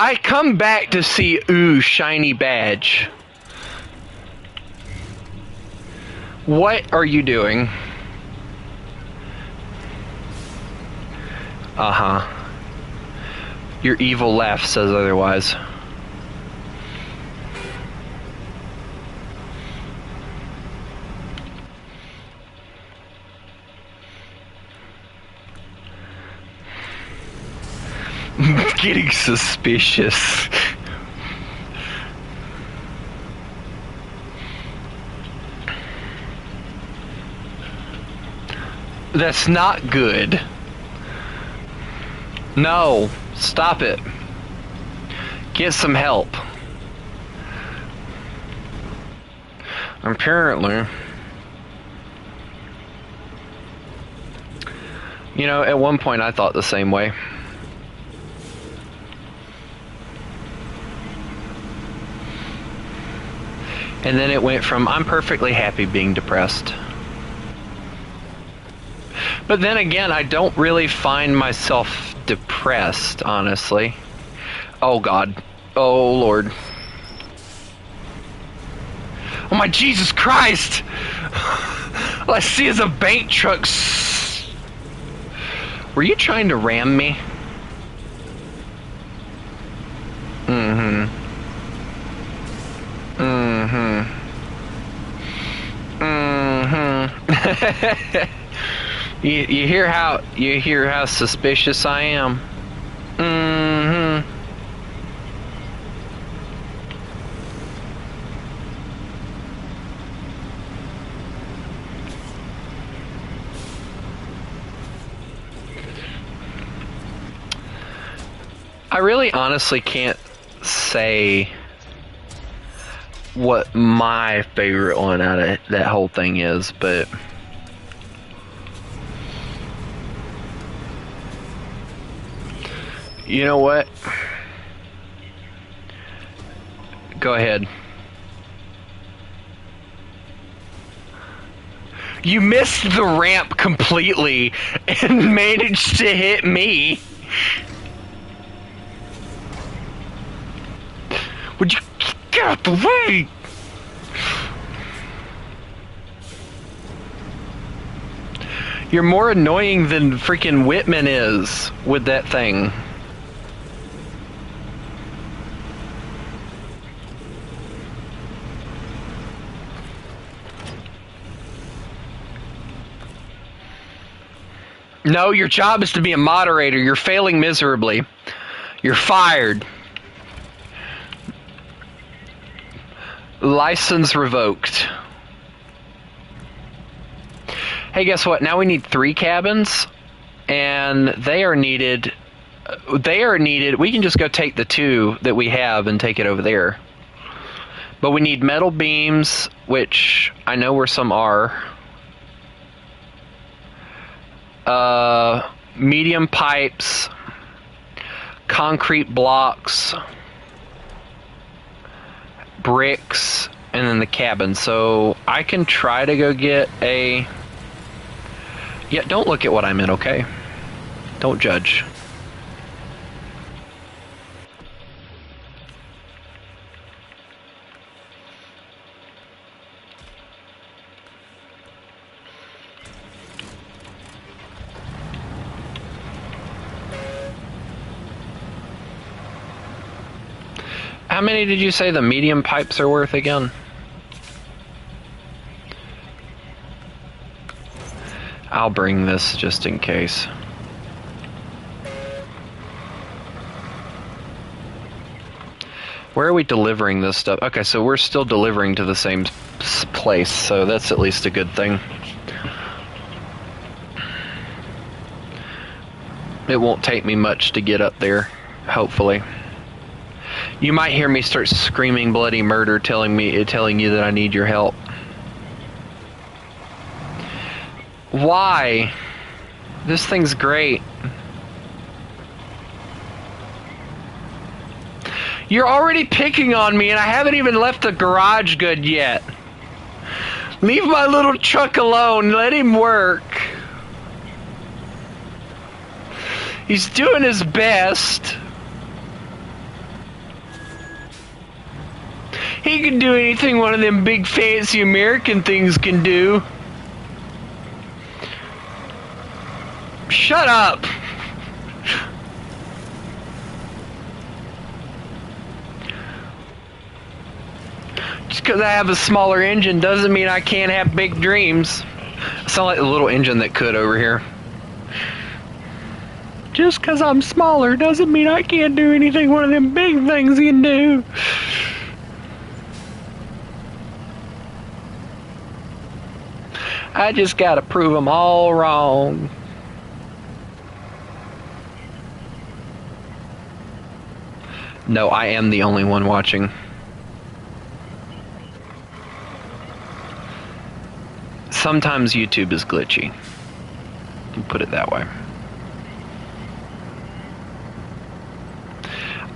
I come back to see, ooh, shiny badge. What are you doing? Uh-huh. Your evil laugh says otherwise. Getting suspicious. That's not good. No, stop it. Get some help. Apparently. You know, at one point I thought the same way. And then it went from, I'm perfectly happy being depressed. But then again, I don't really find myself depressed, honestly. Oh God. Oh Lord. Oh my Jesus Christ! All I see is a bank truck. Were you trying to ram me? Mm-hmm. Mm-hmm. Mm-hmm. You hear how suspicious I am? Mm-hmm. I really honestly can't say what my favorite one out of that whole thing is, but you know what? Go ahead. You missed the ramp completely and managed to hit me. Would you get out the way? You're more annoying than freaking Whitman is with that thing. No, your job is to be a moderator. You're failing miserably. You're fired. License revoked. Hey, guess what? Now we need 3 cabins, and they are needed. They are needed. We can just go take the 2 that we have and take it over there. But we need metal beams, which I know where some are. Medium pipes, concrete blocks, bricks, and then the cabin. So I can try to go get a... Yeah, don't look at what I'm in, okay? Don't judge. How many did you say the medium pipes are worth again? I'll bring this just in case. Where are we delivering this stuff? Okay, so we're still delivering to the same place, so that's at least a good thing. It won't take me much to get up there, hopefully. You might hear me start screaming bloody murder, telling you that I need your help. Why? This thing's great. You're already picking on me and I haven't even left the garage good yet. Leave my little truck alone. Let him work. He's doing his best. He can do anything one of them big fancy American things can do. Shut up! Just because I have a smaller engine doesn't mean I can't have big dreams. I sound like the little engine that could over here. Just because I'm smaller doesn't mean I can't do anything one of them big things can do. I just gotta prove them all wrong. No, I am the only one watching. Sometimes YouTube is glitchy. We'll put it that way.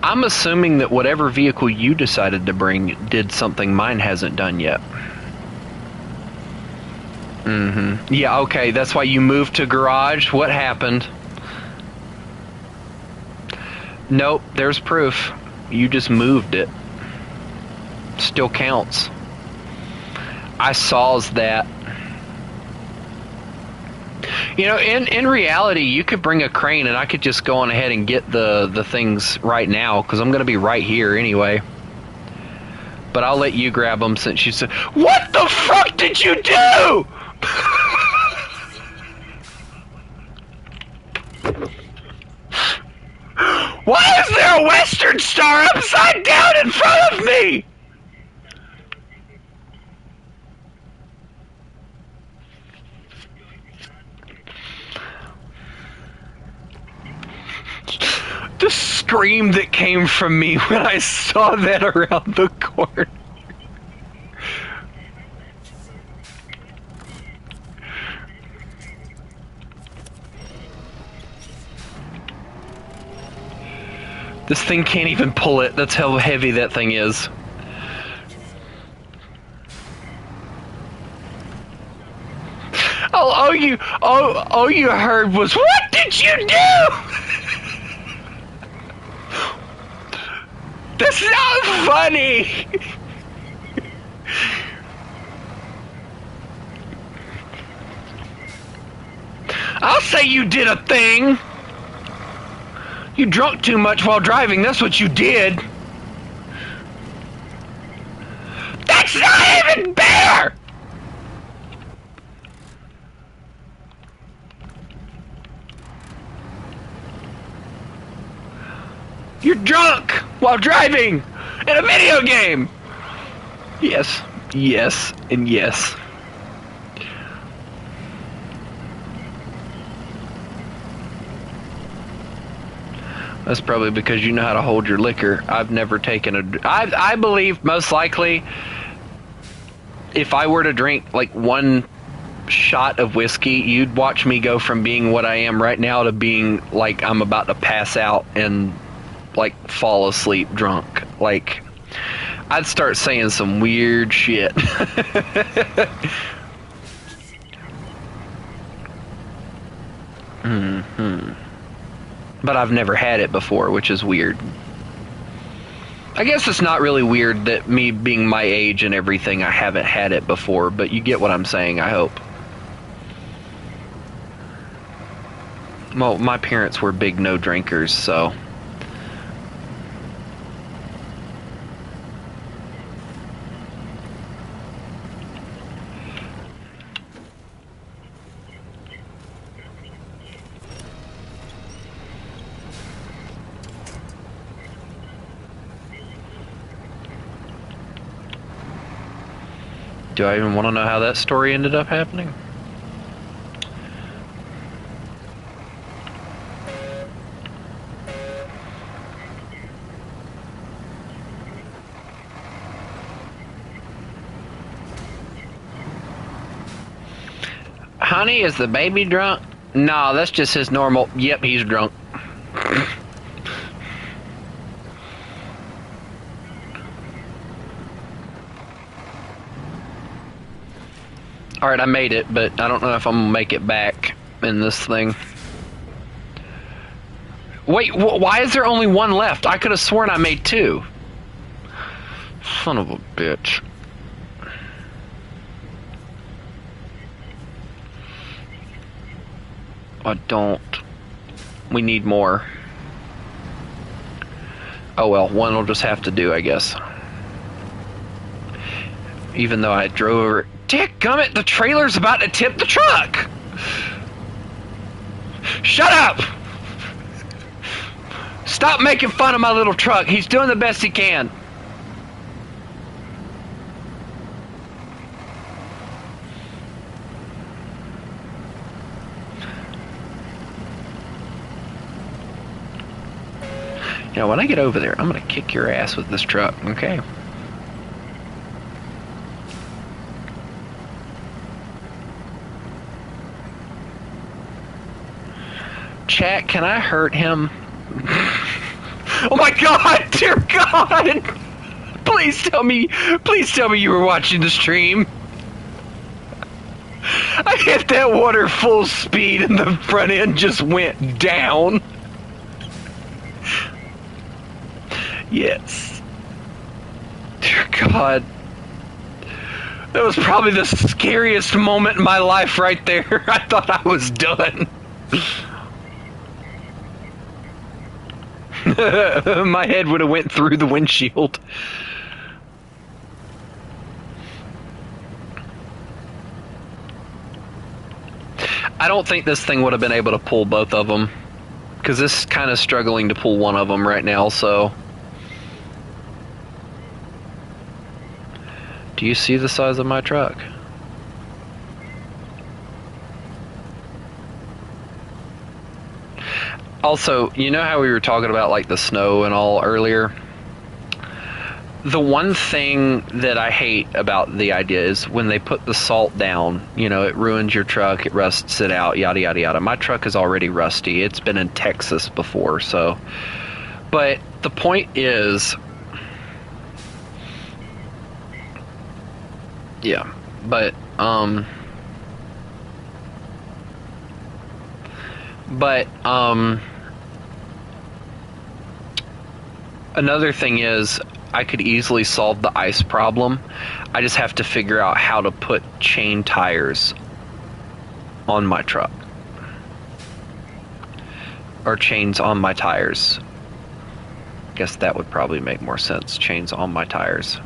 I'm assuming that whatever vehicle you decided to bring did something mine hasn't done yet. Yeah, okay, that's why you moved to garage. What happened? Nope, there's proof. You just moved it. Still counts. I saws that. You know, in reality, you could bring a crane and I could just go on ahead and get the things right now, because I'm going to be right here anyway. But I'll let you grab them since you said... What the fuck did you do?! Why is there a Western Star upside down in front of me?! The scream that came from me when I saw that around the corner. This thing can't even pull it. That's how heavy that thing is. All you heard was, "What did you do?" That's not funny! I'll say you did a thing! You drunk too much while driving, that's what you did! That's not even fair! You're drunk while driving in a video game! Yes, yes, and yes. That's probably because you know how to hold your liquor. I've never taken a... I believe most likely if I were to drink like one shot of whiskey, you'd watch me go from being what I am right now to being like I'm about to pass out and like fall asleep drunk. Like I'd start saying some weird shit. But I've never had it before, which is weird. I guess it's not really weird that me being my age and everything, I haven't had it before, but you get what I'm saying, I hope. Well, my parents were big no drinkers, so... Do I even want to know how that story ended up happening? Honey, is the baby drunk? No, that's just his normal, yep, he's drunk. Alright, I made it, but I don't know if I'm gonna make it back in this thing. Wait, why is there only one left? I could have sworn I made two. Son of a bitch. I don't. We need more. Oh well, one will just have to do, I guess. Even though I drove over. Dadgummit, the trailer's about to tip the truck! Shut up! Stop making fun of my little truck. He's doing the best he can. You know, when I get over there, I'm gonna kick your ass with this truck, okay? Chat, can I hurt him? Oh my god, dear god! Please tell me you were watching the stream. I hit that water full speed and the front end just went down. Yes. Dear God. That was probably the scariest moment in my life right there. I thought I was done. My head would have went through the windshield. I don't think this thing would have been able to pull both of them. Because this is kind of struggling to pull one of them right now, so... Do you see the size of my truck? Also, you know how we were talking about like the snow and all earlier? The one thing that I hate about the idea is when they put the salt down, you know, it ruins your truck, it rusts it out, yada yada yada. My truck is already rusty. It's been in Texas before, so... But the point is... Yeah, but another thing is I could easily solve the ice problem. I just have to figure out how to put chain tires on my truck. Or chains on my tires. Guess that would probably make more sense. Chains on my tires.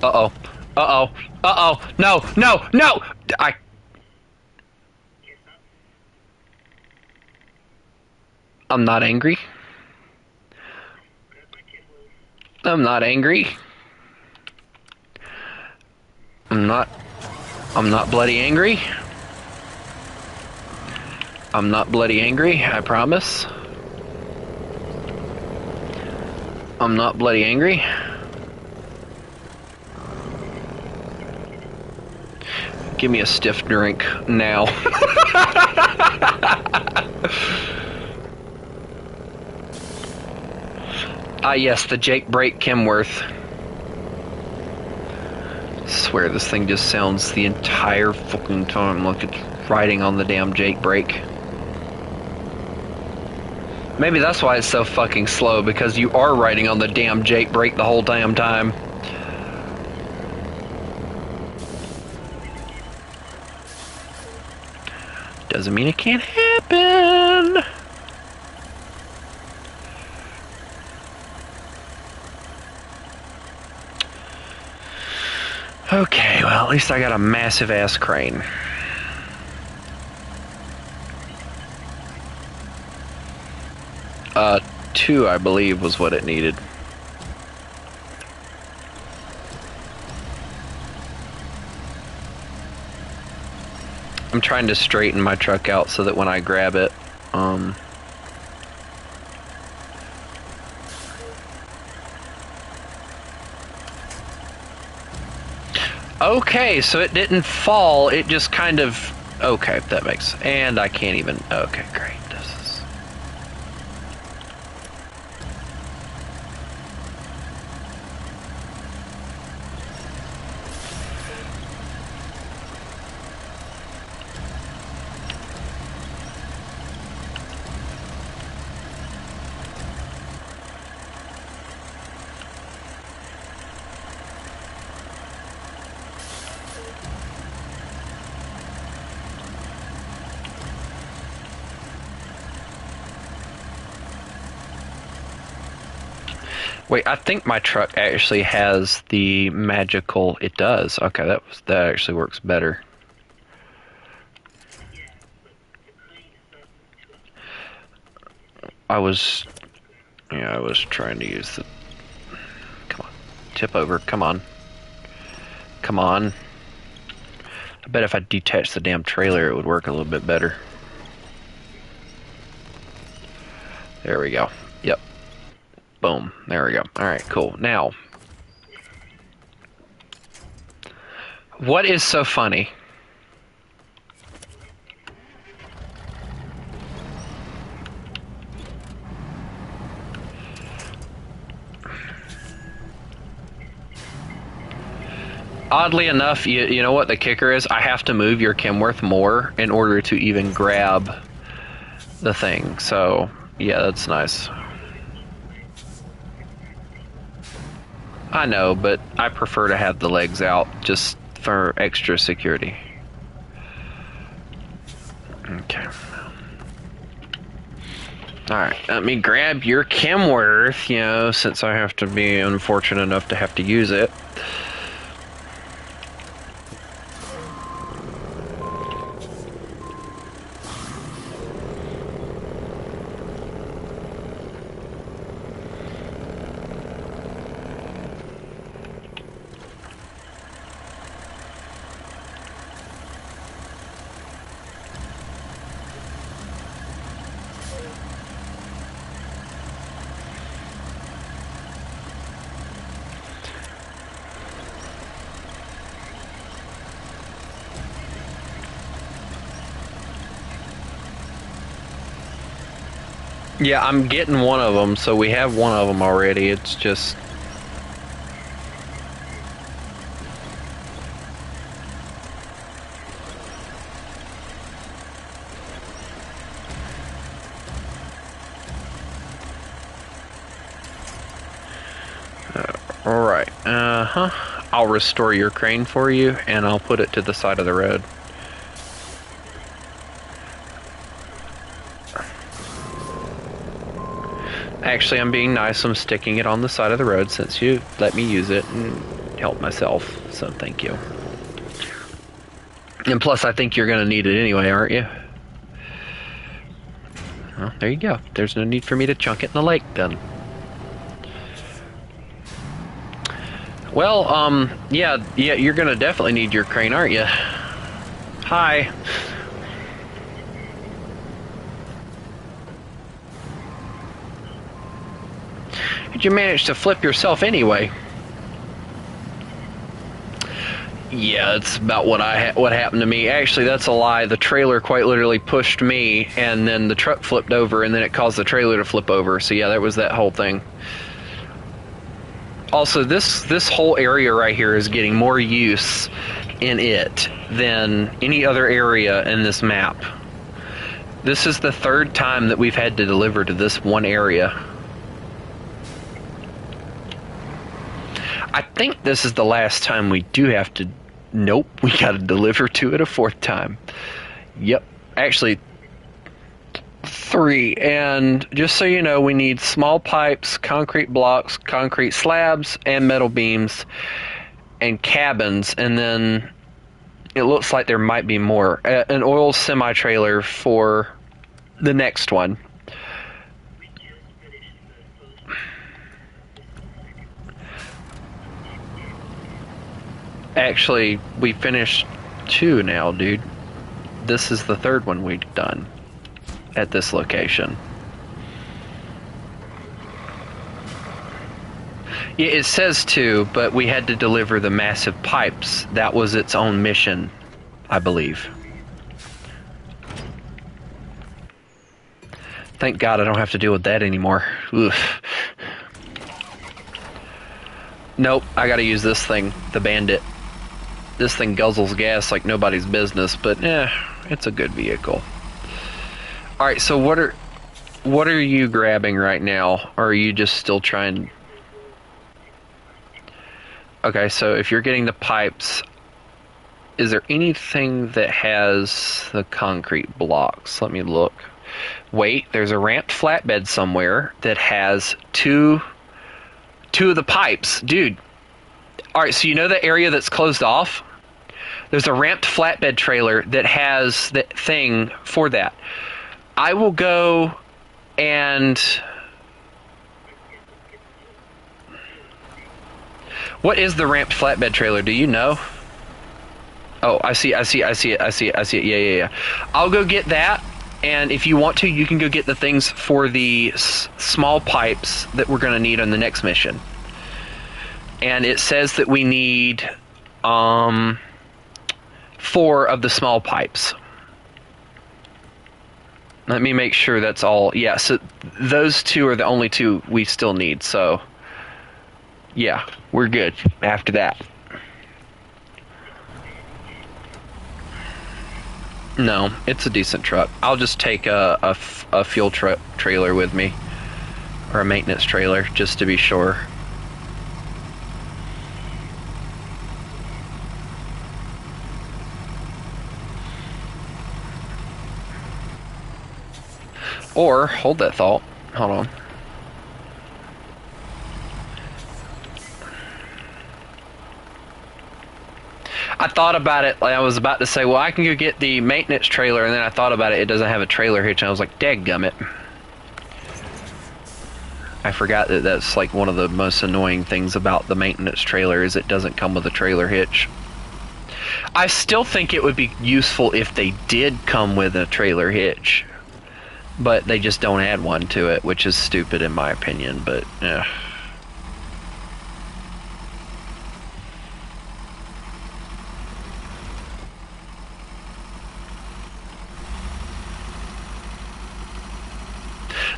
Uh-oh. Uh-oh. Uh-oh. No, no, no! I'm not angry. I'm not angry. I'm not bloody angry. I'm not bloody angry, I promise. I'm not bloody angry. Give me a stiff drink now. Ah, yes, the Jake Brake Kenworth. I swear this thing just sounds the entire fucking time like it's riding on the damn Jake Brake. Maybe that's why it's so fucking slow, because you are riding on the damn Jake Brake the whole damn time. Doesn't mean it can't happen. Okay, well, at least I got a massive ass crane. Two, I believe, was what it needed. I'm trying to straighten my truck out so that when I grab it, okay, so it didn't fall, it just kind of Okay, that makes... And I can't even... Okay, great. This is... Wait, I think my truck actually has the magical... It does. Okay, that actually works better. I was trying to use the... Come on. Tip over. Come on. Come on. I bet if I detached the damn trailer, it would work a little bit better. There we go. Yep. Boom. There we go. Alright, cool. Now, what is so funny? Oddly enough, you know what the kicker is? I have to move your Kenworth more in order to even grab the thing. So, yeah, that's nice. I know, but I prefer to have the legs out just for extra security. Okay. Alright, let me grab your Kenworth, you know, since I have to be unfortunate enough to have to use it. Yeah, I'm getting one of them, so we have one of them already. It's just... Alright, I'll restore your crane for you, and I'll put it to the side of the road. Actually, I'm being nice. I'm sticking it on the side of the road since you let me use it and help myself. So thank you. And plus, I think you're going to need it anyway, aren't you? Well, there you go. There's no need for me to chunk it in the lake then. Well, yeah, you're going to definitely need your crane, aren't you? Hi. How'd you manage to flip yourself anyway? Yeah, that's about what happened to me. Actually, that's a lie. The trailer quite literally pushed me, and then the truck flipped over, and then it caused the trailer to flip over. So yeah, that was that whole thing. Also, this whole area right here is getting more use in it than any other area in this map. This is the third time that we've had to deliver to this one area. I think this is the last time we do have to... Nope, we gotta deliver to it a fourth time. Yep, actually 3. And just so you know, we need small pipes, concrete blocks, concrete slabs, and metal beams, and cabins, and then it looks like there might be more. An oil semi-trailer for the next one. Actually, we finished 2 now, dude. This is the 3rd one we've done at this location. Yeah, it says 2, but we had to deliver the massive pipes. That was its own mission, I believe. Thank God I don't have to deal with that anymore. Oof. Nope, I gotta use this thing, the Bandit. This thing guzzles gas like nobody's business, but it's a good vehicle. Alright, so what are you grabbing right now? Or are you just still trying? Okay, so if you're getting the pipes, is there anything that has the concrete blocks? Let me look. Wait, there's a ramped flatbed somewhere that has two of the pipes. Dude. Alright, so you know the area that's closed off? There's a ramped flatbed trailer that has the thing for that. I will go and... What is the ramped flatbed trailer? Do you know? Oh, I see it. Yeah. I'll go get that, and if you want to, you can go get the things for the small pipes that we're going to need on the next mission. And it says that we need 4 of the small pipes. Let me make sure that's all. Yeah, so those 2 are the only 2 we still need, so yeah, we're good after that. No, it's a decent truck. I'll just take a fuel trailer with me, or a maintenance trailer, just to be sure. Or, hold that thought, hold on. I thought about it, like I was about to say, well, I can go get the maintenance trailer, and then I thought about it, it doesn't have a trailer hitch, and I was like, dadgummit. I forgot that that's like one of the most annoying things about the maintenance trailer is it doesn't come with a trailer hitch. I still think it would be useful if they did come with a trailer hitch, but they just don't add one to it, which is stupid in my opinion, but yeah.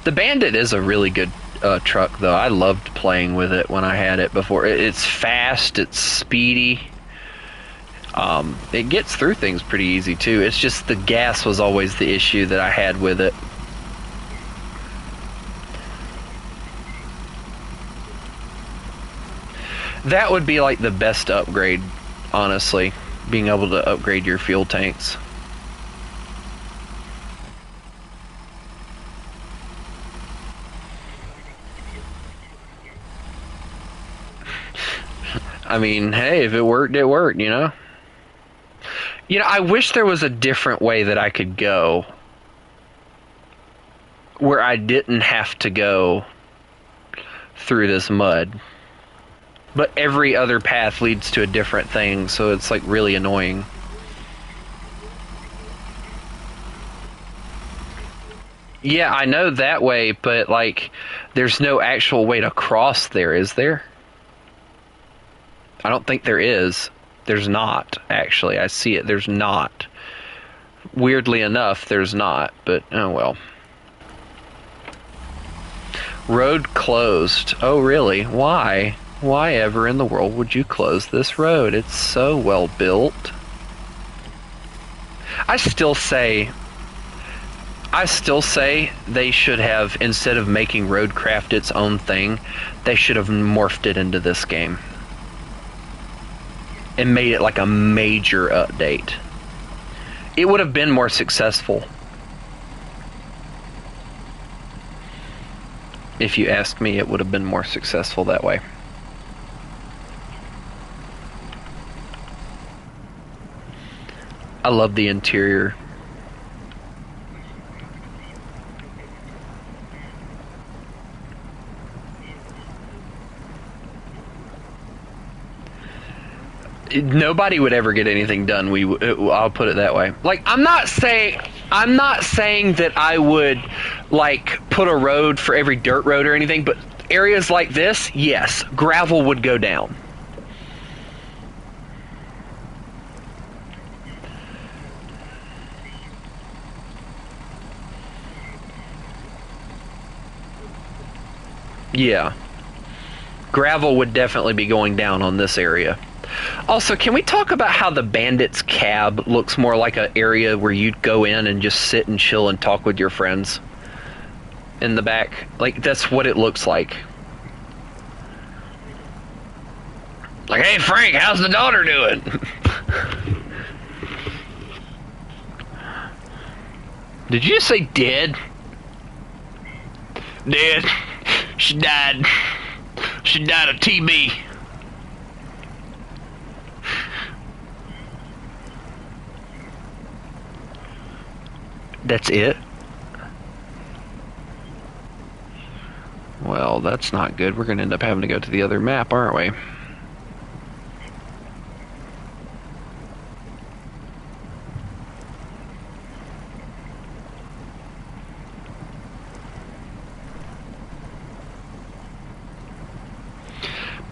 The Bandit is a really good truck, though. I loved playing with it when I had it before. It's fast, it's speedy. It gets through things pretty easy, too. It's just the gas was always the issue that I had with it. That would be like the best upgrade, honestly, being able to upgrade your fuel tanks. I mean, hey, if it worked, it worked, you know? You know, I wish there was a different way that I could go where I didn't have to go through this mud. But every other path leads to a different thing, so it's like really annoying. Yeah, I know that way, but like there's no actual way to cross there, is there? I don't think there is. There's not, actually. I see it. There's not. Weirdly enough, there's not, but oh well. Road closed. Oh, really? Why? Why ever in the world would you close this road? It's so well built. I still say they should have, instead of making Roadcraft its own thing, they should have morphed it into this game and made it like a major update. It would have been more successful. If you ask me, it would have been more successful that way. I love the interior. Nobody would ever get anything done. I'll put it that way. Like, I'm not saying that I would like put a road for every dirt road or anything, but areas like this, yes, gravel would go down. Yeah. Gravel would definitely be going down on this area. Also, can we talk about how the bandit's cab looks more like an area where you'd go in and just sit and chill and talk with your friends in the back? Like, that's what it looks like. Like, hey Frank, how's the daughter doing? Did you just say dead? Dead. She died. She died of TB. That's it? Well, that's not good. We're going to end up having to go to the other map, aren't we?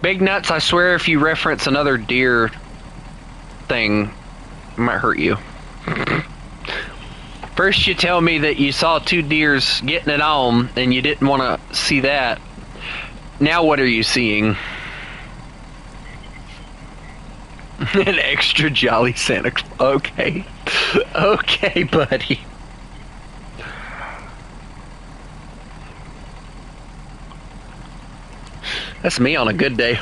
Big Nuts, I swear if you reference another deer thing, it might hurt you. First you tell me that you saw two deers getting it on and you didn't want to see that. Now what are you seeing? An extra jolly Santa Claus. Okay. Okay, buddy. That's me on a good day.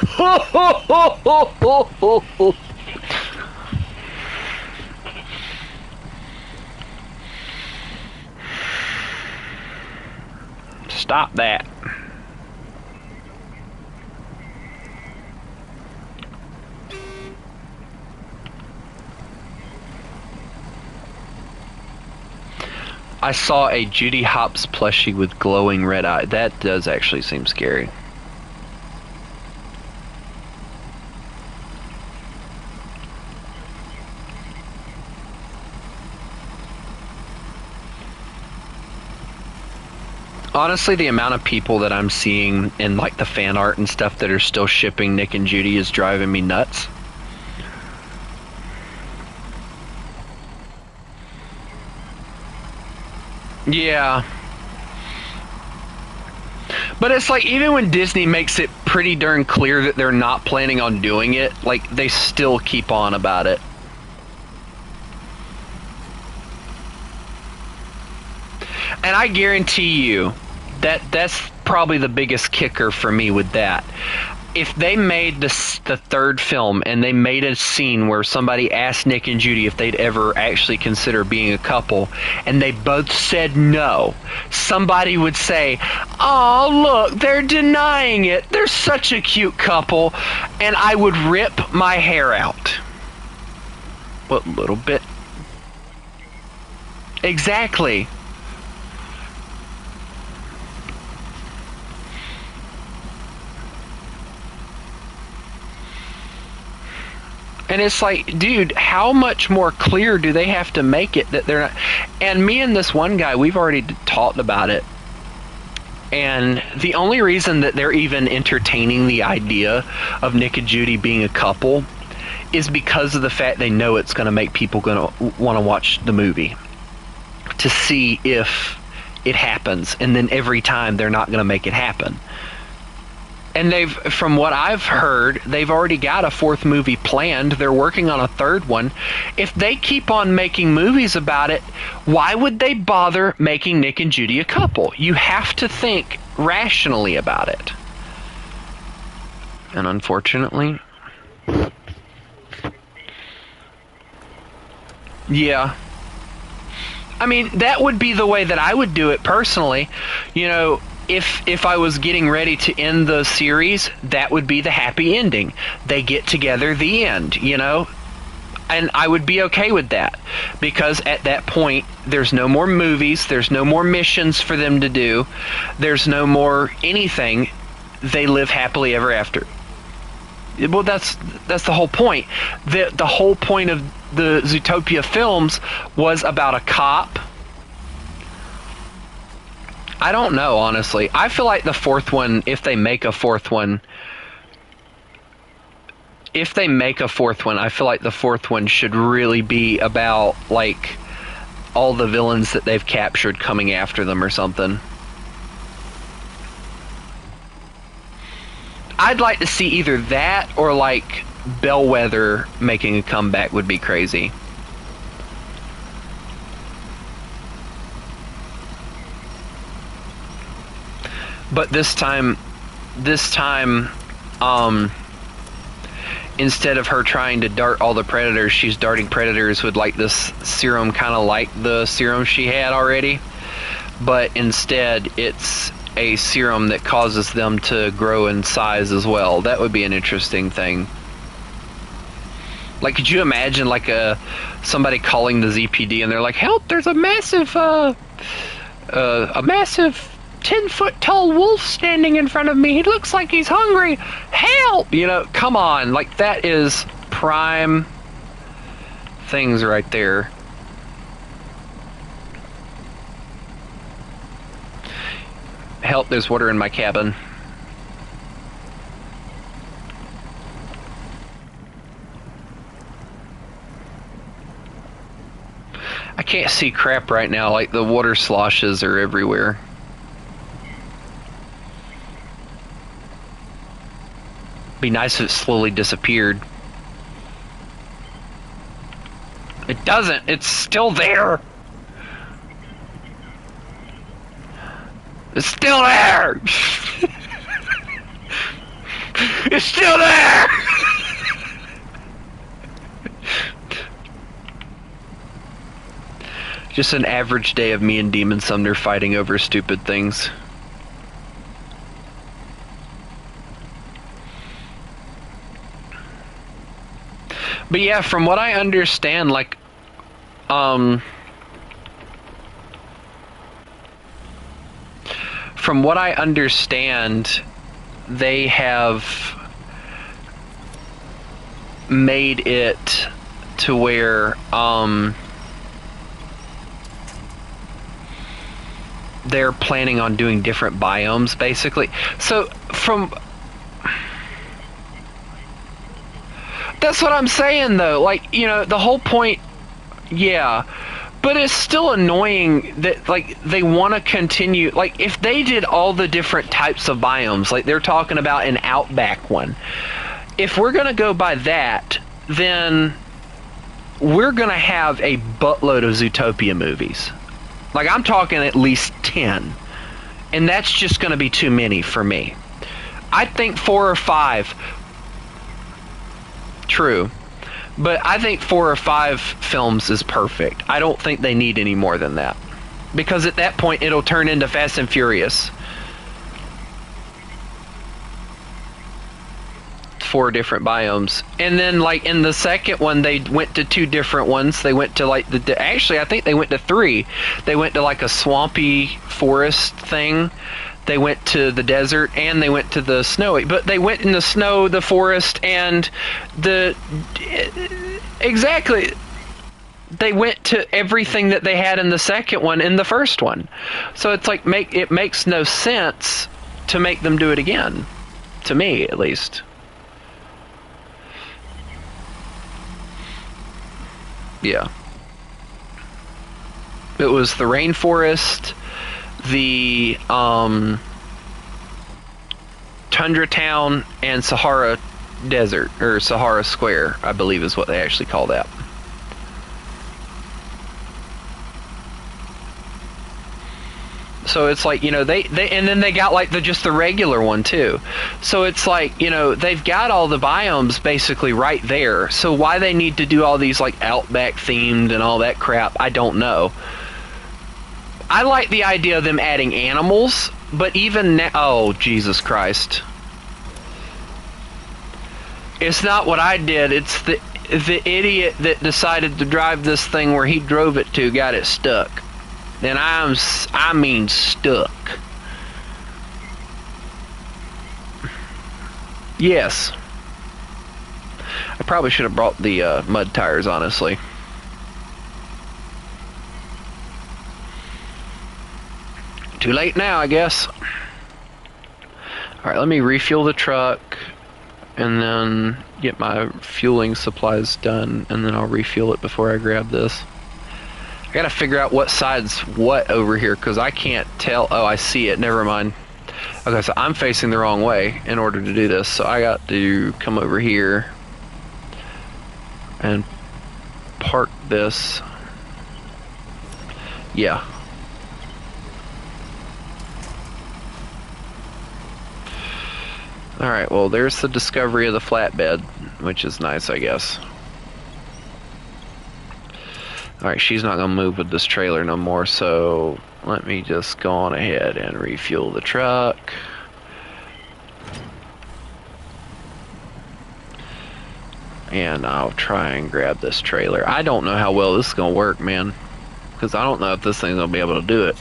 Stop that. I saw a Judy Hopps plushie with glowing red eye. That does actually seem scary. Honestly, the amount of people that I'm seeing in like the fan art and stuff that are still shipping Nick and Judy is driving me nuts. Yeah. But it's like, even when Disney makes it pretty darn clear that they're not planning on doing it, like, they still keep on about it. And I guarantee you that that's probably the biggest kicker for me with that. If they made the third film and they made a scene where somebody asked Nick and Judy if they'd ever actually consider being a couple, and they both said no, somebody would say, "Oh, look, they're denying it. They're such a cute couple," and I would rip my hair out. What little bit? Exactly. And it's like, dude, how much more clear do they have to make it that they're not? And me and this one guy, we've already talked about it. And the only reason that they're even entertaining the idea of Nick and Judy being a couple is because of the fact they know it's going to make people going to want to watch the movie to see if it happens. And then every time they're not going to make it happen. And from what I've heard, they've already got a fourth movie planned. They're working on a third one. If they keep on making movies about it, why would they bother making Nick and Judy a couple? You have to think rationally about it. And unfortunately, yeah. I mean, that would be the way that I would do it personally. You know, if I was getting ready to end the series, that would be the happy ending. They get together, the end, you know? And I would be okay with that, because at that point, there's no more movies, there's no more missions for them to do, there's no more anything. They live happily ever after. Well, that's the whole point. The whole point of the Zootopia films was about a cop. I don't know, honestly. I feel like the fourth one, if they make a fourth one, I feel like the fourth one should really be about, like, all the villains that they've captured coming after them or something. I'd like to see either that or like Bellwether making a comeback would be crazy. But this time, instead of her trying to dart all the predators, she's darting predators with like this serum, kind of like the serum she had already. But instead, it's a serum that causes them to grow in size as well. That would be an interesting thing. Like, could you imagine like somebody calling the ZPD and they're like, "Help! There's a massive 10-foot tall wolf standing in front of me. He looks like he's hungry. Help!" You know, come on. Like, that is prime things right there. Help, there's water in my cabin. I can't see crap right now, like the water sloshes are everywhere. Be nice if it slowly disappeared. It doesn't, it's still there. It's still there. It's still there. Just an average day of me and Demon Sumner fighting over stupid things. But yeah, from what I understand, like, from what I understand, they have made it to where, they're planning on doing different biomes, basically. So, that's what I'm saying, though. Like, you know, the whole point, yeah. But it's still annoying that, like, they want to continue. Like, if they did all the different types of biomes, like they're talking about an Outback one, if we're going to go by that, then we're going to have a buttload of Zootopia movies. Like, I'm talking at least 10. And that's just going to be too many for me. I think 4 or 5... True. But I think 4 or 5 films is perfect. I don't think they need any more than that. Because at that point, it'll turn into Fast and Furious. 4 different biomes. And then, like, in the second one, they went to 2 different ones. They went to, like, actually, I think they went to 3. They went to, like, a swampy forest thing. They went to the desert, and they went to the snowy. But they went in the snow, the forest, and the... Exactly. They went to everything that they had in the second one in the first one. So it's like, it makes no sense to make them do it again. To me, at least. Yeah. It was the rainforest, the Tundra Town, and Sahara Desert, or Sahara Square, I believe is what they actually call that. So it's like, you know, they and then they got like just the regular one too. So it's like, you know, they've got all the biomes basically right there. So why they need to do all these like Outback themed and all that crap, I don't know. I like the idea of them adding animals, but even now, oh Jesus Christ. It's not what I did, it's the idiot that decided to drive this thing where he drove it to got it stuck. And I mean stuck. Yes. I probably should have brought the mud tires, honestly. Too late now, I guess. Alright, let me refuel the truck and then get my fueling supplies done, and then I'll refuel it before I grab this. I gotta figure out what side's what over here, because I can't tell. Oh, I see it. Never mind. Okay, so I'm facing the wrong way in order to do this, so I got to come over here and park this. Yeah. Alright, well, there's the discovery of the flatbed, which is nice, I guess. Alright, she's not going to move with this trailer no more, so let me just go on ahead and refuel the truck. And I'll try and grab this trailer. I don't know how well this is going to work, man. Because I don't know if this thing's going to be able to do it.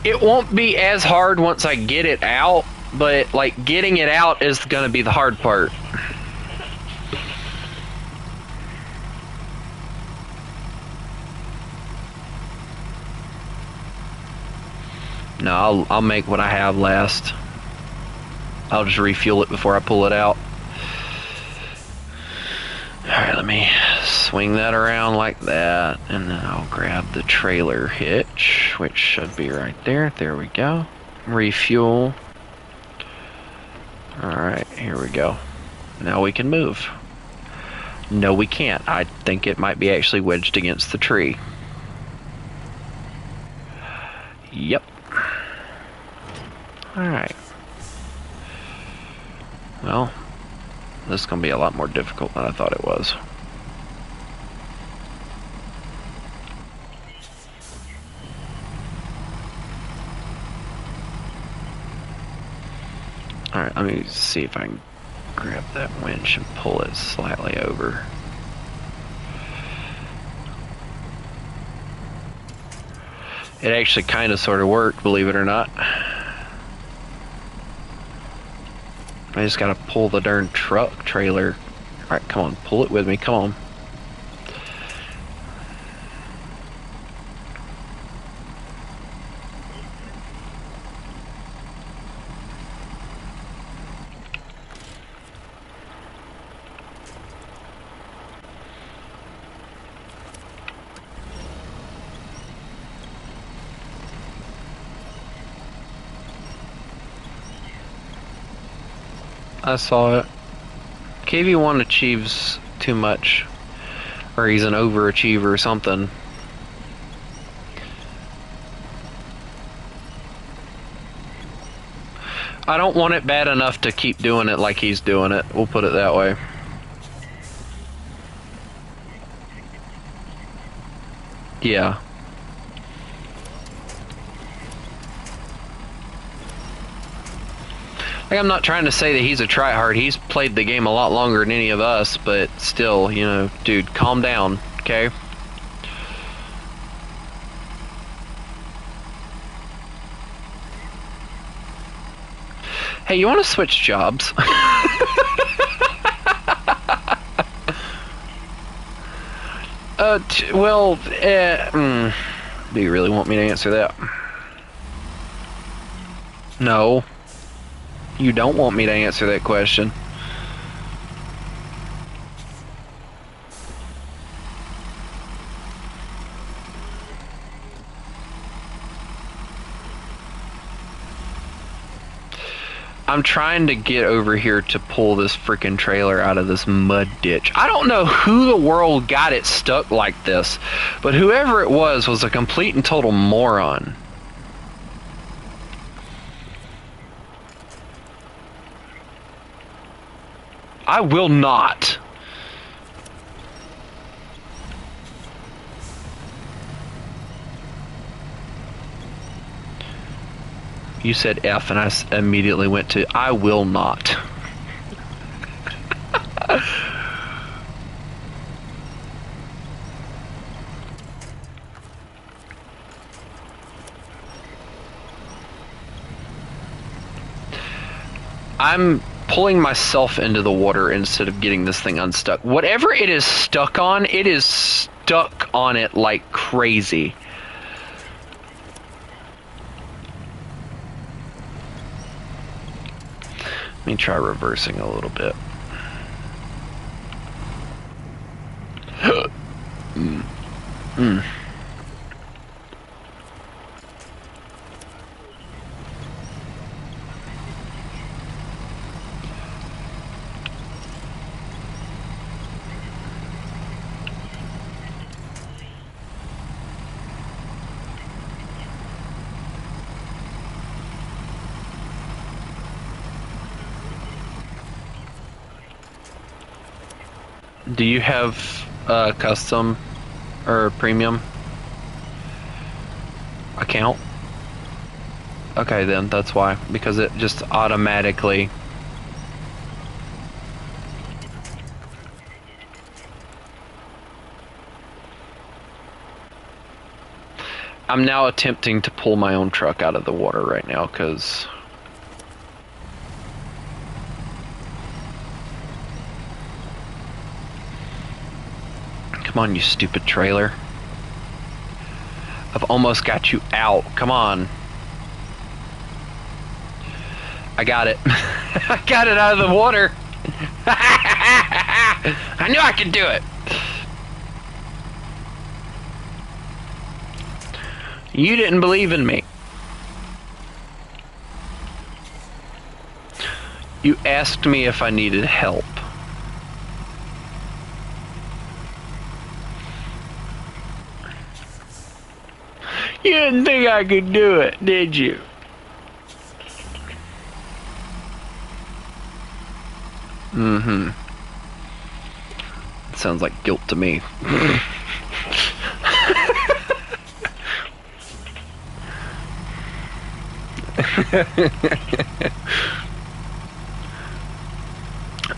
It won't be as hard once I get it out, but like getting it out is gonna be the hard part. No, I'll make what I have last. I'll just refuel it before I pull it out. Alright, let me swing that around like that, and then I'll grab the trailer hitch, which should be right there. There we go. Refuel. Alright, here we go. Now we can move. No, we can't. I think it might be actually wedged against the tree. Yep. Alright. Well, this is going to be a lot more difficult than I thought it was. Alright, let me see if I can grab that winch and pull it slightly over. It actually kind of sort of worked, believe it or not. I just gotta pull the darn truck trailer. Alright, come on, pull it with me, come on. I saw it. KV1 achieves too much. Or he's an overachiever or something. I don't want it bad enough to keep doing it like he's doing it. We'll put it that way. Yeah. Like, I'm not trying to say that he's a tryhard. He's played the game a lot longer than any of us, but still, you know, dude, calm down, okay? Hey, you want to switch jobs? Well, do you really want me to answer that? No. You don't want me to answer that question. I'm trying to get over here to pull this freaking trailer out of this mud ditch. I don't know who the world got it stuck like this, but whoever it was a complete and total moron. I will not. You said F and I immediately went to I will not. I'm pulling myself into the water instead of getting this thing unstuck. Whatever it is stuck on, it is stuck on it like crazy. Let me try reversing a little bit. Do you have custom or premium account? Okay, then that's why, because it just automatically. I'm now attempting to pull my own truck out of the water right now because come on, you stupid trailer. I've almost got you out. Come on. I got it. I got it out of the water. I knew I could do it. You didn't believe in me. You asked me if I needed help. You didn't think I could do it, did you? Mm-hmm. Sounds like guilt to me.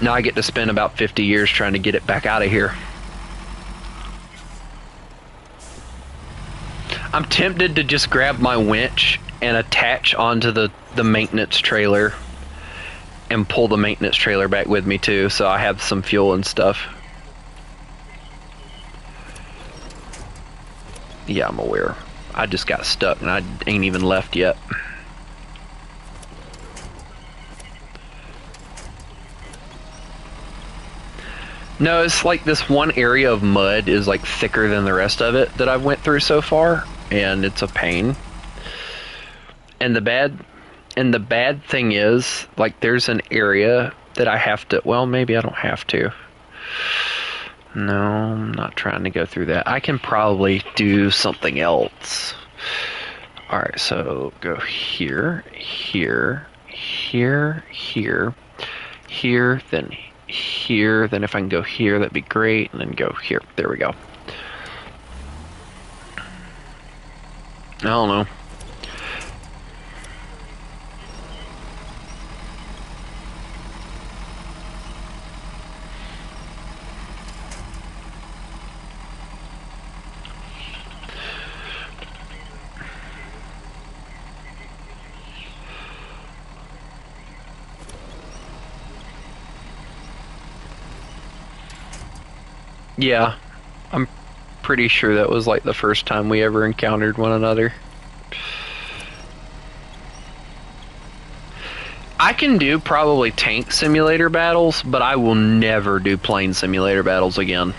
Now I get to spend about 50 years trying to get it back out of here. I'm tempted to just grab my winch and attach onto the maintenance trailer and pull the maintenance trailer back with me too, so I have some fuel and stuff. Yeah, I'm aware. I just got stuck and I ain't even left yet. No, it's like this one area of mud is like thicker than the rest of it that I've went through so far, and it's a pain. And the bad thing is, like, there's an area that I have to, well, maybe I don't have to. No, I'm not trying to go through that. I can probably do something else. Alright, so go here, here, here, here, here, then here, then if I can go here, that'd be great, and then go here. There we go. I don't know. Yeah, I'm pretty sure that was like the first time we ever encountered one another. I can do probably tank simulator battles, but I will never do plane simulator battles again.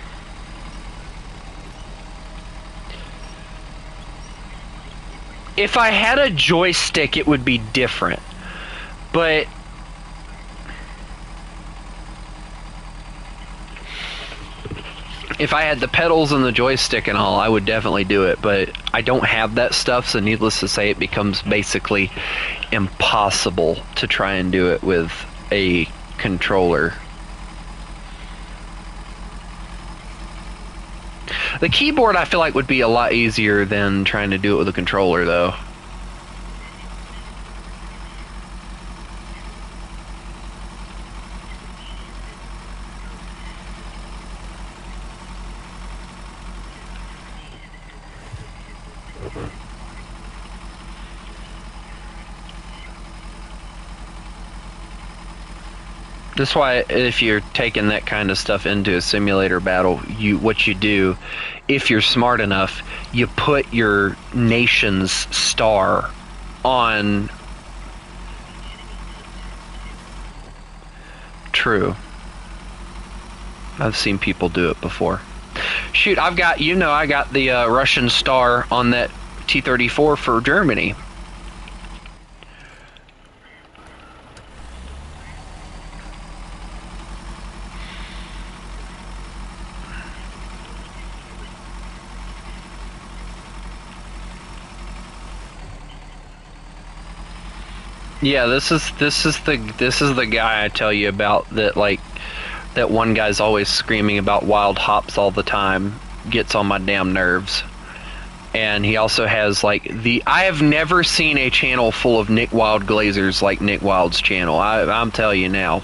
If I had a joystick, it would be different. But if I had the pedals and the joystick and all, I would definitely do it, but I don't have that stuff, so needless to say, it becomes basically impossible to try and do it with a controller. The keyboard, I feel like, would be a lot easier than trying to do it with a controller, though. That's why if you're taking that kind of stuff into a simulator battle, what you do, if you're smart enough, you put your nation's star on. True. I've seen people do it before. Shoot, I got the Russian star on that T-34 for Germany. Yeah, this is the guy I tell you about that, like, that one guy's always screaming about wild hops all the time, gets on my damn nerves. And he also has like I have never seen a channel full of Nick Wild glazers like Nick Wild's channel. I'm telling you now.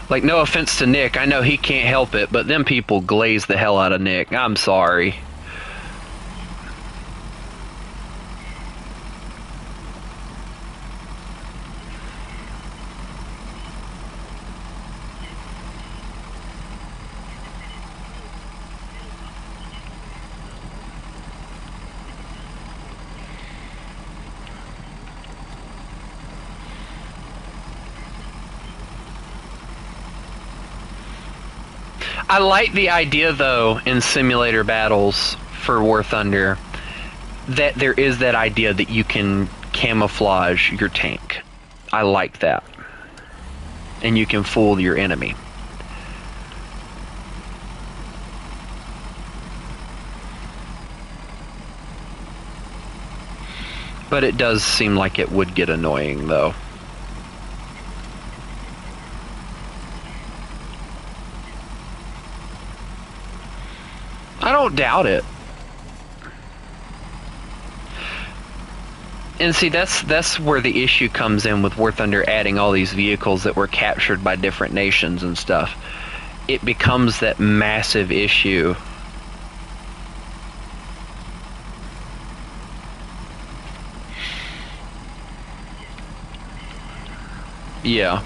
Like, no offense to Nick, I know he can't help it, but them people glaze the hell out of Nick. I'm sorry. I like the idea, though, in simulator battles for War Thunder, that there is that idea that you can camouflage your tank. I like that. And you can fool your enemy. But it does seem like it would get annoying, though. I don't doubt it. And see, that's where the issue comes in with War Thunder adding all these vehicles that were captured by different nations and stuff. It becomes that massive issue. Yeah.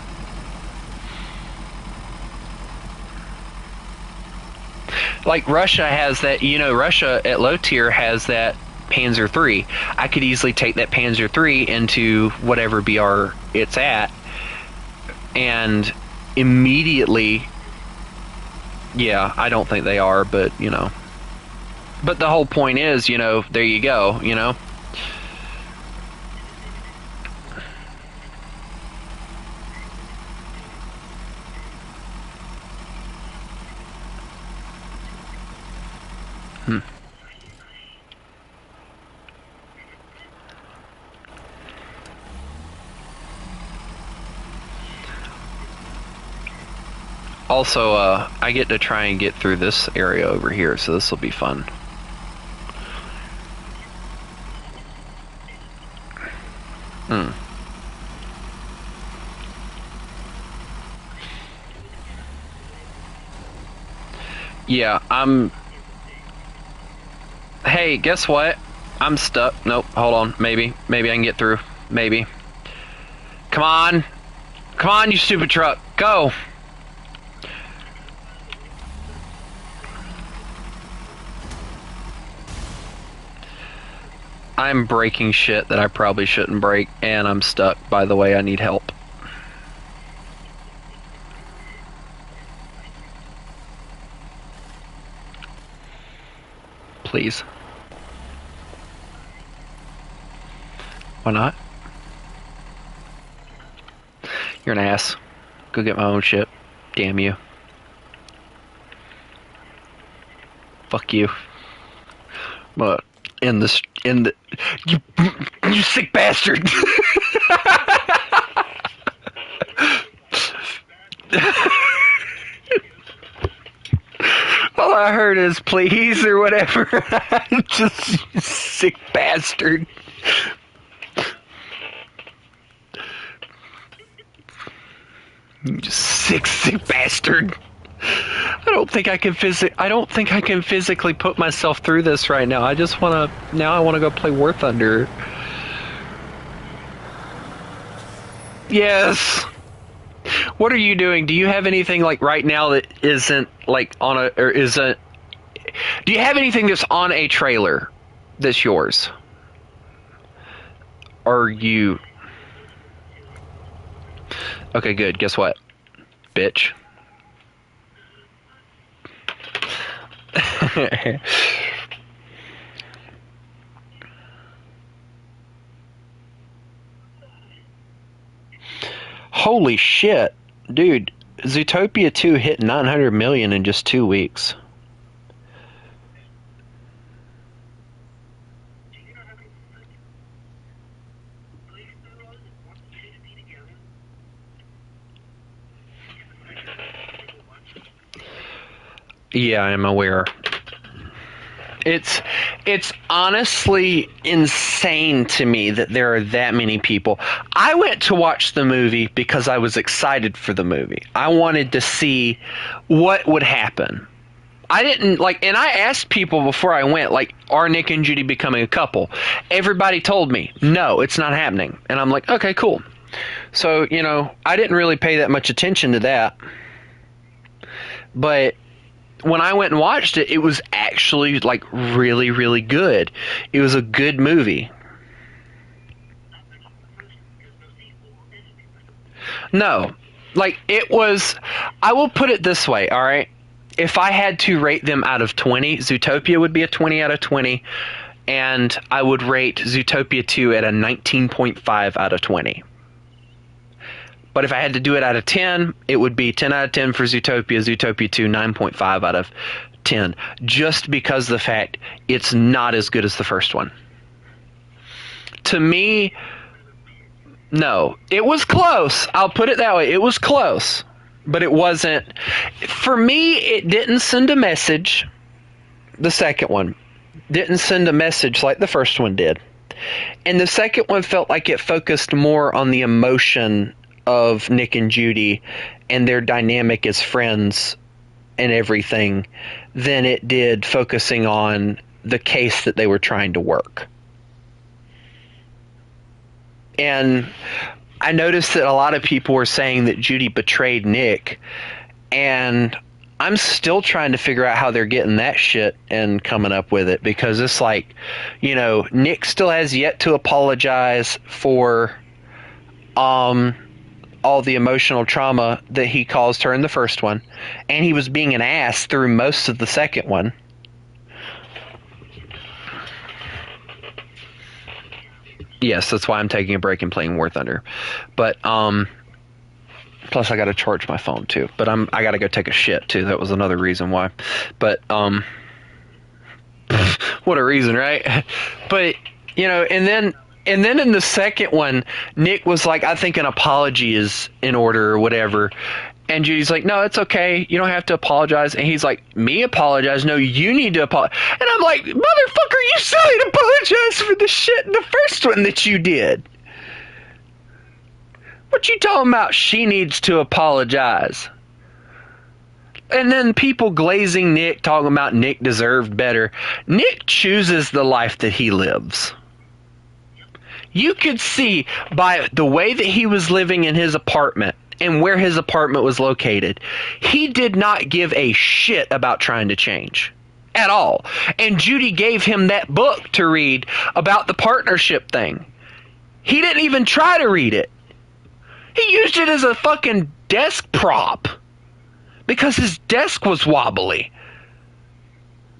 Like Russia has that, Russia at low tier has that Panzer III. I could easily take that Panzer III into whatever BR it's at, and immediately, yeah, I don't think they are, but, But the whole point is, there you go, Also, I get to try and get through this area over here, so this will be fun. Yeah, Hey, guess what? I'm stuck. Nope, hold on. Maybe I can get through. Maybe. Come on! Come on, you stupid truck! Go! I'm breaking shit that I probably shouldn't break, and I'm stuck. By the way, I need help. Please. Why not? You're an ass. Go get my own shit. Damn you. Fuck you. But you sick bastard. All I heard is please or whatever. Just you sick bastard. You just sick bastard. I don't think I can physically put myself through this right now. I want to go play War Thunder. Yes. What are you doing? Do you have anything like right now that isn't like on a or isn't? Do you have anything that's on a trailer that's yours? Or you? Okay, good. Guess what, bitch. Holy shit, dude! Zootopia 2 hit 900 million in just 2 weeks. Yeah, I'm aware. It's honestly insane to me that there are that many people. I went to watch the movie because I was excited for the movie. I wanted to see what would happen. I didn't like, and I asked people before I went, like, are Nick and Judy becoming a couple? Everybody told me, no, it's not happening. And I'm like, okay, cool. So, you know, I didn't really pay that much attention to that. But when I went and watched it, it was actually like really, really good. It was a good movie. No, like it was. I will put it this way. All right, if I had to rate them out of 20, Zootopia would be a 20 out of 20, and I would rate Zootopia 2 at a 19.5 out of 20. But if I had to do it out of 10, it would be 10 out of 10 for Zootopia, Zootopia 2, 9.5 out of 10. Just because of the fact it's not as good as the first one. To me, no. It was close. I'll put it that way. It was close. But it wasn't. For me, it didn't send a message. The second one didn't send a message like the first one did. And the second one felt like it focused more on the emotion of Nick and Judy and their dynamic as friends and everything than it did focusing on the case that they were trying to work. And I noticed that a lot of people were saying that Judy betrayed Nick, and I'm still trying to figure out how they're getting that shit and coming up with it, because it's like, you know, Nick still has yet to apologize for all the emotional trauma that he caused her in the first one, and he was being an ass through most of the second one. Yes, that's why I'm taking a break and playing War Thunder. But plus I got to charge my phone too. But I got to go take a shit too. That was another reason why. But what a reason, right? But you know, and then in the second one, Nick was like, I think an apology is in order or whatever. And Judy's like, no, it's okay. You don't have to apologize. And he's like, me apologize? No, you need to apologize. And I'm like, motherfucker, you still need to apologize for the shit in the first one that you did. What you talking about? She needs to apologize. And then people glazing Nick, talking about Nick deserved better. Nick chooses the life that he lives. You could see by the way that he was living in his apartment and where his apartment was located, he did not give a shit about trying to change at all. And Judy gave him that book to read about the partnership thing. He didn't even try to read it. He used it as a fucking desk prop because his desk was wobbly.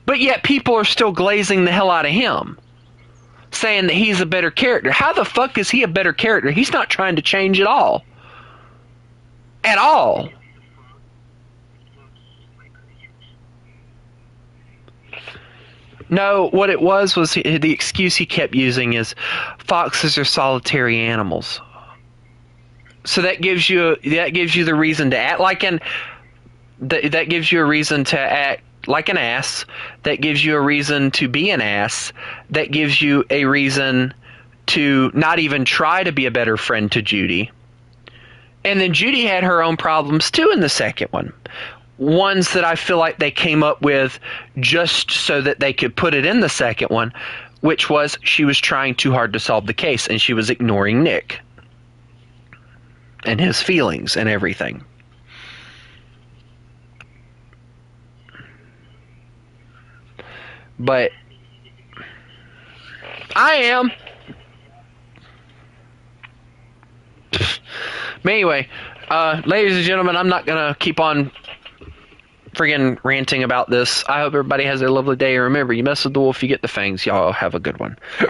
But yet people are still glazing the hell out of him, saying that he's a better character. How the fuck is he a better character? He's not trying to change at all. At all. No, what it was the excuse he kept using is foxes are solitary animals. So that gives you the reason to act like that gives you a reason to act like an ass. That gives you a reason to be an ass. That gives you a reason to not even try to be a better friend to Judy. And then Judy had her own problems too in the second one. Ones that I feel like they came up with just so that they could put it in the second one, which was she was trying too hard to solve the case and she was ignoring Nick. and his feelings and everything. But I am. But anyway, ladies and gentlemen, I'm not gonna keep on friggin' ranting about this. I hope everybody has a lovely day. And remember, you mess with the wolf, you get the fangs. Y'all have a good one.